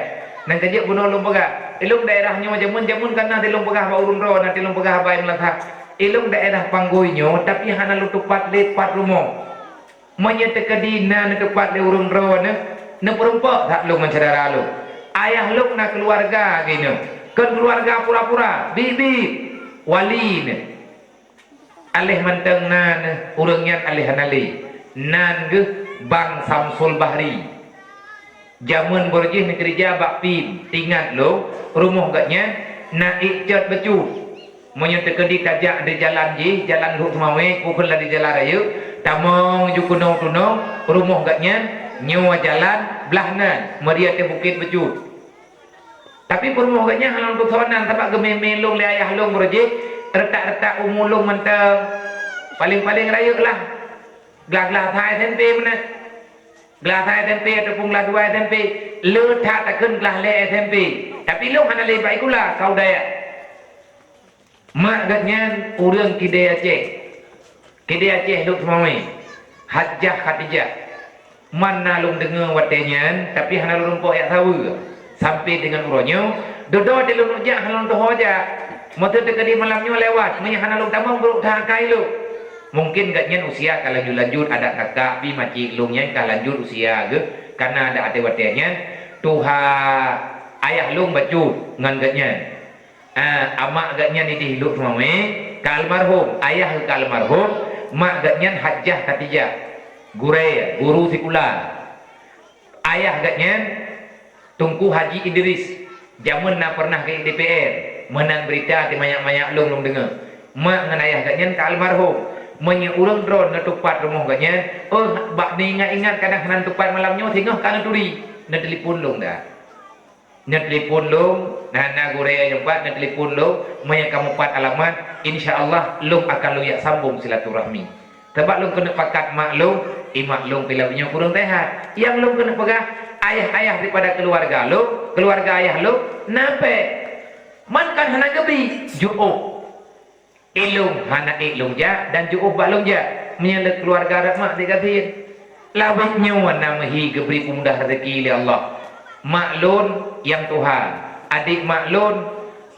nang kejek bunuh lu pegah ilung daerahnya jamun karena tilung pegah ba urun ro nanti tilung pegah ba melatah ilung daerah panggoinyo tapi hana lu tepat lepat rumah menyete kedina ne tepat le urun ro ne perempak tak lu mencedera lu ayah lu na keluarga gini kan keluarga pura-pura bibi wali ne alih manteng nan urangnya alih hanali nan ge bang Samsul Bahri jamun borjih negeri Jabak pin tingat lo rumah gaknya naik cat becut menyete kedi kajak di jalan ji jalan huk semawe kukul di jalan raya tamong jukunong tunong rumah gaknya nyawa jalan belahnan meria te bukit becut tapi rumah gaknya halang tusonan sebab gememelong le ayah long borjih retak-retak umulong mentang paling-paling raya lah glah-glah thai tempe mana gelah thai tempe ataupun gelah 2 tempe le tak takkan gelah le tempe tapi lu hana le baik pula kau daya mak gatnya urang kidai Aceh lu semua Hajjah Khadijah mana lu dengar watenya tapi hana lu rumpok ya tahu sampai dengan uronyo dodo de lu nujak hana lu hoja motor tekadi malamnya lewat menya hana lu tamang buruk takai lu mungkin gatnya usia kalau lanjut ada kakak bi maci lungnya kalau lanjut usia ke karena ada watenya tuha ayah lung baju ngan gatnya amak gatnya ni dihiluk semua kalmarhum ayah kalmarhum mak gatnya Hajjah Khadijah guru sikula ayah agaknya Tunku Haji Idris zaman nak pernah ke DPR menan berita di banyak-banyak long dengar mak dengan ayah agaknya ke almarhum menyurung drone ngetupat rumah agaknya bak ni ingat-ingat kadang nan tupat malamnya tengah kana turi na telefon long dah na telefon long na Korea jempat na telefon long maya kamu pat alamat insyaallah long akan lo yak sambung silaturahmi sebab long kena pakat mak long mak long pilahnya kurang tehat yang long kena pegah ayah-ayah daripada keluarga lo, keluarga ayah lo, nape? Man kan hana gebi, ju'uh. Ilung hana ilung ja dan ju'uh balung ja. Menyala keluarga mak dikatin. Lawitnya wana mahi geberi mudah rezeki oleh Allah. Maklun yang Tuhan, adik maklun,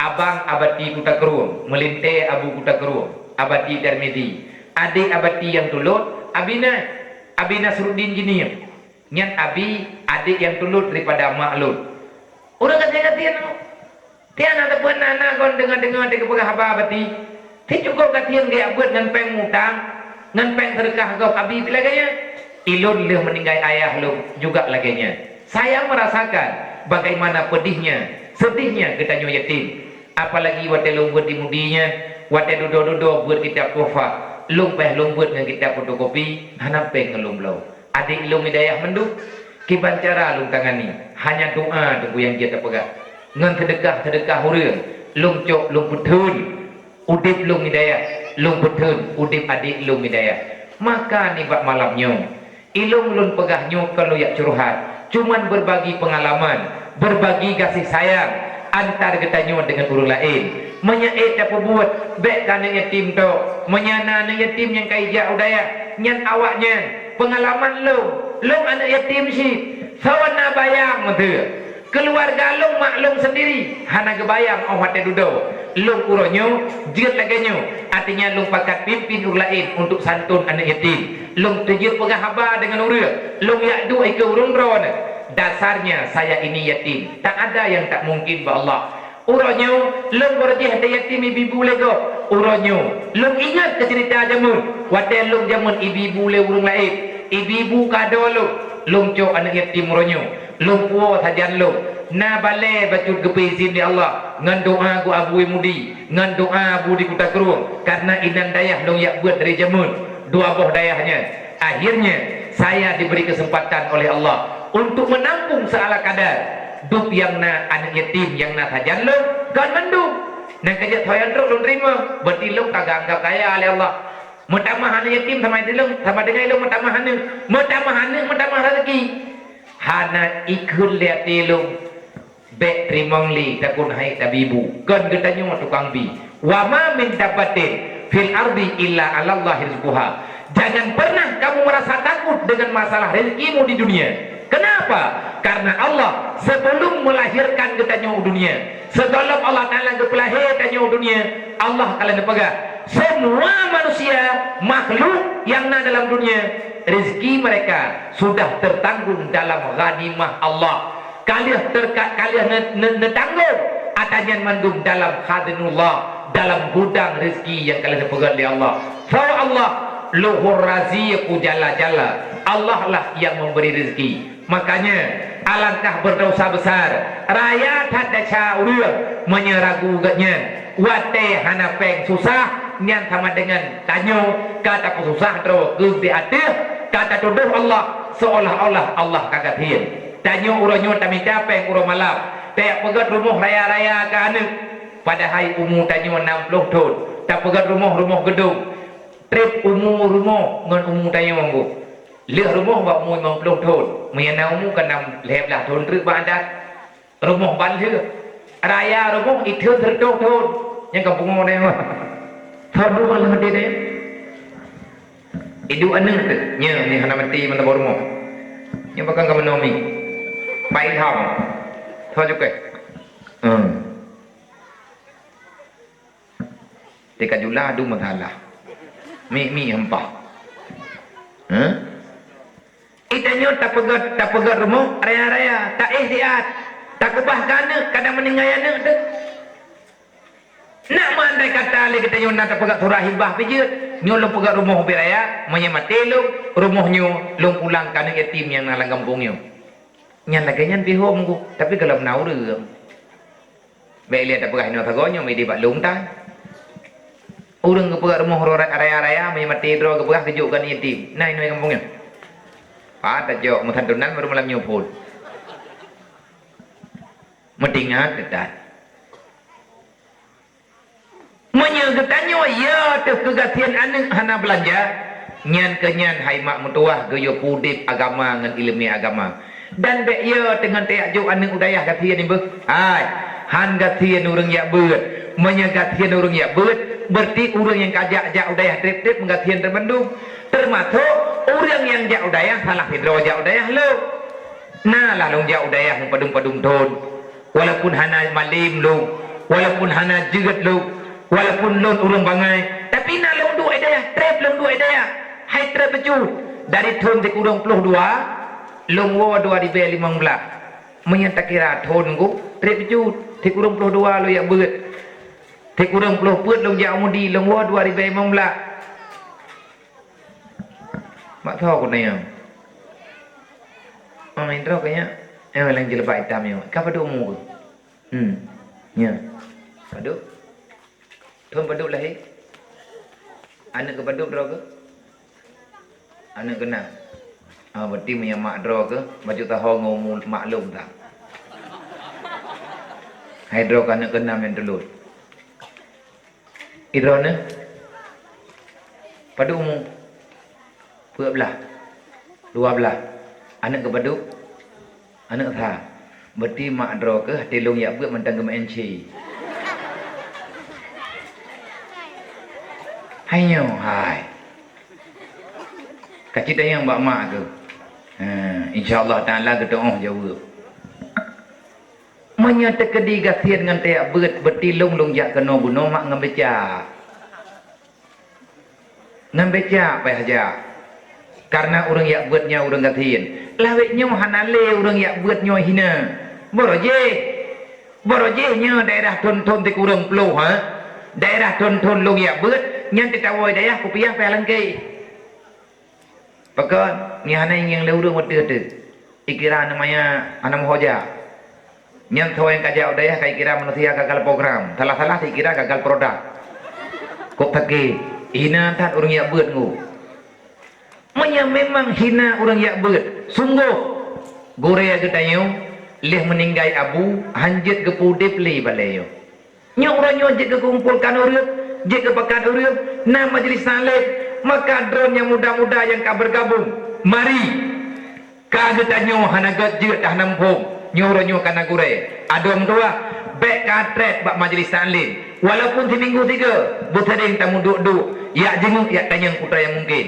abang abadi Kuta Keruang, melinte abu Kuta Keruang, abadi Darmedi. Adik abadi yang tulut, Abina Surudin Jinim. Nyan abi adik yang tulut daripada maklun. Orang kata tian ada pun anak kon dengar dia kepegah apa abadi. Ti cukup katian dia buat ngan peng mutang, ngan peng sedekah kau abi laganya. Ilun leh meninggal ayah lu juga laganya. Saya merasakan bagaimana pedihnya, sedihnya kita nyu yatim. Apalagi wate lu buat dimudinya, wate dodo buat kitab tofa. Lung buat dengan kitab fotokopi, hana peng ngelum lau. Adik lung hidayah menduk kiban cara lung tangani hanya doa tunggu yang dia terpegang ngan sedekah hurang lung cok lung putun udip lung hidayah lung putun udip adik lung hidayah maka ni bak malamnya ilung lung pegahnya kalau yak curhat cuman berbagi pengalaman berbagi kasih sayang antar ketanya dengan orang lain menyaik tak buat baik kana yatim tu menyana yatim yang kaijak udaya nyan awaknya pengalaman lo anak yatim sih sawana bayang tu keluarga lo maklum sendiri hana kebayang hati duduk lo uronyo jiat laganya artinya lo pakat pimpin orang lain untuk santun anak yatim lo terjut pengahaba dengan orang lo yak dua ke urung ron dasarnya saya ini yatim tak ada yang tak mungkin ba Allah uronyo lo berjih ada yatim ibu lego uronyo lo ingat ke cerita jamun wate lo jamun ibu le urung lain ibu kado lo cok anak yatim uronyo lo puo sajan lo na bale bacut gepizin di Allah ngan doa ku abu mudi ngan doa abu di Kuta Keruang karena inan dayah lo yak buat dari jamun dua boh dayahnya akhirnya saya diberi kesempatan oleh Allah untuk menampung seala kadar dup yang na anak yatim yang na sajan lo kan menduk nak kerja thoyan truk lo terima berarti lo kagak anggap kaya oleh Allah mutamah anak yatim sama dengan lo mutamah rezeki hana ikul lihat lo bek trimong li takun hai tabibu kan getanya tukang bi wa ma min dapatin fil ardi illa 'ala Allah rizquha jangan pernah kamu merasa takut dengan masalah rezekimu di dunia. Kenapa? Karena Allah sebelum melahirkan kita nyawa dunia, sebelum Allah Ta'ala kepelahirkan nyawa dunia, Allah kalian pegang semua manusia makhluk yang ada dalam dunia rezeki mereka sudah tertanggung dalam ghanimah Allah. Kalian netanggung atanyan mandum dalam khadinullah, dalam gudang rezeki yang kalian pegang di Allah. Fa Allah luhur raziqu jalla Allah lah yang memberi rezeki. Makanya alangkah berdosa besar rakyat ada caurang menyeragukannya wate hana peng susah nyan sama dengan tanyo kata susah terus ke atas kata tuduh Allah seolah-olah Allah kagak hien tanyo uronyo tamita peng uro malam tak pegat rumah raya-raya ke anu pada hari umur tanyo 60 tahun tak pegat rumah gedung trip umur rumah ngan umur tanyo manggu lihat rumah buat umur 50 tahun menyana umur ke 16 tahun terus badat rumah bantu raya rumah itu 30 tahun yang kampung mana mah tahun rumah lah dia deh itu anu tu nya ni hana mati mana baru rumah yang bakal kamu nomi pai thao thôi juga dekat jula adu masalah mi hempah itanya tak pegat rumah raya-raya tak ihtiat tak kubah kana kadang meninggal anak tu nak mandai kata le kita nyona tak pegat surah hibah pijut nyolong pegat rumah beraya menyamati lu rumahnya lu pulang kana yatim yang nalang kampungnya nyan lagi nyan pi hom ku tapi kalau nau rương be lihat apa kahino thagonyo me di bak lung ta urang ke perak rumah area-area me mati dro ke perak kejukkan yatim nai noi kampungnya pada jok mutan tunan baru malam nyopol metingat ketat menyegetanyo ya tu kegatian anak hana belanja nyan kenyan hai mak mutuah geyo pudip agama ngan ilmu agama dan be ya dengan teak juk anak udayah gatian ni be hai han gatian urang ya beut menyegatian urang ya beut berarti urang yang kajak-jak udayah trip-trip menggatian terbendung termasuk urang yang jak udayah salah hidro jak udayah lo nah lalung jak udayah padung-padung ton walaupun hana malim lo walaupun hana jeget lo walaupun lon urang bangai tapi na long dua daya trap long dua daya hai trap beju dari thon te kurang 22 long wo 2 di be 15 menyata kira thon ku trap beju te kurang 22 lo ya beut te kurang 20 peut long ja mudi long wo 2 di be 15 mak tho ko nai main tro kaya lang jelebai tam yo ka padu mu nya padu thon baduk lahir anak ke baduk draw ke anak kena berarti punya mak draw ke baju tahu ngomong maklum tak hai draw ke anak kena yang telut idrona baduk mu pua belah 12 anak ke baduk anak tha berarti mak draw ke telung ya buat mentang ke menci Hayo, hai. Kacita yang bak mak tu. InsyaAllah ta'ala kita jawab. Menyata kedi gasian dengan tiap beut bertilung lung jak kena bunuh mak ngambeca. Ngambeca apa saja. Karena orang yak buatnya orang gasian. Lawetnya hanale orang yak buatnya hina. Boroje nya daerah ton-ton ti kurang peluh ha. Daerah ton-ton lung yak buat nyan tetawoi daya kupiah pelangkai pakon ni hana yang leurung wate ikira namanya anam hoja nyan thoi kajak daya kai kira manusia gagal program salah-salah dikira gagal produk kok take hina tat urang yak beut ngu menya memang hina urang yak beut sungguh gore getayo leh meninggai abu hanjet gepudip li balayo nya urang nyojek kumpulkan urang jika pekan urang na majlis salib maka drone yang muda-muda yang ka bergabung mari kagetanyo hana gajeu dah nampung nyoronyo kana gure adom dua bek katret bak majlis salib walaupun di minggu 3 butading tamu duk-duk ya jenguk ya tanyang putra yang mungkin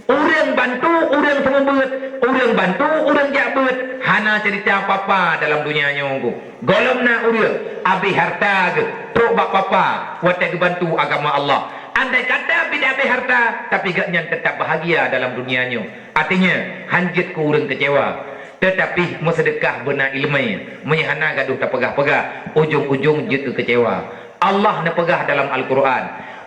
urang bantu urang sembeut urang bantu urang jak beut hana cerita apa-apa dalam dunia nyongku golomna urang abi harta ge truk bak papa wate bantu agama Allah andai kata bida abi harta tapi gak nyan tetap bahagia dalam dunianya artinya hanjit ku urang kecewa tetapi bersedekah benar ilmu menyahana gaduh tak pegah-pegah ujung-ujung jut kecewa Allah na pegah dalam Al-Quran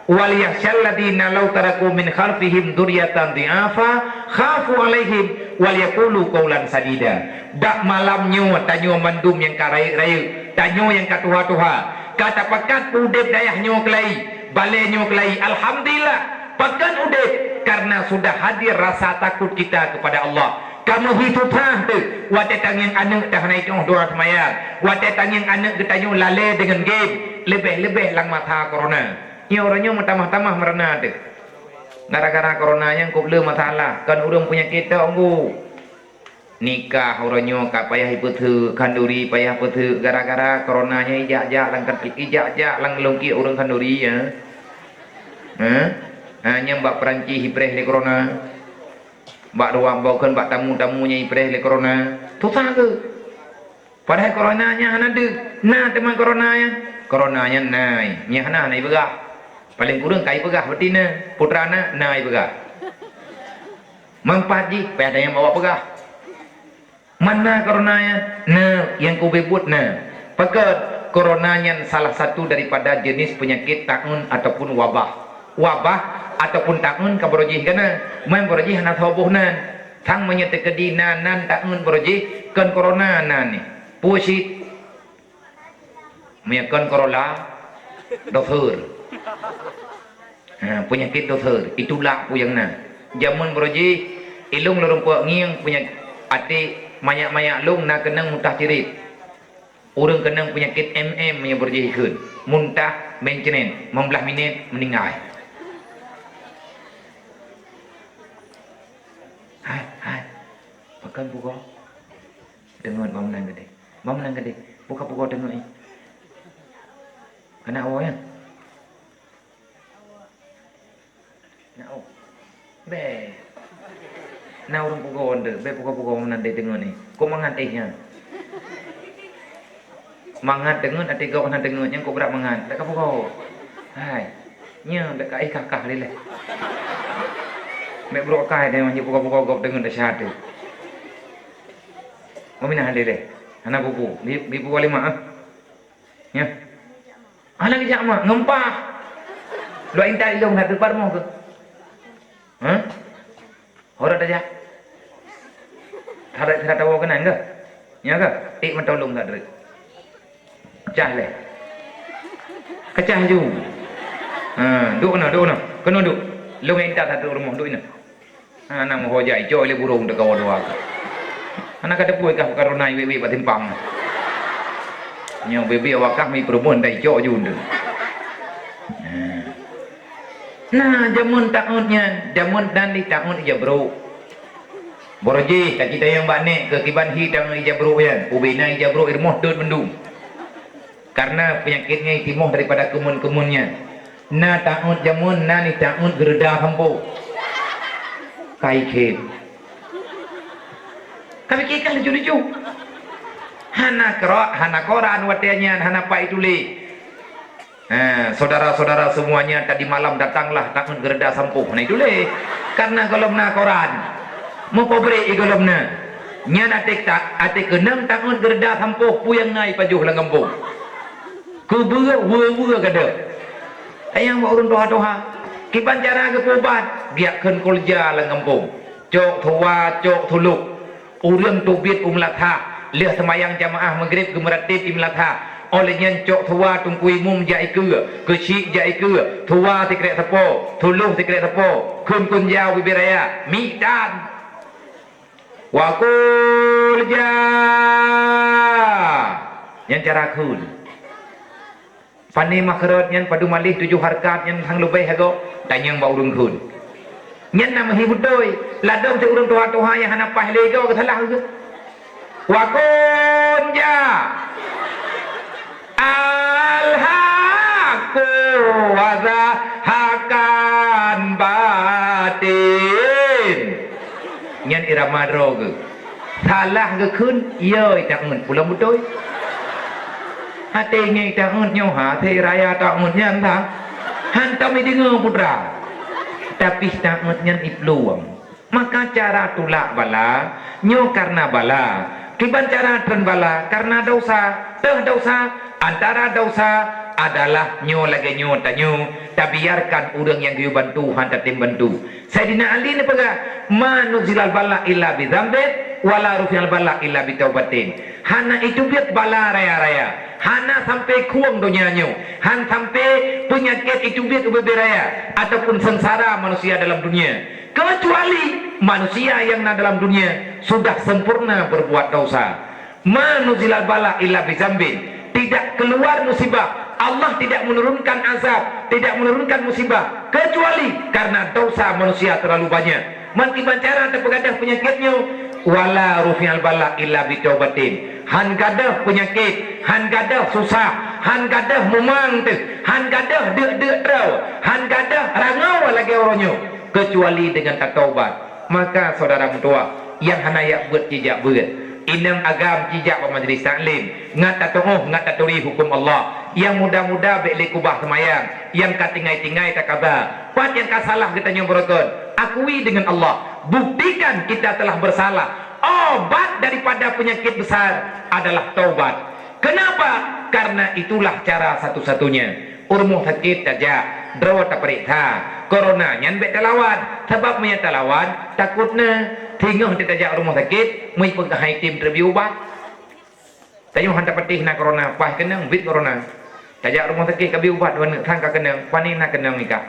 wal yakhshal ladina law taraku min khalfihim dzurriatan dhi'afa khafu alaihim wal yaqulu qawlan sadida dak malamnyo tanyo mandum yang karai-rai tanyo yang katuha-tuha kata pakat udip dayahnyo kelai balenyo kelai alhamdulillah pakan udip karena sudah hadir rasa takut kita kepada Allah kamu hidup tu wate tanging anak dah naik doa semayang wate tanging anak getanyo lale dengan game lebih-lebih lang mata corona nya orangnya tamah-tamah merana tu gara-gara corona yang kuble masalah kan urang punya kita onggu nikah orangnya ka payah ipeutheu kanduri payah peutheu gara-gara coronanya ijak-jak lang ketik ijak-jak lang longki urang kanduri ya hanya mbak Perancis hibreh le corona mbak doang bawakan mbak tamu-tamunya hibreh le corona susah ke padahal coronanya hana de nah teman coronanya naik nya hana naik begah paling kurang kai pegah betina putrana naik pegah mampaji pe ada yang bawa pegah mana coronanya nah yang ku bebut nah pakat coronanya salah satu daripada jenis penyakit taun ataupun wabah ataupun taun kabarojih kana main barojih hana thobohnan thang menyete kedina nan taun broji kan corona nan ni pusit meyakan corona dofer penyakit dofer itulah puyang na jamun broji ilung lorong puak ngiang punya ati mayak-mayak lung na kenang muntah cirit orang kenang penyakit yang berjih kun muntah mencenen 15 minit meninggal hai pakan buka dengan mam nang gede buka dengan ni kena awak ya nak be na orang buka onde be buka mam nang dengan ni kau mangan tehnya mangan dengan ati gok na dengan yang kau berak mangan tak apa kau hai nya dak kai kakah lele mek bro kai dia manji buka gok dengan dah syahadu mamina lele anak buku bibu wali mak nya anak jak mak ngempah lo inta ilong na tepar mo ke hora dah ada tahu kena enggak nya ke tik mentolong tak dek cah le kecah ju duk na kena duk lu minta satu rumah duk ina anak mau hojai coy le burung de kawan dua anak ada puai kah karena wewe batimpang yang bebe wakah mi perempuan dai coy ju ndu nah jamun tahunnya jamun dan di tahun ija bro boroji tak kita yang bane ke kiban hidang ija bro yan ubina ija bro irmoh dut mendung karena penyakitnya timoh daripada kemun-kemunnya na ta'ud jamun na ni ta'ud gerda hampo kai kem kami kikan lucu-lucu hana koran watianya hana pak ituli saudara-saudara semuanya tadi malam datanglah ta'ud gerda sampo nah ituli karena golom na koran mau pobre golom na nyan atik kenang ta'ud gerda sampo puyang ngai pajuh langampung Kubur kada. Ayang mau urun doa-doa. Kiban cara ke pobat, biarkan kolja lang kampung. Cok tua, cok tuluk. Urang tubit umlatha, leh semayang jamaah maghrib ke meratib imlatha. Olehnya cok tua tungkui mum jai ke, kecik jai ke, tua tikrek tepo, tuluh tikrek tepo, kun jauh bibiraya, mitan. Wa kolja. Yang cara kun. Pani makrot nyan padu malih 7 harkat nyan hang lebih hago tanyang ba urung kun nyan nama hibutoi ladom te urung toha yang hana pahle go salah ke wa kun ja alhaqu wa hakan batin nyan irama drog salah ke kun yoi tak ngun pulang butoi hati ngai tahun nyo hati raya tahun nyan thang hantam ini dengar putra tapi tahun nyan ipluang maka cara tulak bala nyo karena bala kiban cara tren bala karena dosa antara dosa adalah nyo lagi nyo tanyo tak biarkan orang yang you bantu hantar tim bantu Sayyidina Ali ni pega manuzilal bala illa bidzambit wala rufial bala illa bitaubatin hana itu biat bala raya-raya hana sampai kuang dunianya han sampai penyakit itu biat berberaya ataupun sengsara manusia dalam dunia kecuali manusia yang dalam dunia sudah sempurna berbuat dosa manuzilal bala illa bidzambin tidak keluar musibah Allah tidak menurunkan azab tidak menurunkan musibah kecuali karena dosa manusia terlalu banyak mankiban cara terpegadah penyakitnya wala rufi'al bala illa bitaubatin han gadah penyakit han gadah susah han gadah memang tu han gadah dek rau han gadah rangau lagi orangnya kecuali dengan taubat maka saudara mutua yang hanayak buat jejak buat inang agam jejak wa majlis taklim ngat tatoh ngat taturi hukum Allah yang muda-muda bek kubah semayang yang katingai-tingai tak kabar pat yang kasalah kita nyombrokon akui dengan Allah buktikan kita telah bersalah obat daripada penyakit besar adalah taubat kenapa karena itulah cara satu-satunya urmuh sakit saja drawat periksa corona nyan bet talawan sebab punya talawan takutnya tinggal kita tajak rumah sakit mai penghai tim review ubat tayo hantar patih na corona pas kenang bit corona tajak rumah sakit kabi ubat wan thang ka kenang panin na kenang ika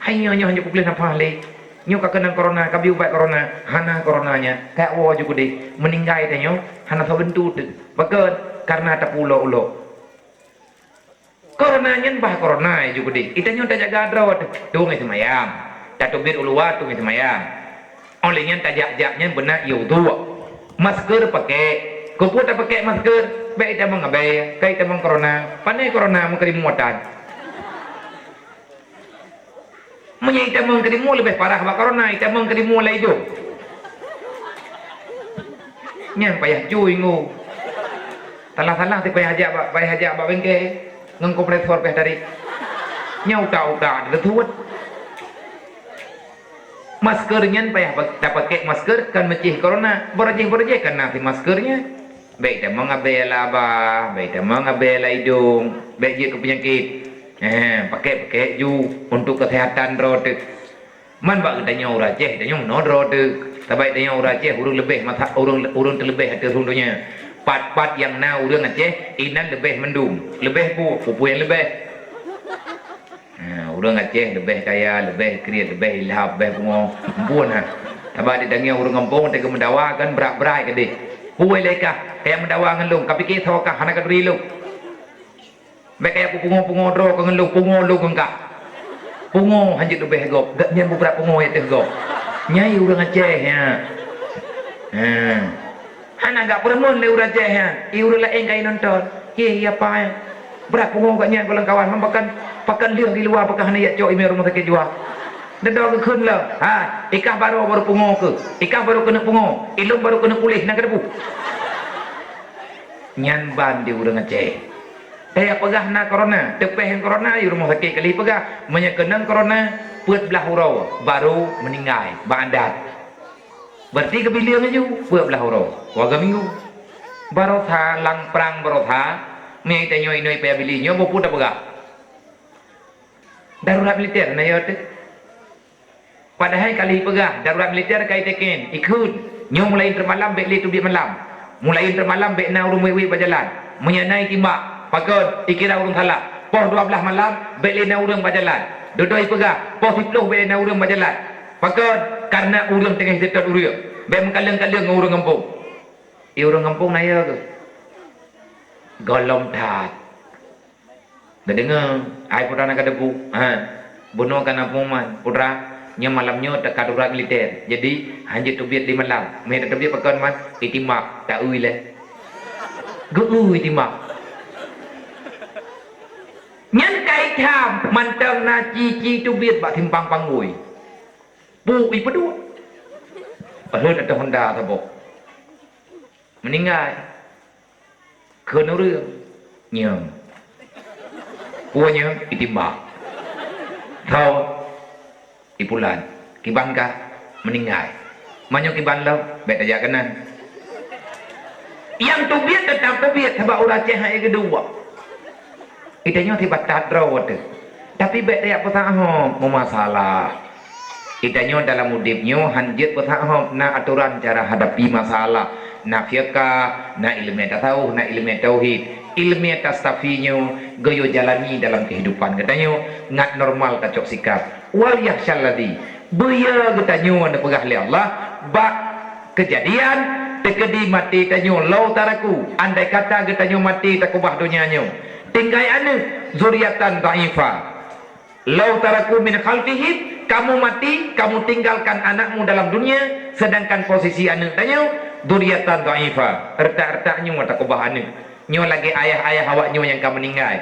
hanya hanya kuplen apa le nyo ka kenang corona kabi ubat corona hana coronanya ka wo juga di meninggal tayo hana sabentu bakat karena tapulo ulo corona nyen bah corona juga di itanya tak jaga drawat tu ngai semayang tak tubir uluwa tu ngai semayang oleh nyen tak jak-jaknya benak yo tu masker pakai kupu tak pakai masker baik tak mengabai kai tak corona pandai corona mengkrim muatan menyai tak mengkrim lebih parah bah corona tak mengkrim mulai itu nyen payah cuy ngu salah-salah ti payah hajak ba bengke ngang kompresor peh dari nyau uta detuat maskernya payah tak pakai masker kan mecih corona borjeh kan nanti maskernya baik dah mengabela bah baik dah mengabela hidung baik je ke penyakit pakai ju untuk kesehatan rod man bak kita nyau rajeh dah nyau no rod tabai dah nyau rajeh urang lebih masa urang terlebih hati rundunya pat yang na urang Aceh inan lebih mendung lebih pupu yang lebih urang Aceh lebih kaya lebih kriat lebih ilham lebih pungo ampun tabai dia dengar urang kampung tega mendawa kan berak-berai ke dia puai leka kayak mendawa ngelung tapi ke thokah hana kadri lu baik kayak pungo dro ke ngelung pungo lu engkak pungo hanjit lebih gop gak nyen beberapa pungo itu gop nyai urang Aceh ya anak gak perempuan le urang Aceh ya urang lain kai nonton ye apa ya berat pungo gak nyen kalau kawan pakan liang di luar pakan hana ya cok ime rumah sakit jua dedok ke khun lah ikah baru pungo ke ikah baru kena pungo ilung baru kena pulih nak debu nyan ban di urang Aceh saya pegah na corona tepeh corona di rumah sakit kali pegah menyekenang corona peut belah hurau baru meninggal badat berarti kebiliang aja peut belah hurau waga minggu baru tha lang perang baru tha mai tanyo inoi pe bilinyo bopu dah pegah darurat militer na yot padahal kali pegah darurat militer kai teken ikut nyo mulai termalam bek li tu bi malam mulai termalam bek na urung wewe berjalan menyanai timbak pakon ikira urung salah pos 12 malam bek li na urung berjalan dodoi pegah pos 10 bek na urung berjalan pakon karena urung tengah setot urang bek mengkaleng-kaleng urang kampung urang kampung na ya ke golom tat dah dengar ai putra nak debu bunuh kan apuman putra nya malamnya tak darurat militer jadi hanjit tubit di malam me tak tubit pakon man itimak tak ui le gu itimak nyan kai tham mantang na ci tubit bak timpang pangui bu i pedua padahal ada Honda tabok meninggal kena urang nyam puanya itimak tahu ipulan kiban ka meninggal manyo kiban lo bet aja kanan yang tubit tetap tubit sebab urang Aceh yang kedua itanya tiba tadrawat tapi bet ya pasahom masalah itanya dalam mudibnya hanjit pasahom na aturan cara hadapi masalah na fiqah na ilmu tasawuf na ilmu tauhid ilmu tastafinya goyo jalani dalam kehidupan katanya ngat normal kacok sikap wal yahsyalladzi beya katanya anda pegah li Allah bak kejadian tekedi mati tanyo lau taraku andai kata katanya mati takubah dunianya tinggai anu zuriatan dhaifa lau taraku min khalfihim kamu mati kamu tinggalkan anakmu dalam dunia sedangkan posisi anak tanyo zuriatan dhaifa erta-ertanya takubah anak nyo lagi ayah-ayah awak nyo yang kamu meninggal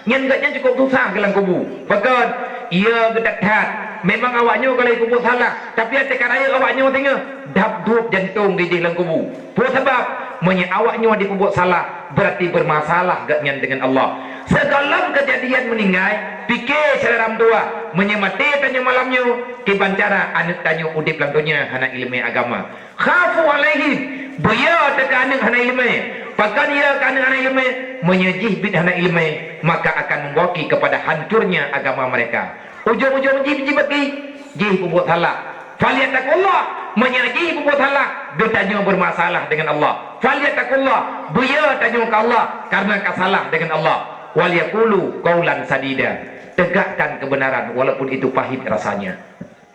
nyen gaknya cukup susah ke dalam kubu pakon ia gedak memang awak nyo kalau kubu salah tapi hati karaya awak nyo tengah dap-dup jantung di dalam kubu sebab menye awak nyo di kubu salah berarti bermasalah gaknya dengan Allah segala kejadian meninggal fikir cara ram tua menye mati tanya malamnya kiban cara anak tanyo udip dalam dunia hana ilmu agama khafu alaihim beya tekaneng hana ilmu pakan ia kerana ilmu menyejih bid'ah ilmu maka akan membawa kepada hancurnya agama mereka ujung-ujung jibat jih berbuat salah. Falyattaqullah, menyaji berbuat salah, dia tanya bermasalah dengan Allah. Falyattaqullah, dia tanya ke Allah karena kasalah dengan Allah. Wal yaqulu qaulan sadida, tegakkan kebenaran walaupun itu pahit rasanya.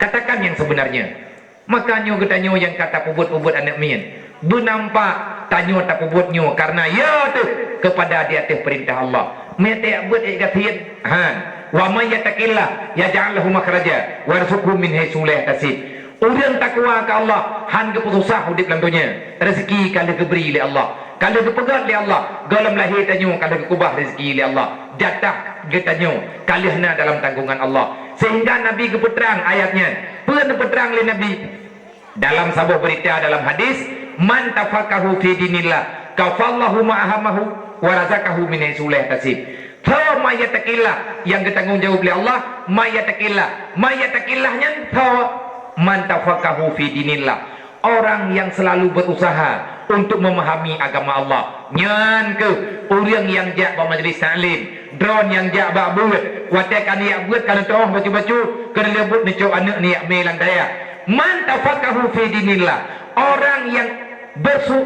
Katakan yang sebenarnya. Makanya ketanya yang kata pebut-pebut anak min, benampak tanya tak pebutnya karena ya tu kepada di atas perintah Allah. Mete buat ikatin han wa may yattaqillah yaj'al lahu makhraja warzuqhu min haitsu la yahtasib. Orang takwa ke Allah han ke susah hidup dalam dunia. Rezeki kalau diberi oleh Allah, kalau dipegat oleh Allah, dalam lahir tanya kalau dikubah rezeki oleh Allah, jatah getanya kalau hena dalam tanggungan Allah. Sehingga Nabi kepeterang ayatnya, pernah peterang oleh Nabi dalam sebuah berita dalam hadis, man tafaqahu fi dinillah kafallahu ma'ahamahu wa razaqahu min haitsu la yahtasib. Thaw may yattaqillah, yang bertanggung jawab oleh Allah, may yattaqillahnya thaw man tafaqahu fi dinillah, orang yang selalu berusaha untuk memahami agama Allah. Nyan ke orang yang jak ba majlis taklim, drone yang jak ba buat, watakan yang buat kana toh baca-baca kena lebut ni cok anak ni melang daya. Man tafaqahu fi dinillah, orang yang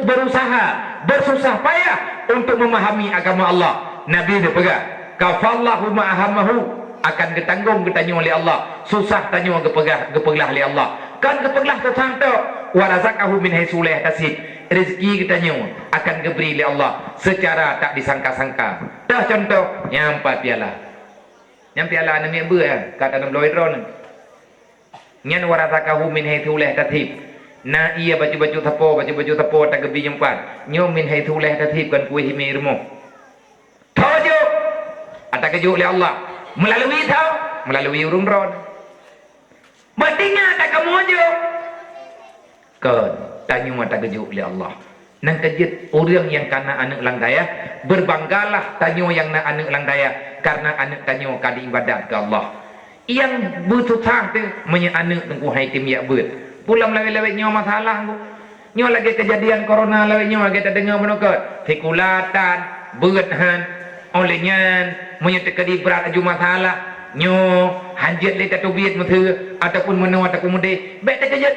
berusaha, bersusah payah untuk memahami agama Allah. Nabi dia pegang kafallahu ma'ahamahu, akan ketanggung ketanya oleh Allah, susah tanya gepeglah oleh Allah, kan gepeglah tersantok wa razaqahu min haitsu la yahtasib, rezeki ketanya akan diberi oleh Allah secara tak disangka-sangka. Dah contoh yang 4 piala, yang piala ni ber kata dalam loidron nyan wa razaqahu min haitsu la yahtasib. Na ia baju-baju tapo tak gebi yang 4 nyo min haitsu la yahtasib kan kuih himi rumah tojo atau kejuk oleh Allah melalui tahu, melalui urung ron. Bertinya tak kamu aja. Kan tanya mata kejuk oleh Allah. Nang kejut orang yang karena anak lang daya, berbanggalah tanya yang nak anak lang daya karena anak tanya kali ibadat ke Allah. Yang bersusah tu menye anak tengku hai tim yak ber. Pulang lawet-lawet nyo masalah tu. Nyo lagi kejadian corona lawet nyo lagi tak dengar menokot. Fikulatan, berathan, olehnya menyertai berat aju masalah nyo hanjat le tak tubit muthe ataupun meno ataupun mude baik tak kejut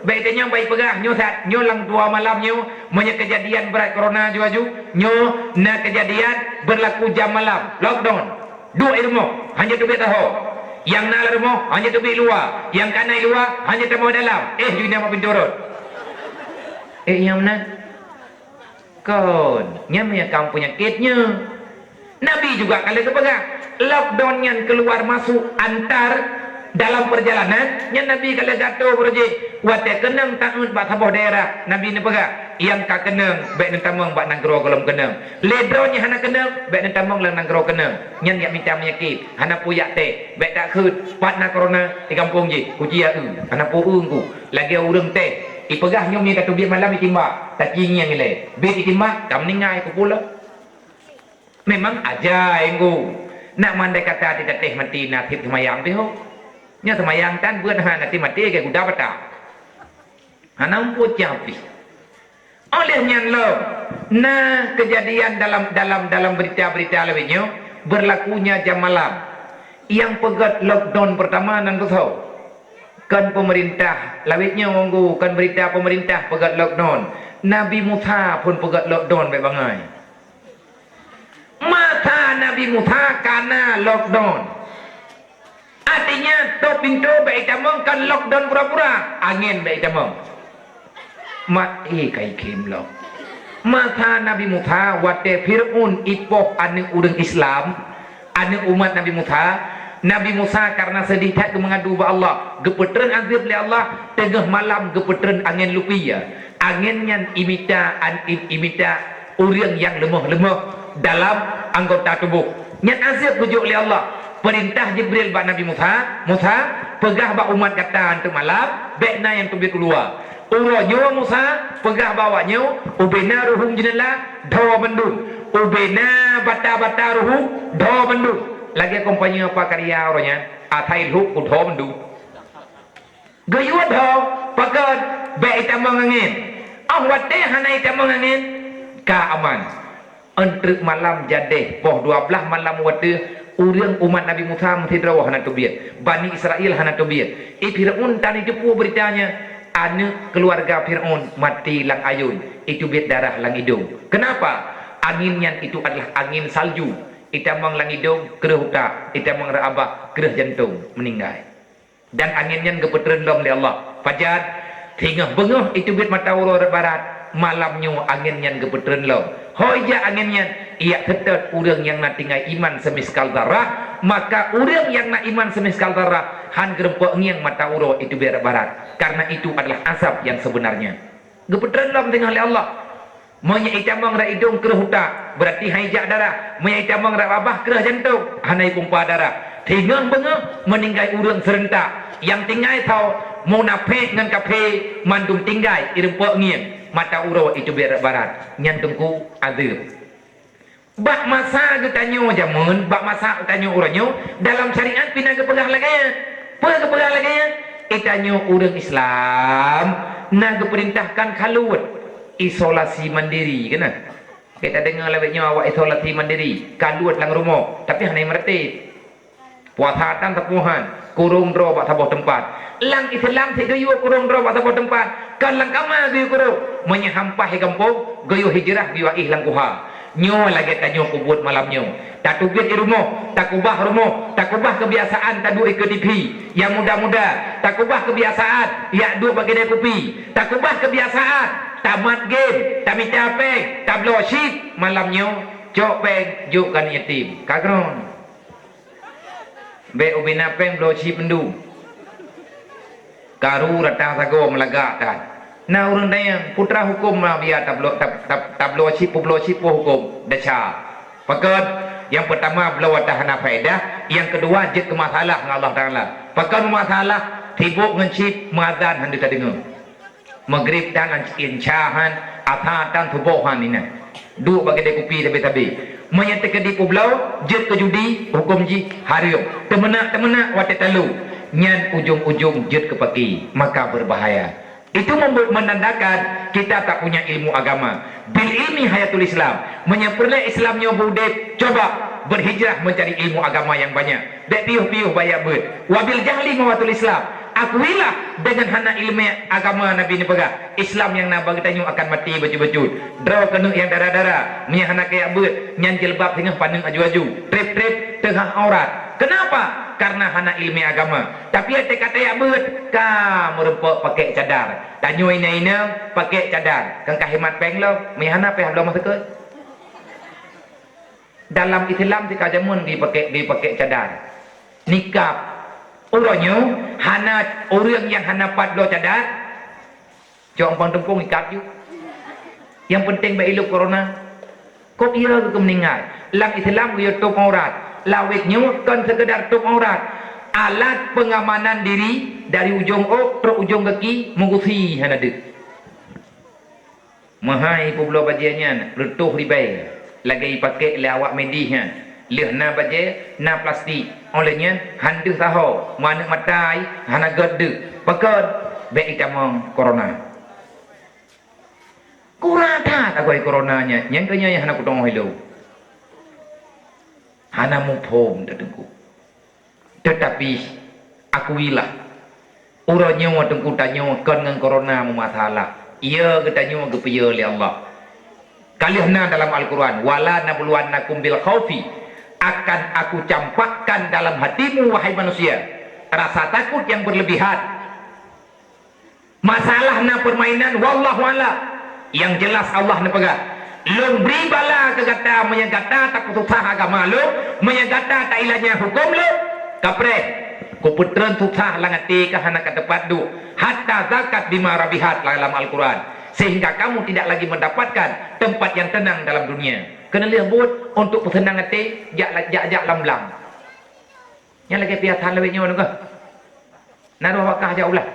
baik tanya baik pegah nyo sat nyo lang 2 malam nyo menye kejadian berat corona aju nyo na kejadian berlaku jam malam lockdown 2 ilmu hanjat tubit tahu yang na rumah hanjat tubit luar yang kanai luar hanjat temu dalam dunia mau pinturut yang mana kon nyamnya kamu penyakitnya. Nabi juga kalau kepegang lockdown yang keluar masuk antar dalam perjalanan yang Nabi kalau jatuh berje wate kenang takut bak sabah daerah Nabi ni pegang yang ka kenang baik nan tamang bak nanggro kolom kenang ledronya hana kenang baik nan tamang lang nanggro kenang nyan yak minta menyakit hana puyak teh baik tak khut patna corona di kampung je kujia hana pu ku lagi urang teh ipegah nyom ni katu biar malam itimba tak jingyang ile bet itimba kam ningai ku pula. Memang aja enggu nak mandai kata tidak teh mati natip semayang tu nya semayang tan buat nanti mati ke kuda bata hanam pun capi olehnya lo nah kejadian dalam berita-berita lebihnya berlakunya jam malam yang pegat lockdown pertama nan tahu kan pemerintah lawitnya nggu kan berita pemerintah pegat lockdown Nabi Musa pun pegat lockdown baik bangai mata Nabi Musa karena lockdown artinya to pintu baik tamang kan lockdown pura-pura angin baik tamang mat kai kim lo mata Nabi Musa wate Fir'aun ipoh ane urang Islam ane umat Nabi Musa karena sedih tak mengadu ba Allah gepetren azab li Allah tengah malam gepetren angin lupiya angin yang imita urang yang lemah dalam anggota tubuh nyat azab bujuk oleh Allah perintah Jibril ba Nabi Musa pegah ba umat kata untuk malam bekna yang tubit keluar uronyo Musa pegah bawanya ubena ruhum jenela dawa bendung ubena bata ruhum dawa bendung lagi kompany apa karya orangnya atai huk dawa bendung gayu daw pagad be itamang angin ang wate hanay itamang angin ka aman Entre malam jadeh poh 12 malam wate urang umat Nabi Musa mesti drawah hana tobiat Bani Israel hana tobiat Fir'aun tani jepu beritanya anak keluarga Fir'aun mati lang ayun itu biat darah lang hidung. Kenapa? Anginnya itu adalah angin salju. Itamang lang hidung kereh utak, itamang raabah kereh jantung meninggal. Dan anginnya gepetren lom oleh Allah. Fajar hingga bengah itu biat mata urang barat malamnya anginnya gepetren lom. Hoja anginnya ia ketat urang yang nak tinggal iman semiskal darah, maka urang yang nak iman semiskal darah han gerempok ngiang mata uro itu biar barat, karena itu adalah asap yang sebenarnya. Gepetren lom tengah oleh Allah. Monya itamang ra hidung kereh utak berarti haijak darah, monya itamang ra babah kereh jantung hanai pompa darah. Tinggal bengah meninggal urang serentak yang tinggal tahu munafik dengan kafir mandum tinggal irempok ngiang mata uro itu biar barat nyantungku azab. Bak masa getanyo jamun, bak masa getanyo uranyo dalam syariat pina gepegah laganya. Pegah laganya itanyo urang Islam na geperintahkan kaluat isolasi mandiri kena. Kita dengar lawetnya awak isolasi mandiri, kaluat lang rumah, tapi hanai merti. Puasa tan tapuhan, kurung dro bak sabuh tempat. Lang Islam si gayu kurung dro bak sabuh tempat. Kan lang kama gayu kurung menyahampah hi kampung, gayu hijrah gayu ih lang kuha. Nyo lagi tanyo kubut malamnya. Tak tubit di rumah, tak ubah kebiasaan tak duit ke TV yang muda-muda, tak ubah kebiasaan ya duk bagi dia kopi, tak ubah kebiasaan tamat game, tak minta peng, tak blow sheet malamnya cok peng jukkan yatim. Kagron. Be ubina peng blow sheet pendu. Karu rata sago melagakkan. Nah urang dayang putra hukum biar tablo sipu hukum dasar. Pakat yang pertama belaw tahana faedah, yang kedua jet ke masalah dengan Allah Taala. Pakat masalah tibuk ngencip mazan hendak dengar. Maghrib dan incahan athatan tubuhan ini. Duk bagi dia kopi tabi-tabi. Menyatakan di pulau jet ke judi hukum ji harium. Temenak watet talu. Nyan ujung-ujung jet ke pagi, maka berbahaya. Itu menandakan kita tak punya ilmu agama. Bil ilmi hayatul Islam. Menyempurna Islamnya budek. Coba berhijrah mencari ilmu agama yang banyak. Dek piuh-piuh bayar ber. Wabil jahli mawatul Islam. Akuilah dengan hana ilmu agama Nabi ni pegah. Islam yang nak bagi tanya akan mati baju-baju. Draw kena yang darah-darah. Punya hana kayak ber. Nyan jilbab tengah pandang aju-aju. Trip-trip tengah aurat. Kenapa? Karena hana ilmu agama. Tapi ada kata yang ber. Ka merempok pakai cadar. Tanyo ina pakai cadar. Kan kahimat peng lo. Punya hana peh belum masuk ke. Dalam Islam si kajamun dipakai cadar. Nikab. Urangnya hana orang yang hana padlo cadar. Jom pang tempung ikat ju. Yang penting baik elok corona. Kok ia ke meninggal. Dalam Islam dia tok aurat. Lawitnya kan sekedar tok aurat. Alat pengamanan diri dari ujung ok ke ujung kaki mengusi hana dek. Mahai publo bajiannya letuh ribai. Lagi pakai le awak medihnya. Leh na baje na plastik. Olehnya handu tahu mana matai hana gede. Pakai baik tamang corona. Kurata tak koi coronanya. Yang kenya yang hana kutong hilau. Hana mumpom datengku. Tetapi akuilah uranya watengku tanya kan dengan corona masalah. Ia ketanya kepiye oleh Allah. Kalihna dalam Al-Quran wala nabluwannakum bil khaufi, akan aku campakkan dalam hatimu wahai manusia rasa takut yang berlebihan. Masalahna permainan wallahu a'lam. Yang jelas Allah na pegang. Long beri bala ke kata menyagata tak susah agama lo, menyagata tak ilahnya hukum lo. Kapre ku putran susah langati ke hana ke tempat du. Hatta zakat bima rabihat dalam Al-Quran. Sehingga kamu tidak lagi mendapatkan tempat yang tenang dalam dunia. Kena lihat buat untuk bersenang hati jak lam-lam. Yang lagi piatan lebihnya mana ke? Naruh wakah jauh lah.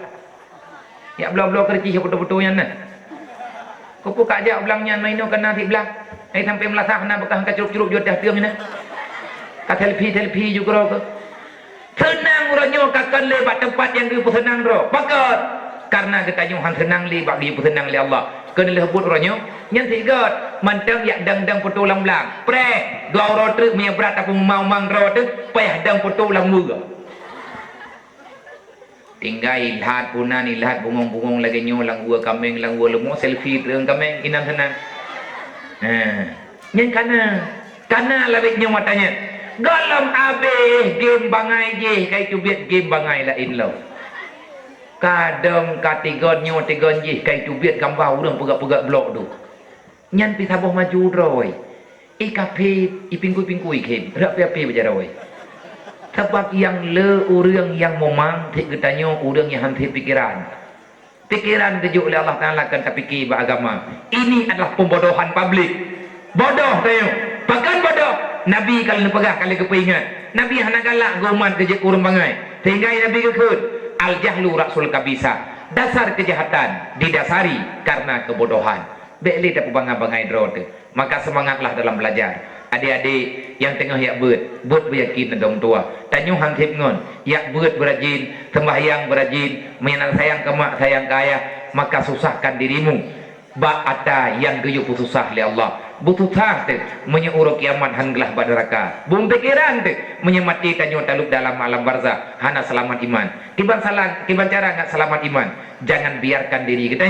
Ya belah-belah kerja betul-betul yang nak. Kau kak jak belangnya mainu kena di belah. Ai sampai melasah na bekas cerup-cerup jodoh tiang ni. Ka selfie juga ke. Senang urangnya kakan lebat tempat yang dia senang ro. Bakat. Karena kita nyuhan senang li bagi senang li Allah. Kena leh buat urangnya. Yang tiga mantang yak dang putulang belang pre gau rotu punya berat aku mau mang rotu payah dang putulang muga tinggal ilhat punan ilhat bungong-bungong lagi nyolang gua kameng lang gua lemo selfie reung kameng inang senang yang kana labik nyo matanya galam abe game bangai je kai cubiat game bangai lain lo kadang katigon nyo tigon je kai cubiat gambar urang pegak-pegak blok tu nyan pi saboh maju roi ikape ipingkui kem rapi-api berjaroi sebab yang le urang yang momang tik getanyo urang yang hanti pikiran dijuk oleh Allah Ta'ala kan tak fikir beragama ini adalah pembodohan publik bodoh tayo pakan bodoh Nabi kalau nak pegah kali kepingat Nabi hana galak goman kejek urang bangai sehingga Nabi kekut al jahlu rasul kabisa dasar kejahatan didasari karena kebodohan Bekli tak bangai drone. Maka semangatlah dalam belajar. Adik-adik yang tengah yak buat beryakin dong tua. Tanyu hang hip ngon, yak buat berajin, sembahyang berajin, menyenang sayang ke mak, sayang ke ayah, maka susahkan dirimu. Ba ada yang geyuk susah li Allah. Butuh tu menyuruh kiamat hanglah badaraka. Bum pikiran tu menyemati tanyu taluk dalam alam barzah hana selamat iman. Kiban cara enggak selamat iman. Jangan biarkan diri kita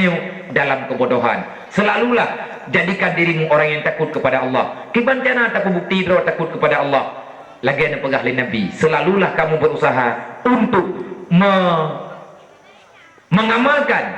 dalam kebodohan. Selalulah jadikan dirimu orang yang takut kepada Allah. Kiban cara tak bukti dro takut kepada Allah. Lagi ada pegah li Nabi. Selalulah kamu berusaha untuk mengamalkan,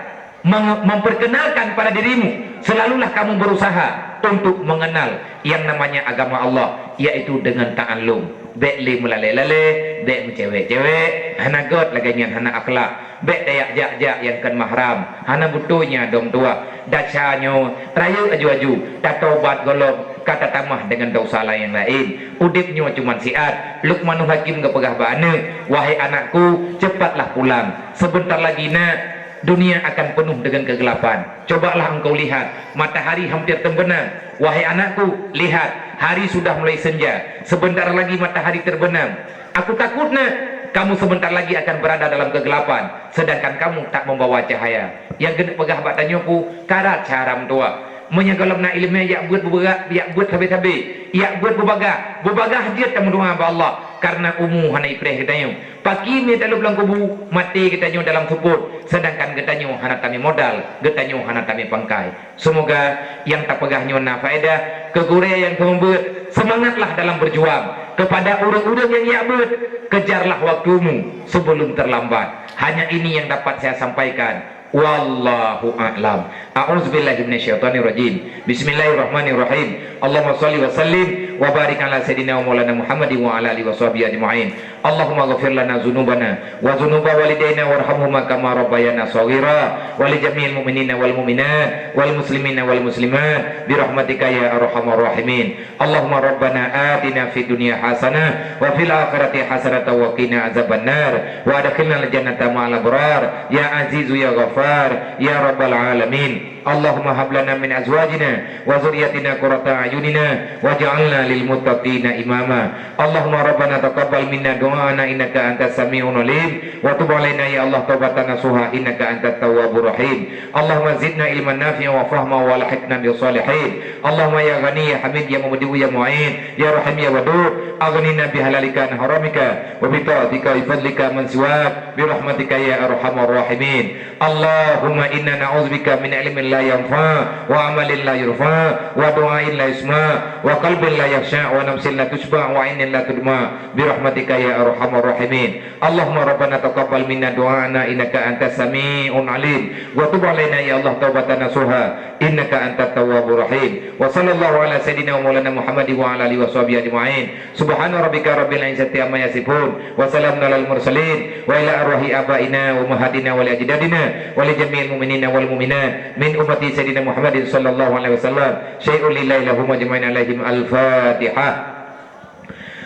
memperkenalkan pada dirimu. Selalulah kamu berusaha untuk mengenal yang namanya agama Allah, yaitu dengan ta'allum. Bek li melalai-lalai, bek mencewek-cewek, hana god lagi yang hana akhlak, bek dayak jak-jak yang kan mahram, hana butuhnya dom tua, dacanyo, rayu aju-aju, tatobat golok, kata tamah dengan dosa lain yang lain, udipnya cuma siat, Luqmanul Hakim kepegah bana, wahai anakku, cepatlah pulang, sebentar lagi nak, dunia akan penuh dengan kegelapan. Cobalah engkau lihat, matahari hampir terbenam. Wahai anakku, lihat, hari sudah mulai senja. Sebentar lagi matahari terbenam. Aku takut nak, kamu sebentar lagi akan berada dalam kegelapan, sedangkan kamu tak membawa cahaya. Yang kena pegah bat tanyaku, karat caram tua. Menyegalam nak ilmu yak buat berberak, yak buat habis-habis, yak buat berbagah dia tak mendoa ba Allah karena umu hana ipreh katanya. Pagi mi dalam belang kubu mati katanya dalam suput, sedangkan katanya hana tami modal, katanya hana tami pangkai. Semoga yang tak pegahnya na faedah, keguraya yang membuat semangatlah dalam berjuang kepada orang-orang yang yak buat, kejarlah waktumu sebelum terlambat. Hanya ini yang dapat saya sampaikan. Wallahu a'lam. A'udzubillahi minasyaitonirrajim. Bismillahirrahmanirrahim. Allahumma shalli wa sallim wa barik ala sayidina wa maulana Muhammadin wa ala alihi washabihi ajma'in. Allahumma ghfir lana dzunubana wa dzunuba walidayna warhamhuma kama rabbayana shaghira wa li jami'il mu'minina wal mu'minat wal muslimina wal muslimat bi rahmatika ya arhamar rahimin. Allahumma rabbana atina fid dunya hasanah wa fil akhirati hasanah wa qina azabannar wa adkhilna al jannata ma'al abrar ya azizu ya ghafar ya rabbal alamin. Allahumma hab lana min azwajina wa dhurriyyatina qurrata a'yunina waj'alna lil muttaqina imama. Allahumma rabbana taqabbal minna du'ana innaka antas sami'un alim wa tub 'alaina ya Allah taubatan nasuha innaka antat tawwabur rahim. Allahumma zidna ilman nafi'an wa fahma wa alhiqna bis salihin. Allahumma ya ghani ya hamid ya mubdi ya mu'in ya rahim ya wadud aghnina bihalalika an haramika wa bi ta'atika bi fadlika man siwak bi rahmatika ya arhamar rahimin. Allahumma inna na'udzubika min ilmin la yanfa wa amalin la yurfa wa du'ain la yusma wa qalbin la yakhsha wa nafsin la tushba wa ainin la tudma bi rahmatika ya arhamar rahimin. Allahumma rabbana taqabbal minna du'ana innaka antas sami'un alim wa tub 'alaina ya Allah taubatan nasuha innaka antat tawwabur rahim. Wa sallallahu ala sayidina wa maulana Muhammadin wa ala alihi washabihi ajma'in. Subhana rabbika rabbil izzati amma yasifun wa salamun alal mursalin wa ila arwahi abaina wa ummahatina wa li ajdadina wa li jami'il mu'minina wal mu'minat min ummati sayyidina Muhammadin sallallahu alaihi wasallam syai'un lillahi lahum ajma'in alaihim al-fatihah.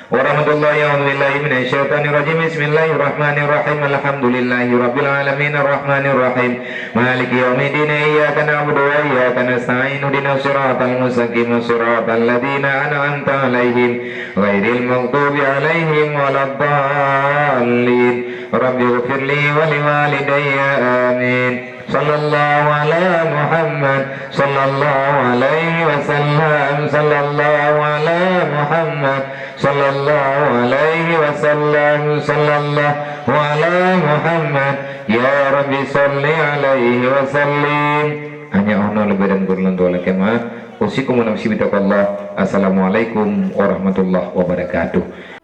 Warahmatullahi wabarakatuh. Minasyaitonirrajim. Bismillahirrahmanirrahim. Alhamdulillahi rabbil alamin arrahmanir rahim maliki yaumiddin iyyaka na'budu wa iyyaka nasta'in ihdinas siratal mustaqim siratal ladzina an'amta 'alaihim ghairil maghdubi 'alaihim waladdallin. Rabbighfirli wa liwalidayya amin. sallallahu ala Muhammad sallallahu alaihi wasallam sallallahu ala Muhammad sallallahu alaihi wasallam sallallahu ala Muhammad ya Rabbi salli alaihi wasallim. Hanya ono lebih dan kurang doa kema. Usikum wa nafsi bitaqallah. Assalamualaikum warahmatullahi wabarakatuh.